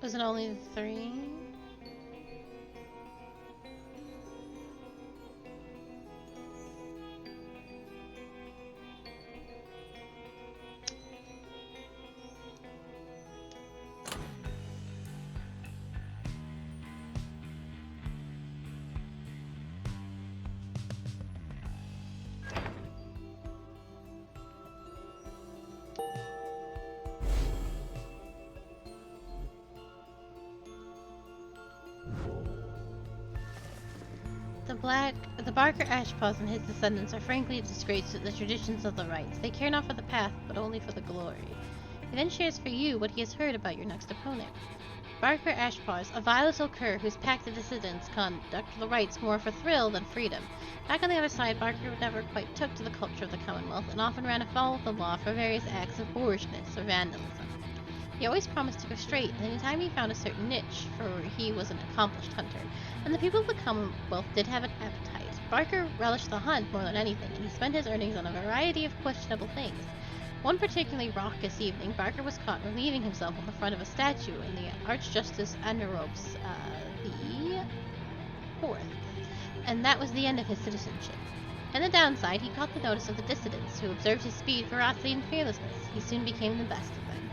Was it only 3? The Barker Ashpaws and his descendants are frankly a disgrace to the traditions of the rites. They care not for the path, but only for the glory. He then shares for you what he has heard about your next opponent. Barker Ashpaws, a vile little cur whose pack of dissidents conduct the rites more for thrill than freedom. Back on the other side, Barker never quite took to the culture of the Commonwealth and often ran afoul of the law for various acts of boorishness or vandalism. He always promised to go straight, and any time he found a certain niche, for he was an accomplished hunter, and the people of the Commonwealth did have an appetite. Barker relished the hunt more than anything, and he spent his earnings on a variety of questionable things. One particularly raucous evening, Barker was caught relieving himself on the front of a statue in the Archjustice Anirobes, the 4th, and that was the end of his citizenship. On the downside, he caught the notice of the dissidents, who observed his speed, ferocity, and fearlessness. He soon became the best of them.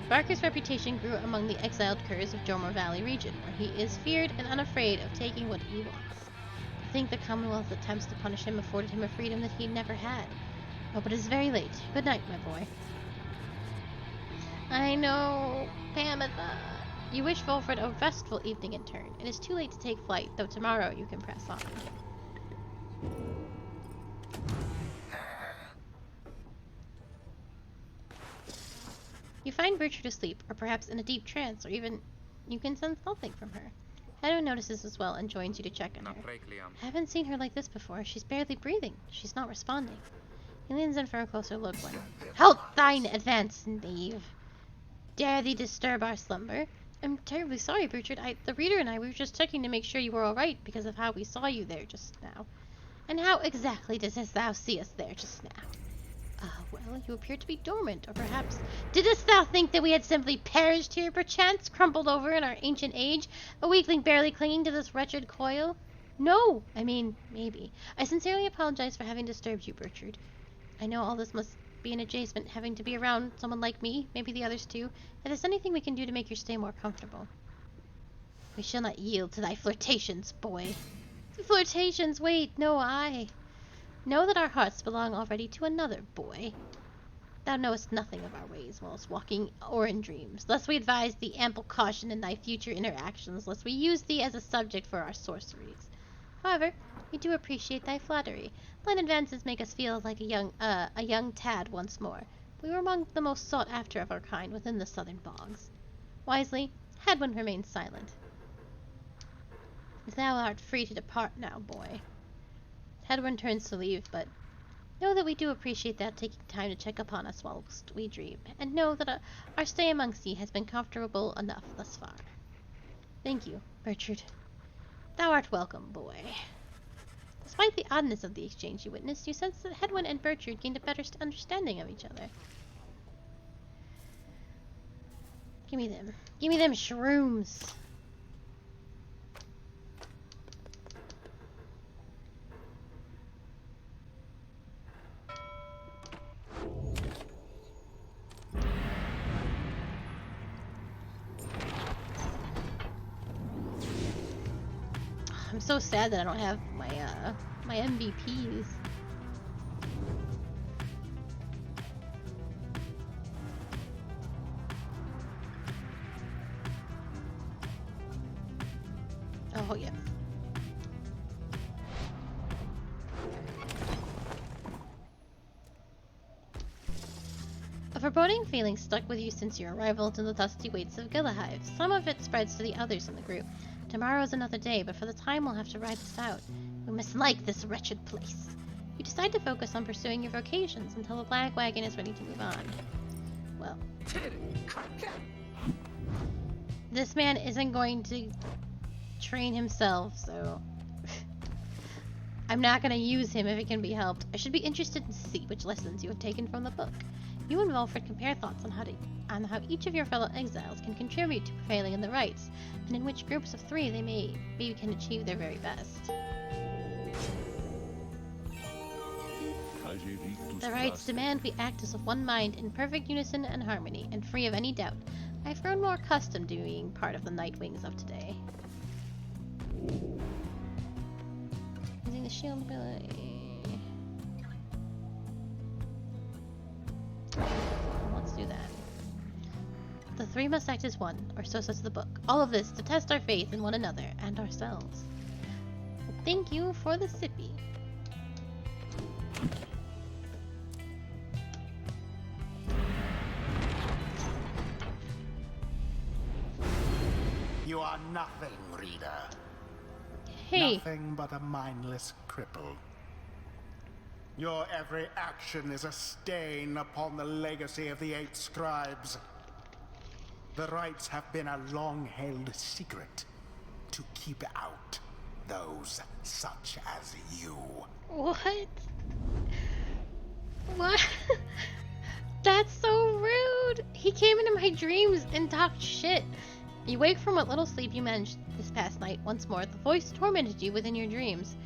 Barker's reputation grew among the exiled curs of Jormor Valley region, where he is feared and unafraid of taking what he wants. I think the Commonwealth's attempts to punish him afforded him a freedom that he never had. Oh, but it is very late. Good night, my boy. I know, Pamitha. You wish Volfred a restful evening in turn. It is too late to take flight, though tomorrow you can press on. You find Bertrude asleep, or perhaps in a deep trance, or even you can sense nothing from her. Hedwyn notices as well and joins you to check on her. Haven't seen her like this before. She's barely breathing. She's not responding. He leans in for a closer look when... Halt thine advance, knave! Dare thee disturb our slumber? I'm terribly sorry, Bertrude. The reader and I, we were just checking to make sure you were alright because of how we saw you there just now. And how exactly didst thou see us there just now? Well, you appear to be dormant, or perhaps... Didst thou think that we had simply perished here, perchance, crumpled over in our ancient age, a weakling barely clinging to this wretched coil? No! I mean, maybe. I sincerely apologize for having disturbed you, Bertrude. I know all this must be an adjustment, having to be around someone like me, maybe the others too. If there's anything we can do to make your stay more comfortable. We shall not yield to thy flirtations, boy. Flirtations? Wait, no, I... Know that our hearts belong already to another, boy. Thou knowest nothing of our ways whilst walking or in dreams. Thus we advise thee ample caution in thy future interactions, lest we use thee as a subject for our sorceries. However, we do appreciate thy flattery. Thine advances make us feel like a young tad once more. We were among the most sought after of our kind within the southern bogs. Wisely, Hedwyn remained silent. Thou art free to depart now, boy. Hedwyn turns to leave, but know that we do appreciate that taking time to check upon us whilst we dream, and know that our stay amongst ye has been comfortable enough thus far. Thank you, Bertrude. Thou art welcome, boy. Despite the oddness of the exchange you witnessed, you sense that Hedwyn and Bertrude gained a better understanding of each other. Give me them. Give me them shrooms. I'm so sad that I don't have my MVPs. Oh yes. A foreboding feeling stuck with you since your arrival to the dusty weights of Gillahive. Some of it spreads to the others in the group. Tomorrow is another day, but for the time we'll have to ride this out. We must like this wretched place. You decide to focus on pursuing your vocations until the black wagon is ready to move on. Well, this man isn't going to train himself, so I'm not going to use him if it can be helped. I should be interested to see which lessons you have taken from the book. You and Volfred compare thoughts on how each of your fellow exiles can contribute to prevailing in the rites, and in which groups of three they maybe can achieve their very best. The rites demand we act as of one mind, in perfect unison and harmony, and free of any doubt. I've grown more accustomed to being part of the Night Wings of today. Using the shield ability. Let's do that. The three must act as one, or so says the book. All of this to test our faith in one another and ourselves. Thank you for the sippy. You are nothing, reader. Hey. Nothing but a mindless cripple. Your every action is a stain upon the legacy of the 8 scribes. The rites have been a long-held secret to keep out those such as you. What? What? That's so rude! He came into my dreams and talked shit. You wake from what little sleep you managed this past night. Once more, the voice tormented you within your dreams.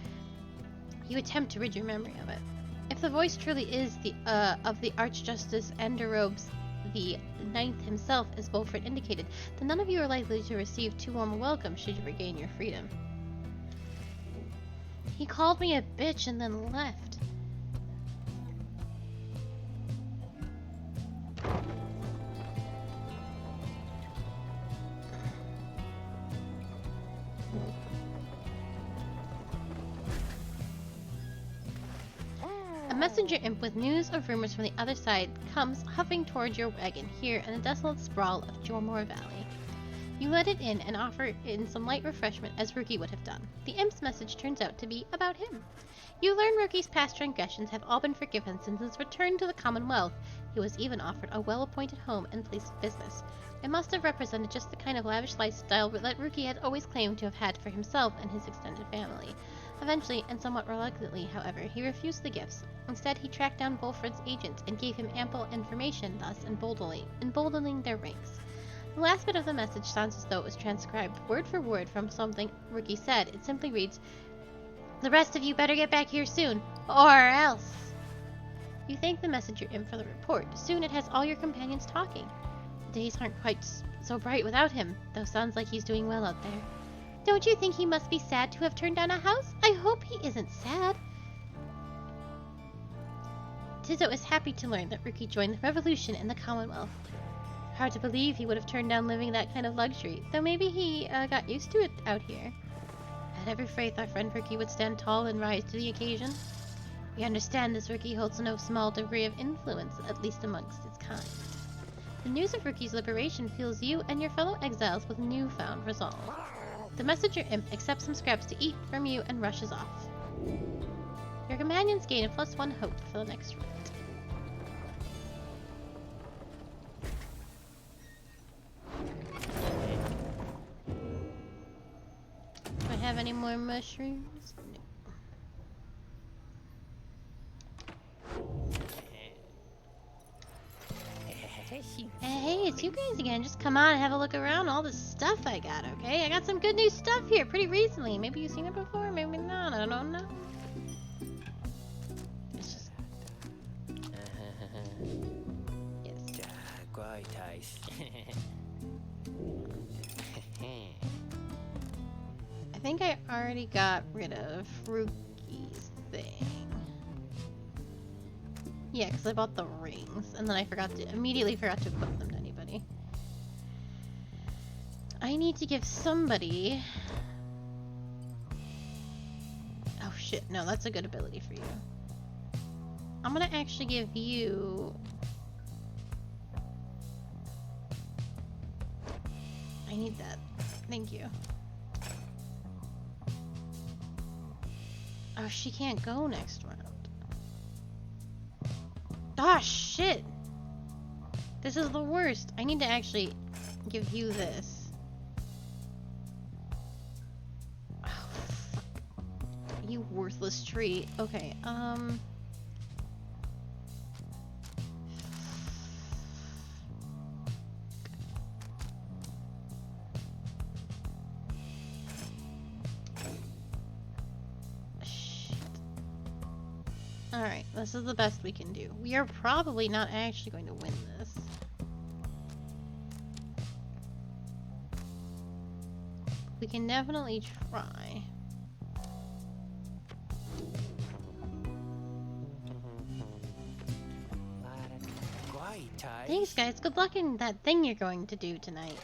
You attempt to rid your memory of it. If the voice truly is of the Archjustice Anderobes the Ninth himself, as Volfred indicated, then none of you are likely to receive too warm a welcome should you regain your freedom. He called me a bitch and then left. A messenger imp with news or rumors from the other side comes huffing towards your wagon here in the desolate sprawl of Jormore Valley. You let it in and offer in some light refreshment as Rookie would have done. The imp's message turns out to be about him. You learn Rookie's past transgressions have all been forgiven since his return to the Commonwealth. He was even offered a well-appointed home and place of business. It must have represented just the kind of lavish lifestyle that Rookie had always claimed to have had for himself and his extended family. Eventually, and somewhat reluctantly, however, he refused the gifts. Instead, he tracked down Wolfred's agent and gave him ample information, thus emboldening their ranks. The last bit of the message sounds as though it was transcribed word for word from something Rookie said. It simply reads, "The rest of you better get back here soon, or else." You thank the messenger imp for the report. Soon it has all your companions talking. The days aren't quite so bright without him, though sounds like he's doing well out there. Don't you think he must be sad to have turned down a house? I hope he isn't sad. Tizzo is happy to learn that Rookie joined the revolution in the Commonwealth. Hard to believe he would have turned down living that kind of luxury, though maybe he got used to it out here. I had every faith our friend Rookie would stand tall and rise to the occasion. We understand this Rookie holds no small degree of influence, at least amongst his kind. The news of Rookie's liberation fills you and your fellow exiles with newfound resolve. The messenger imp accepts some scraps to eat from you and rushes off. Your companions gain a +1 hope for the next round. Do I have any more mushrooms? No. Hey, it's you guys again. Just come on and have a look around all the stuff I got, okay? I got some good new stuff here pretty recently. Maybe you've seen it before, maybe not. I don't know. It's just... Yes. Quite nice. I think I already got rid of Rookie's thing. Yeah, because I bought the rings, and then I immediately forgot to equip them to anybody. I need to give somebody... Oh shit, no, that's a good ability for you. I'm gonna actually give you... I need that. Thank you. Oh, she can't go next round. Ah, shit! This is the worst. I need to actually give you this. Oh, fuck. You worthless tree. Okay, Alright, this is the best we can do. We are probably not actually going to win this. We can definitely try. Thanks, guys. Good luck in that thing you're going to do tonight.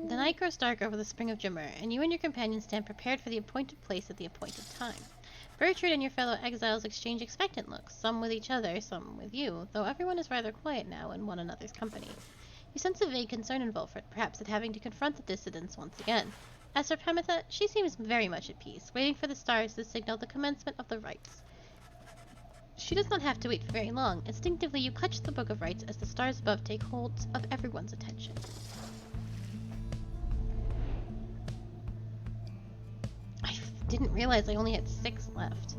The night grows dark over the spring of Jemur, and you and your companions stand prepared for the appointed place at the appointed time. Bertrude and your fellow exiles exchange expectant looks, some with each other, some with you, though everyone is rather quiet now in one another's company. You sense a vague concern in Wolfred, perhaps at having to confront the dissidents once again. As for Pemitha, she seems very much at peace, waiting for the stars to signal the commencement of the rites. She does not have to wait for very long. Instinctively, you clutch the Book of Rites as the stars above take hold of everyone's attention. Didn't realize I only had 6 left.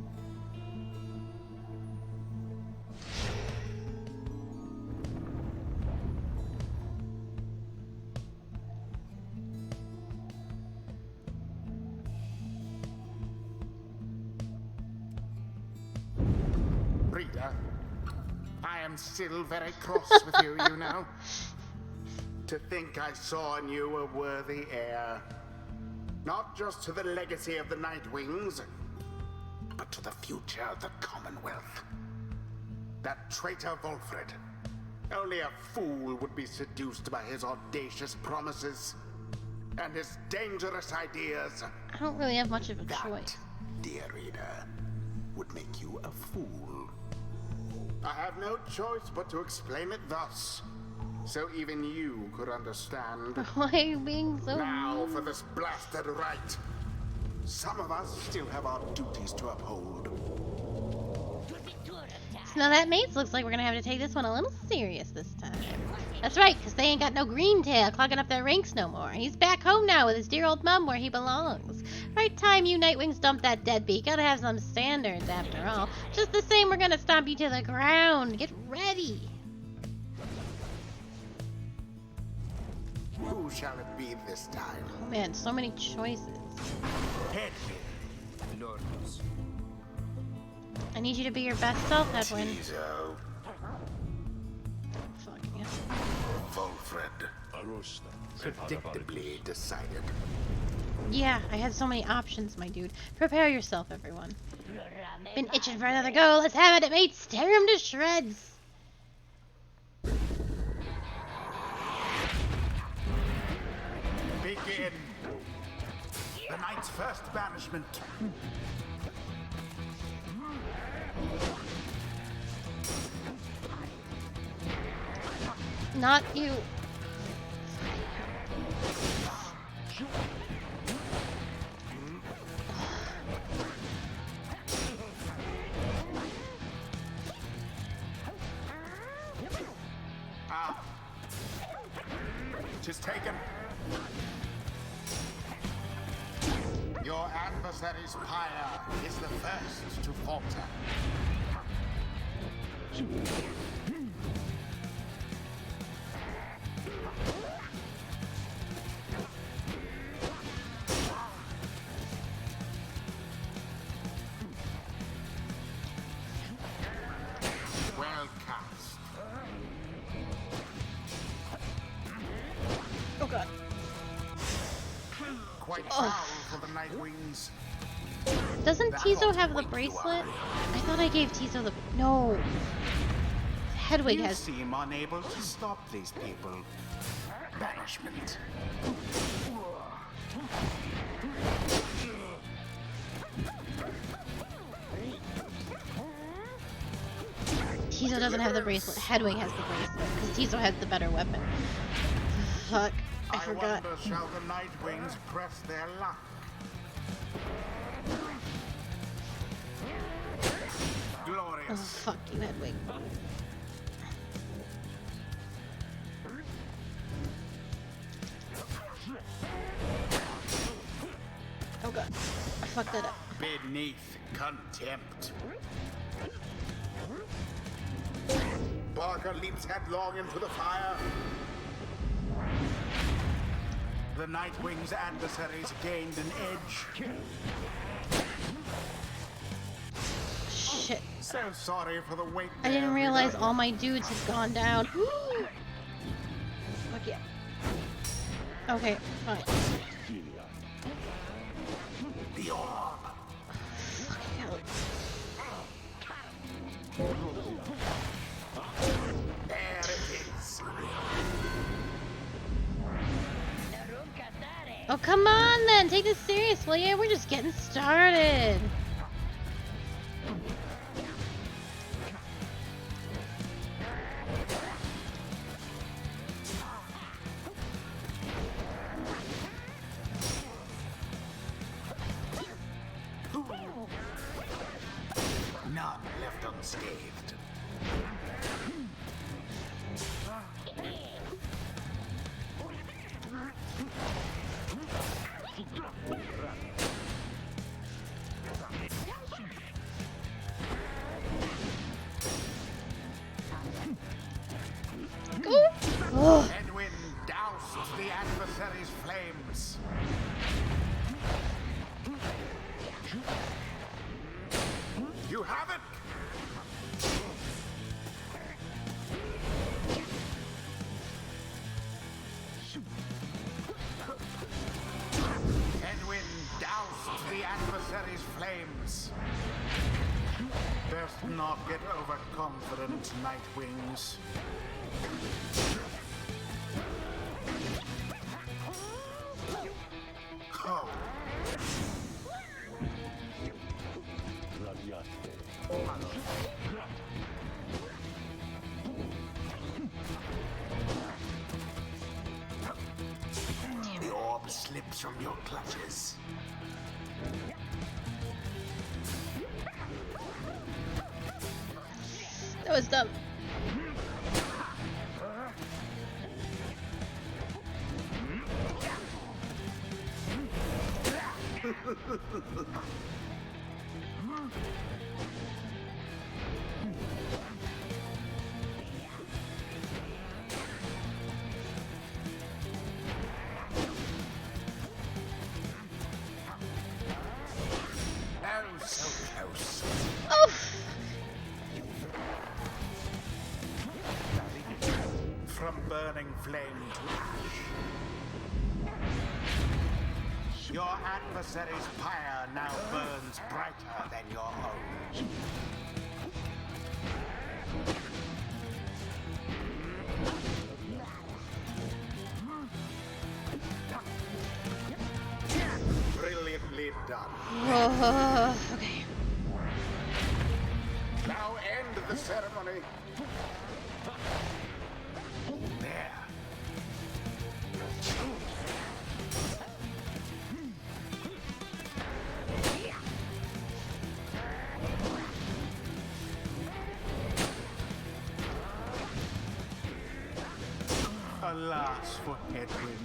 Reader, I am still very cross with you, you know. To think I saw in you a worthy heir. Not just to the legacy of the Nightwings, but to the future of the Commonwealth. That traitor Volfred. Only a fool would be seduced by his audacious promises and his dangerous ideas. I don't really have much of a That, choice. dear reader, would make you a fool. I have no choice but to explain it thus, so even you could understand. Why are you being so Now mean? for this blasted right. Some of us still have our duties to uphold. So now that mates looks like we're gonna have to take this one a little serious this time. That's right, because they ain't got no green tail clogging up their ranks no more. He's back home now with his dear old mum where he belongs. Right time you Nightwings dump that deadbeat. Gotta have some standards after all. Just the same, we're gonna stomp you to the ground. Get ready. Who shall it be this time? Oh man, so many choices. Hedwyn. Lords. I need you to be your best self, Hedwyn. Tizo. Fucking hell. Volfred. Predictably decided. Yeah, I had so many options, my dude. Prepare yourself, everyone. Been itching for another go. Let's have it, mates. Tear him to shreds. Begin. The knight's first banishment. Not you. Ah. 'Tis taken. Your adversary's Pyre is the first to falter. Well cast. Oh god. Quite foul for the Nightwings. Doesn't That Tizo ought to have the wake you bracelet? up. I thought I gave Tizo the... No. Hedwig You has... seem unable to stop these people. Banishment. Tizo doesn't have the bracelet. Hedwig has the bracelet. Because Tizo has the better weapon. Fuck. I forgot. wonder shall the Nightwings press their luck? Oh, Glorious. fuck you, Hedwig. Oh god. I fucked that up. Beneath contempt. Barker leaps headlong into the fire. The Nightwing's adversaries gained an edge. Shit. So sorry for the wait. I didn't there, realize reader. all my dudes had gone down. Fuck yeah. Okay, fine. The orb. Fucking hell. There it is. Oh, come on then! Take this serious, will ya? We're just getting started. None left unscathed. Go! Oh, Hedwyn doused the adversary's flames. You have it! weapons. Best not get overconfident, Nightwings. Oh. The orb slips from your clutches. That was dumb. Oh, so close. Oh! From burning flame to ash. Your adversary's pyre now burns brighter than your own. Brilliantly done. Okay. Now end the ceremony. There. Alas for Hedwyn.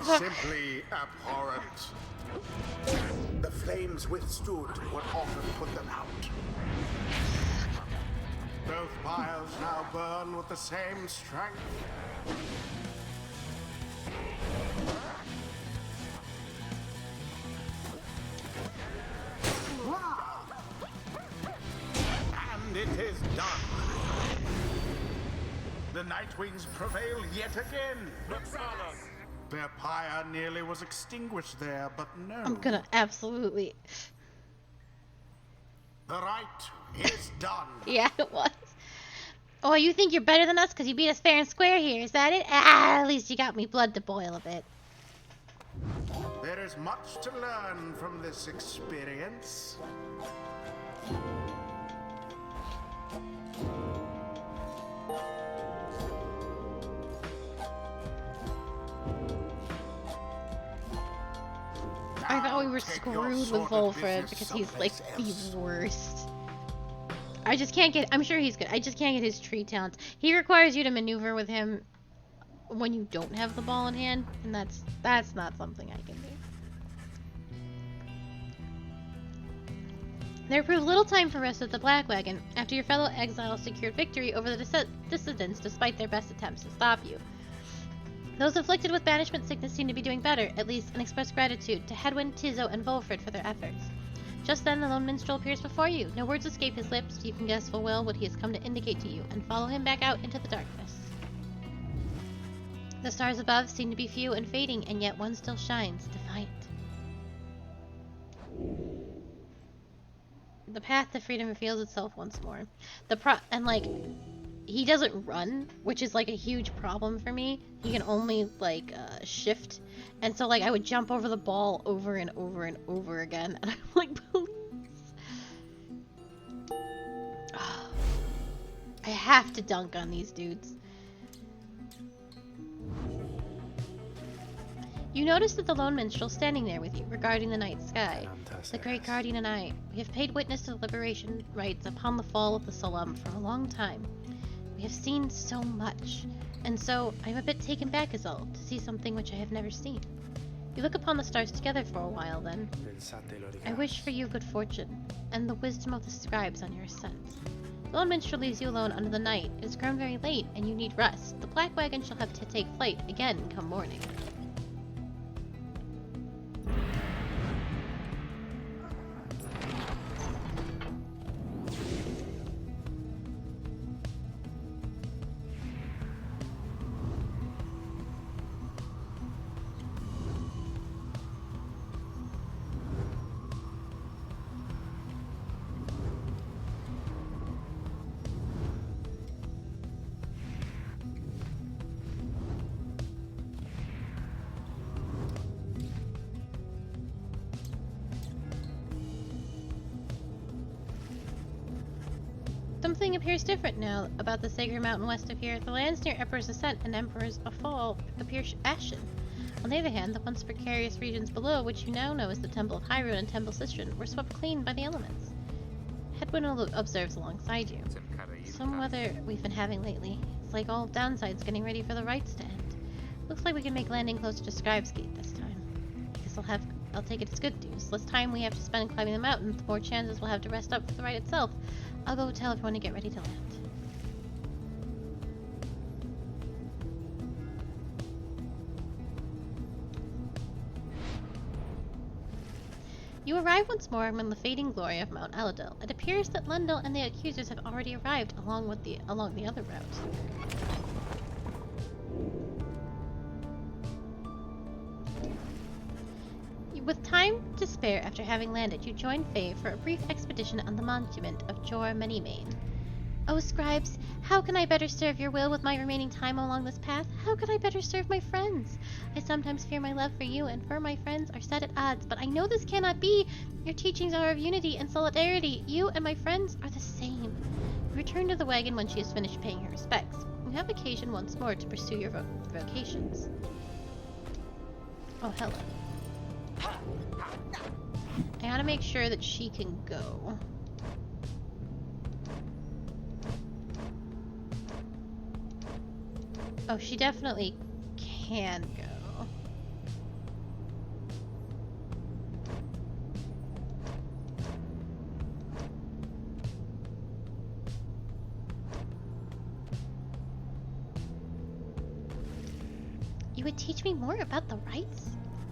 Simply abhorrent. The flames withstood what often put them out. Both pyres now burn with the same strength. And it is done. The Nightwings prevail yet again. Their pyre nearly was extinguished there, but no. I'm gonna absolutely. The right is done. Yeah, it was. Oh, you think you're better than us because you beat us fair and square here? Is that it? Ah, at least you got me blood to boil a bit. There is much to learn from this experience. I thought we were Take your screwed with sordid Volfred business because he's like someplace the else. worst. I just can't get. I'm sure he's good. I just can't get his tree talents. He requires you to maneuver with him when you don't have the ball in hand, and that's not something I can do. There proved little time for rest at the Black Wagon after your fellow exiles secured victory over the dissidents despite their best attempts to stop you. Those afflicted with banishment sickness seem to be doing better, at least, and express gratitude to Hedwyn, Tizzo, and Volfred for their efforts. Just then, the lone minstrel appears before you. No words escape his lips, but you can guess full well what he has come to indicate to you, and follow him back out into the darkness. The stars above seem to be few and fading, and yet one still shines, defiant. The path to freedom reveals itself once more. He doesn't run, which is like a huge problem for me. He can only shift, and so I would jump over the ball over and over and over again, and I'm like, please. I have to dunk on these dudes. You notice that the lone minstrel's standing there with you, regarding the night sky. The great guardian and I, we have paid witness to the liberation rites upon the fall of the Solemn for a long time. We have seen so much, and so I'm a bit taken back as all, to see something which I have never seen. You look upon the stars together for a while, then. I wish for you good fortune, and the wisdom of the scribes on your ascent. The lone minstrel leaves you alone under the night. It has grown very late, and you need rest. The Black Wagon shall have to take flight again come morning. Something appears different now about the sacred mountain west of here. The lands near Emperor's Ascent and Emperor's Fall appear ashen. On the other hand, the once precarious regions below, which you now know as the Temple of Hyrule and Temple Cistern, were swept clean by the elements. Hedwyn observes alongside you. Some weather we've been having lately. It's like all downsides getting ready for the rites to end. Looks like we can make landing closer to Scribe's Gate this time. I guess I'll take it as good news. The less time we have to spend climbing the mountain, the more chances we'll have to rest up for the rite itself. I'll go tell everyone to get ready to land. You arrive once more among the fading glory of Mount Aladil. It appears that Lundell and the accusers have already arrived along the other route. With time to spare after having landed, you join Faye for a brief expedition on the monument of Jor Manymane. Oh, scribes, how can I better serve your will with my remaining time along this path? How could I better serve my friends? I sometimes fear my love for you and for my friends are set at odds, but I know this cannot be. Your teachings are of unity and solidarity. You and my friends are the same. You return to the wagon when she has finished paying her respects. You have occasion once more to pursue your vocations. Oh, hello. I gotta make sure that she can go. Oh, she definitely can go. You would teach me more about the rites?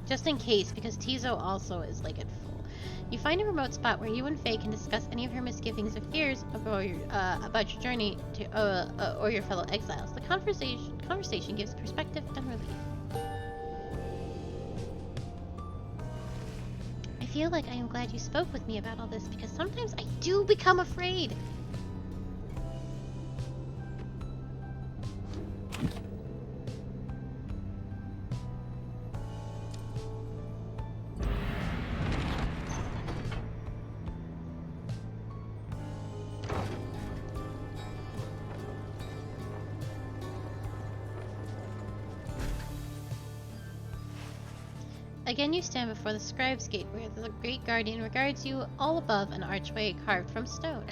Just in case, because Tizo also is like at full. You find a remote spot where you and Faye can discuss any of her misgivings or fears about your journey to or your fellow exiles. The conversation gives perspective and relief. I feel like I am glad you spoke with me about all this because sometimes I do become afraid. Again you stand before the Scribe's Gate, where the Great Guardian regards you all above an archway carved from stone.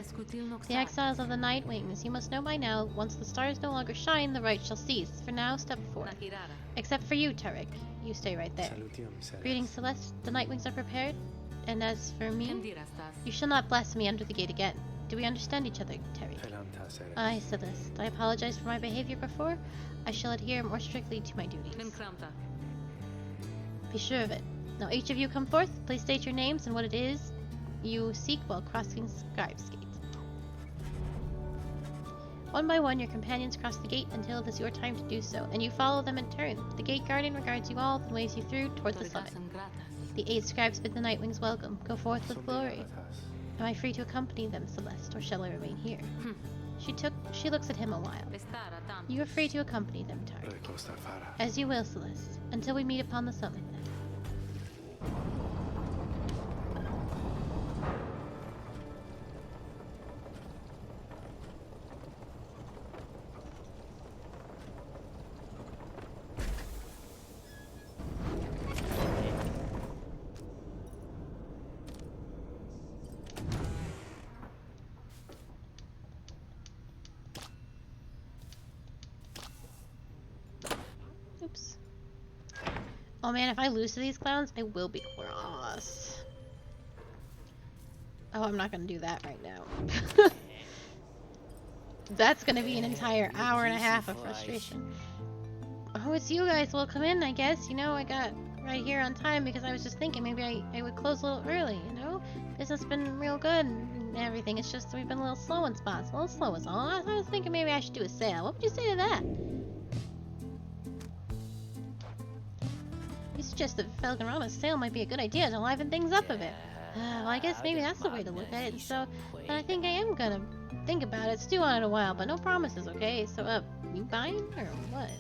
The exiles of the Night Wings, you must know by now, once the stars no longer shine, the rite shall cease. For now, step forth. Except for you, Tarek. You stay right there. Greetings, Celeste. The Night Wings are prepared. And as for me, you shall not blaspheme under the gate again. Do we understand each other, Tarek? Aye, Celeste. I apologize for my behavior before. I shall adhere more strictly to my duties. Be sure of it. Now each of you come forth, please state your names and what it is you seek while crossing Scribe's Gate. One by one, your companions cross the gate until it is your time to do so, and you follow them in turn. The gate guardian regards you all, then waves you through towards the summit. The 8 scribes bid the Night Wings welcome. Go forth with glory. Am I free to accompany them, Celeste, or shall I remain here? She looks at him a while. You are free to accompany them, Tarek. As you will, Celeste, until we meet upon the summit. Oops. Oh man, if I lose to these clowns, I will be cross. Oh, I'm not gonna do that right now. That's gonna be an entire hour and a half of frustration. Oh, it's you guys. Well, come in, I guess. You know, I got right here on time because I was just thinking maybe I would close a little early, you know? Business has been real good and everything. It's just we've been a little slow in spots. A little slow is all. I was thinking maybe I should do a sale. What would you say to that? You suggested Felgarama's sale might be a good idea to liven things up a bit. Well, I guess maybe that's the way to look at it. So, I think I am gonna think about it. Stew on it a while, but no promises, okay? So, you buying or what?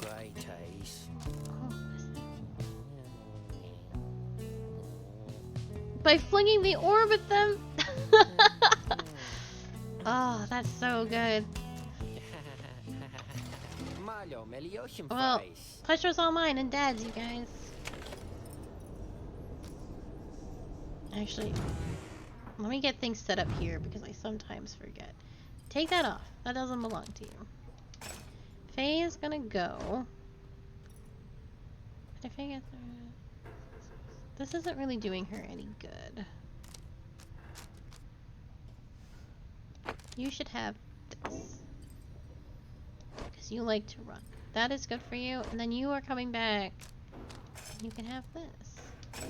Great taste. Oh, what's by flinging the orb at them. Oh, that's so good. Malo, Meliotion Well, fries. pleasure's all mine and Dad's, you guys. Actually, let me get things set up here because I sometimes forget. Take that off. That doesn't belong to you. Faye is gonna go. But if Faye gets this isn't really doing her any good. You should have this. Because you like to run. That is good for you. And then you are coming back. You can have this.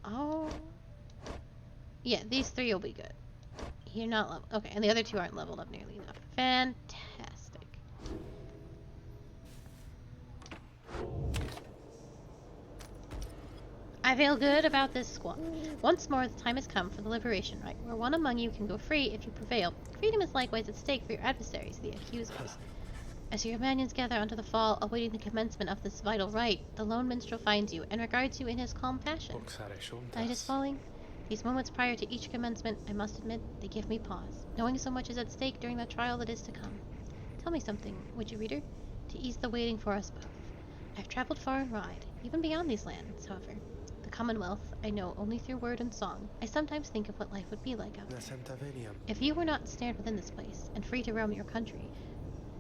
Oh. Yeah, these three will be good. You're not level. Okay, and the other two aren't leveled up nearly enough. Fantastic. I feel good about this squad. Once more, the time has come for the liberation rite, where one among you can go free if you prevail. Freedom is likewise at stake for your adversaries, the accusers. As your companions gather under the fall, awaiting the commencement of this vital rite, the lone minstrel finds you and regards you in his calm fashion. Night is falling. These moments prior to each commencement, I must admit, they give me pause, knowing so much is at stake during the trial that is to come. Tell me something, would you, reader, to ease the waiting for us both. I've traveled far and wide, even beyond these lands, however. The Commonwealth I know only through word and song. I sometimes think of what life would be like out there. If you were not ensnared within this place, and free to roam your country,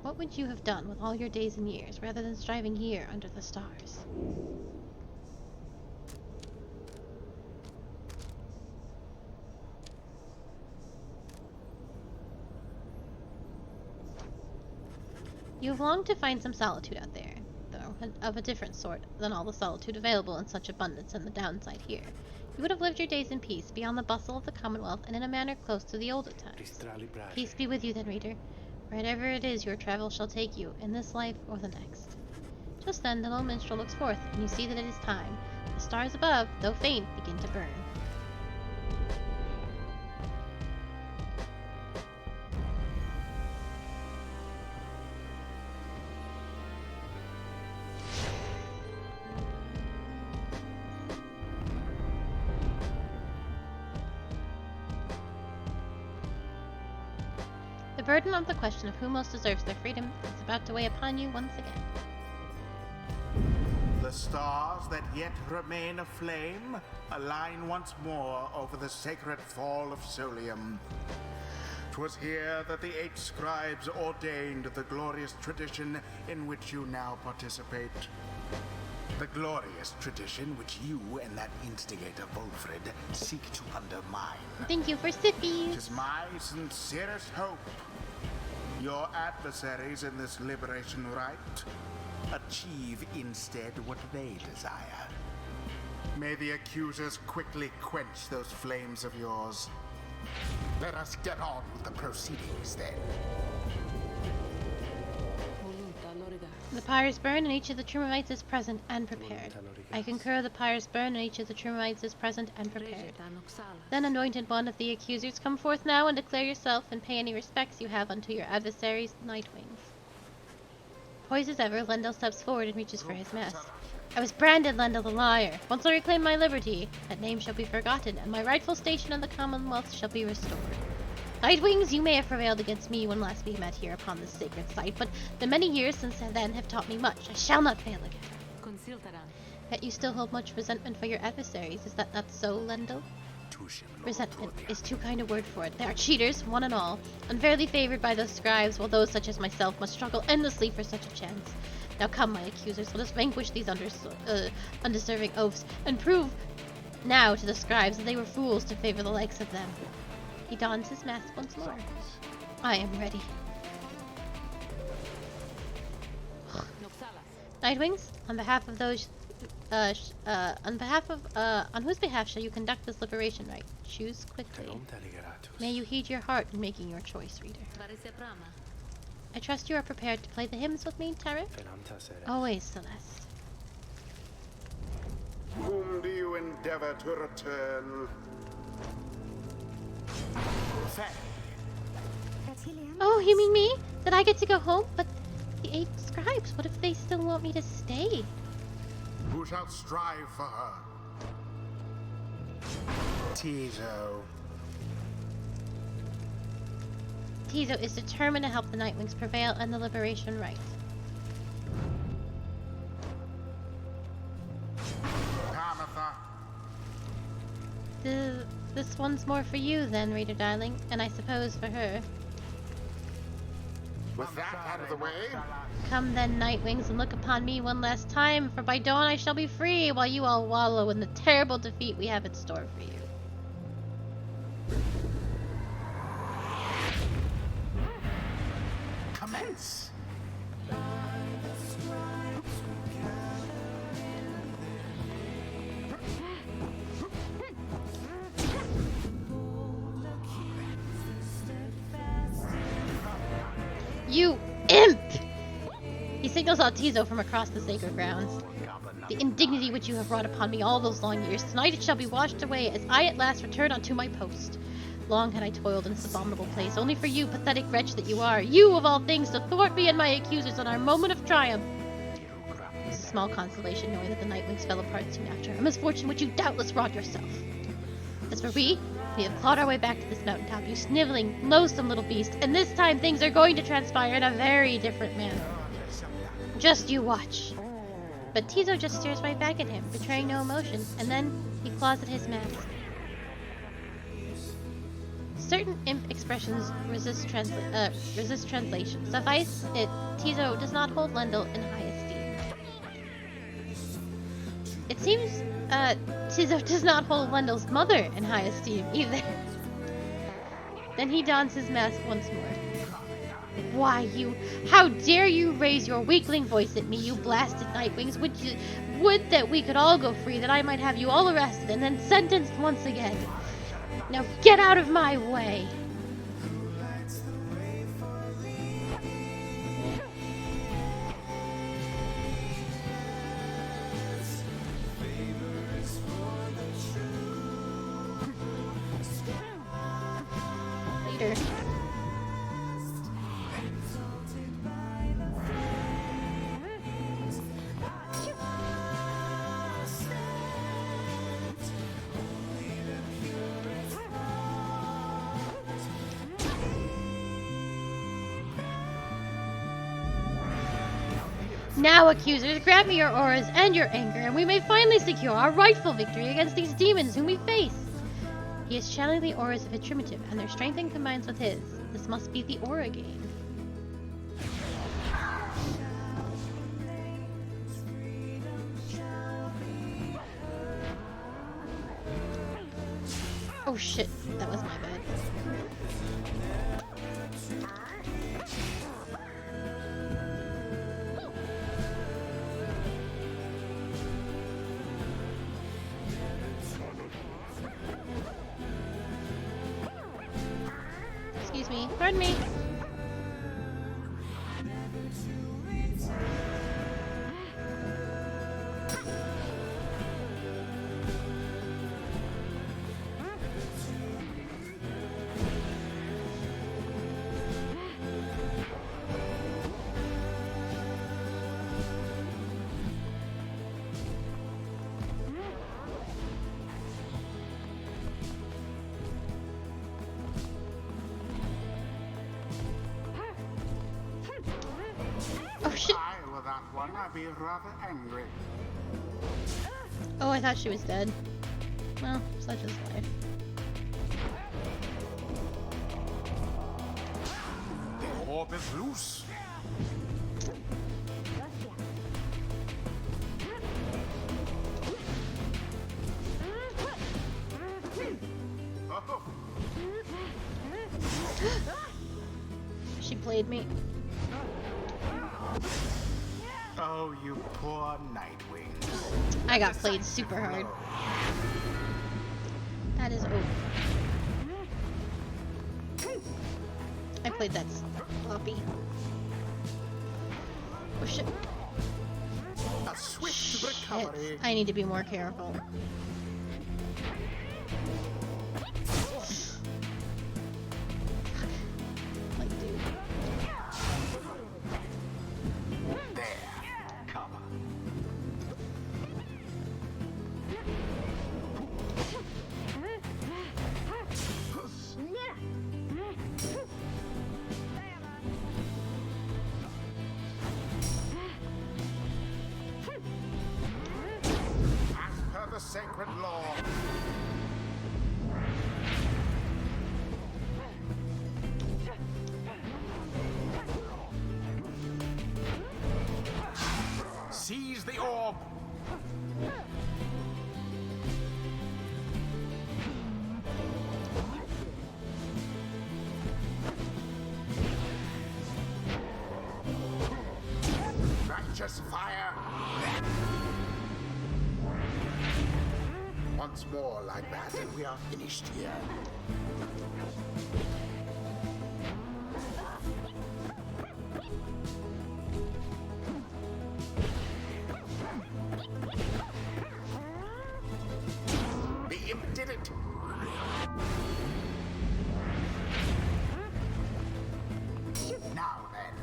what would you have done with all your days and years, rather than striving here under the stars? You have longed to find some solitude out there, though, of a different sort than all the solitude available in such abundance in the downside here. You would have lived your days in peace, beyond the bustle of the Commonwealth, and in a manner close to the older times. Peace be with you then, reader. Wherever it is your travel shall take you, in this life or the next. Just then the lone minstrel looks forth, and you see that it is time. The stars above, though faint, begin to burn. The burden of the question of who most deserves their freedom is about to weigh upon you once again. The stars that yet remain aflame align once more over the sacred fall of Solium. 'Twas here that the 8 scribes ordained the glorious tradition in which you now participate. The glorious tradition which you and that instigator Wolfred seek to undermine. Thank you for It sippies! is my sincerest hope your adversaries in this liberation rite achieve instead what they desire. May the accusers quickly quench those flames of yours. Let us get on with the proceedings then. The pyres burn and each of the Trumovites is present and prepared. I concur the pyres burn and each of the Trumovites is present and prepared. Then, anointed one of the accusers, come forth now and declare yourself and pay any respects you have unto your adversaries, Nightwings. Poised as ever, Lendl steps forward and reaches for his mask. I was branded Lendl the Liar. Once I reclaim my liberty, that name shall be forgotten, and my rightful station in the Commonwealth shall be restored. Nightwings, you may have prevailed against me when last we met here upon this sacred site, but the many years since then have taught me much. I shall not fail again. Yet you still hold much resentment for your adversaries. Is that not so, Lendl? Resentment is too kind a word for it. They are cheaters, one and all, unfairly favored by those scribes, while those such as myself must struggle endlessly for such a chance. Now come, my accusers, let us vanquish these undeserving oafs, and prove now to the scribes that they were fools to favor the likes of them. He dons his mask once more. I am ready. Nightwings, on behalf of those, on whose behalf shall you conduct this liberation rite? Choose quickly. May you heed your heart in making your choice, reader. I trust you are prepared to play the hymns with me, Tarek? Always, Celeste. Whom do you endeavor to return? Faye. Oh, you mean me? That I get to go home? But the 8 scribes, what if they still want me to stay? Who shall strive for her? Tizo. Tizo is determined to help the Nightwings prevail and the Liberation right. Tamitha. This one's more for you then, Reader Darling, and I suppose for her. With that out of the way, Come then, Nightwings, and look upon me one last time, for by dawn I shall be free, while you all wallow in the terrible defeat we have in store for you. commence. You imp! He signals out Tizo from across the sacred grounds. The indignity which you have brought upon me all those long years, tonight it shall be washed away as I at last return unto my post. Long had I toiled in this abominable place, only for you, pathetic wretch that you are, you of all things, to thwart me and my accusers on our moment of triumph. It was a small consolation knowing that the Nightwings fell apart soon after, a misfortune which you doubtless wrought yourself. As for we have clawed our way back to this mountaintop, you sniveling, loathsome little beast, and this time things are going to transpire in a very different manner. Just you watch. But Tizo just stares right back at him, betraying no emotion, and then he claws at his mask. Certain imp expressions resist translation. Suffice it, Tizo does not hold Lendl in high esteem. It seems, Tizo does not hold Lendl's mother in high esteem either. Then he dons his mask once more. Why, how dare you raise your weakling voice at me, you blasted Nightwings? Would that we could all go free, that I might have you all arrested and then sentenced once again. Now get out of my way! Later. Now, accusers, grant me your auras and your anger, and we may finally secure our rightful victory against these demons whom we face. He is channeling the auras of a primitive, and their strength combines with his. This must be the aura game. Oh shit, that was my bad. Excuse me, pardon me. Oh shit! I were that one, I'd be rather angry. Oh, I thought she was dead. Well, such is life. The orb is loose. Oh, She played me. oh, you poor Nightwings. I got played super hard. That is over. I played that sloppy. Oh shit. A swift Shit. recovery. I need to be more careful. Like, dude. There, cover. sacred law. Seize the orb. Righteous fire. Once more like that, and we are finished here. The imp did it. Now then.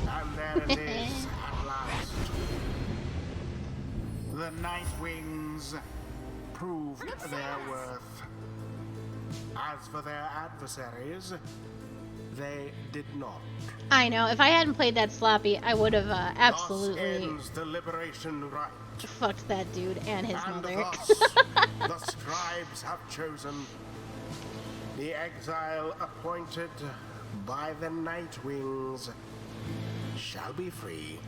And there it is, at last. The Night Wings proved their worth. As for their adversaries, they did not. I know. If I hadn't played that sloppy, I would have Thus absolutely ends the liberation rite. fucked that dude and his And mother. thus, the scribes have chosen the exile appointed by the Night Wings shall be free,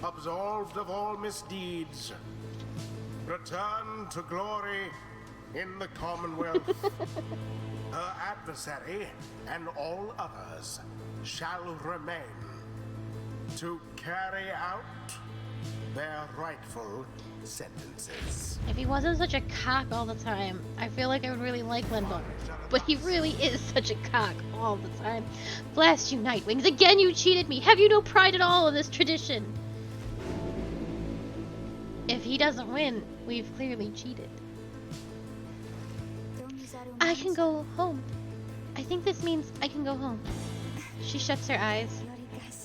absolved of all misdeeds, return to glory in the Commonwealth. Her adversary and all others shall remain to carry out their rightful sentences. If he wasn't such a cock all the time, I feel like I would really like Lindblom. But he really is such a cock all the time. Blast you, Nightwings. Again, you cheated me. Have you no pride at all in this tradition? If he doesn't win, we've clearly cheated. I can go home. I think this means I can go home. She shuts her eyes.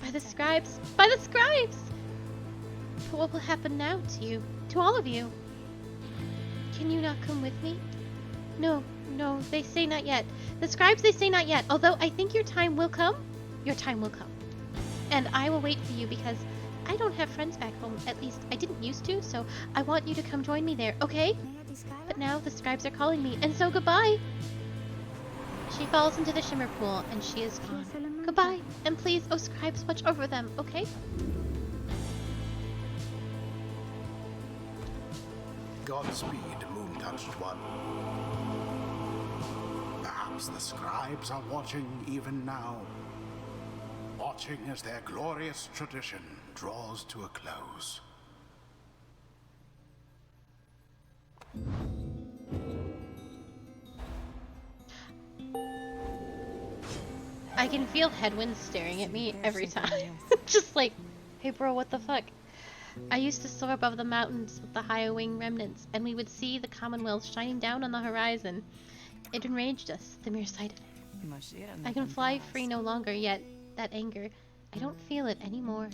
By the scribes! By the scribes! But what will happen now to you? To all of you? Can you not come with me? No, no, they say not yet. The scribes, they say not yet. Although I think your time will come. Your time will come. And I will wait for you because I don't have friends back home. At least I didn't used to, so I want you to come join me there, okay? But now the scribes are calling me, and so goodbye! She falls into the shimmer pool, and she is gone. Goodbye, and please, oh scribes, watch over them, okay? Godspeed, moon-touched one. Perhaps the scribes are watching even now. Watching as their glorious tradition draws to a close. I can feel Hedwyn staring at me every time. Just like, hey bro, what the fuck? I used to soar above the mountains with the high-wing remnants, and we would see the Commonwealth shining down on the horizon. It enraged us, the mere sight of it. I can fly free no longer, yet that anger, I don't feel it anymore.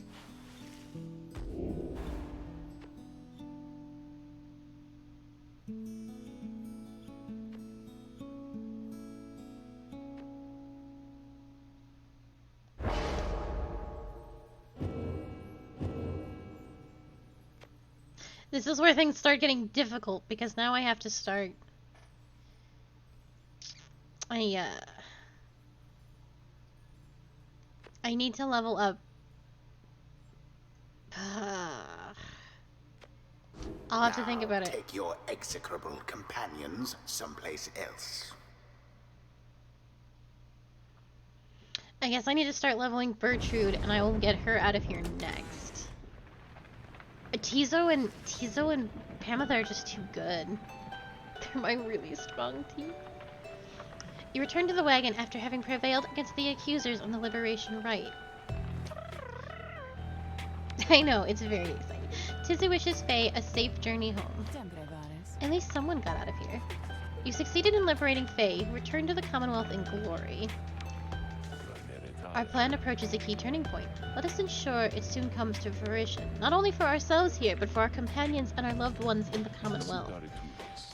This is where things start getting difficult, because now I have to start... I need to level up. I'll have to think about it. Take your execrable companions someplace else. I guess I need to start leveling Bertrude, and I will get her out of here next. Tizo and Pamitha are just too good. They're my really strong team. You return to the wagon after having prevailed against the accusers on the liberation rite. I know, it's very exciting. Tizu wishes Faye a safe journey home. At least someone got out of here. You succeeded in liberating Faye, who returned to the Commonwealth in glory. Our plan approaches a key turning point. Let us ensure it soon comes to fruition, not only for ourselves here, but for our companions and our loved ones in the Commonwealth.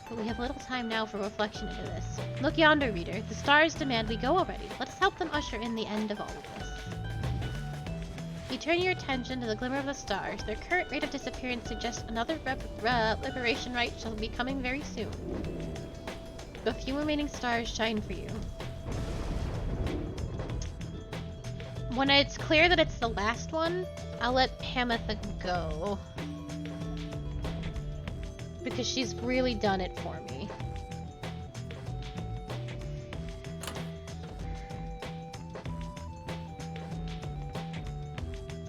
But we have little time now for reflection into this. Look yonder, reader. The stars demand we go already. Let us help them usher in the end of all of this. You turn your attention to the glimmer of the stars. Their current rate of disappearance suggests another liberation rite shall be coming very soon. The few remaining stars shine for you. When it's clear that it's the last one, I'll let Hamatha go. Because she's really done it for me.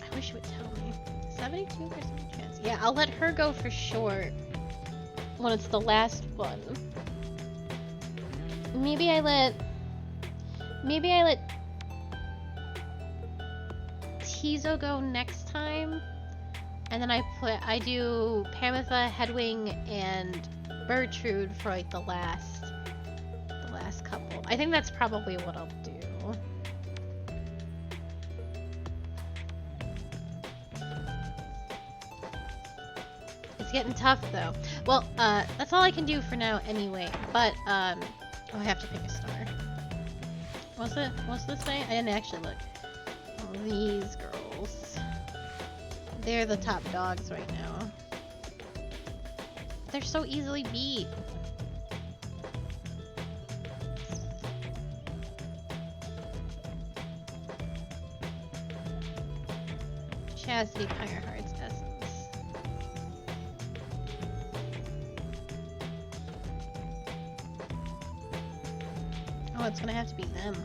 I wish it would tell me. 72% chance. Yeah, I'll let her go for sure when it's the last one. Maybe I let Tizo go next time, and then I do Pamitha, Hedwyn, and Bertrude for like the last couple. I think that's probably what I'll do. It's getting tough though. Well, that's all I can do for now anyway. But oh, I have to pick a star. What's this say? I didn't actually look. Oh, these girls. They're the top dogs right now. They're so easily beat. Chastity, Pyre, Hearts, Essence. Oh, it's gonna have to be them, huh?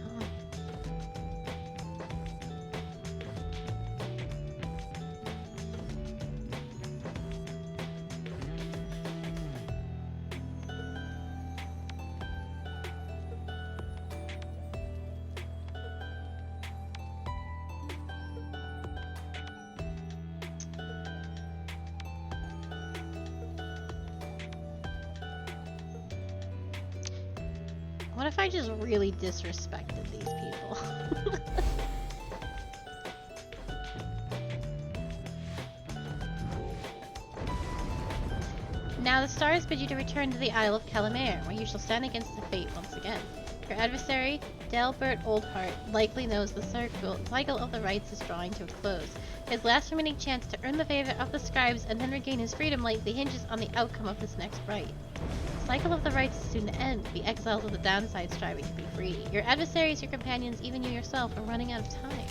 What if I just really disrespected these people? Now the stars bid you to return to the Isle of Calamare, where you shall stand against the fate once again. Your adversary, Delbert Oldheart, likely knows the cycle of the rites is drawing to a close. His last remaining chance to earn the favor of the scribes and then regain his freedom likely hinges on the outcome of this next rite. The cycle of the rites is soon to end, the exiles of the downside striving to be free. Your adversaries, your companions, even you yourself are running out of time.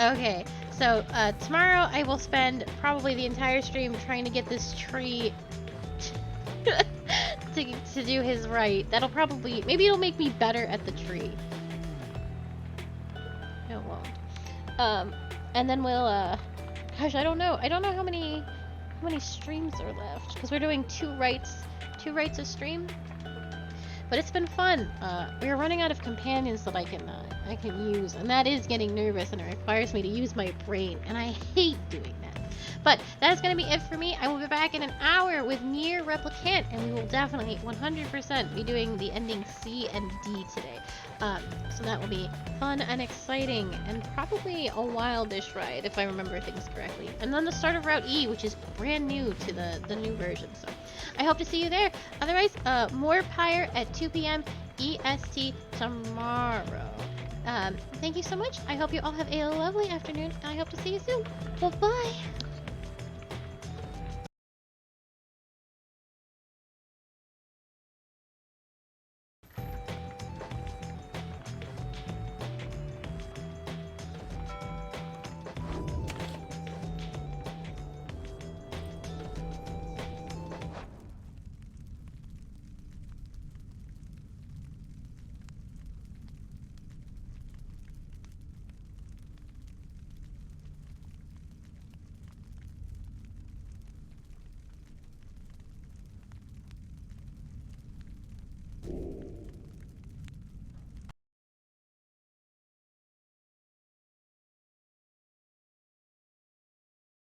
Okay, so tomorrow I will spend probably the entire stream trying to get this tree to do his rite. That'll probably, maybe it'll make me better at the tree. No, it won't. And then we'll gosh, I don't know how many streams are left, because we're doing two rites a stream. But it's been fun. We're running out of companions that I can use, and that is getting nervous, and it requires me to use my brain, and I hate doing that. But that is going to be it for me. I will be back in an hour with Nier Replicant, and we will definitely 100% be doing the ending C and D today. So that will be fun and exciting, and probably a wildish ride if I remember things correctly. And then the start of Route E, which is brand new to the new version. So I hope to see you there. Otherwise, more Pyre at 2 p.m. EST tomorrow. Thank you so much. I hope you all have a lovely afternoon. I hope to see you soon. Bye-bye.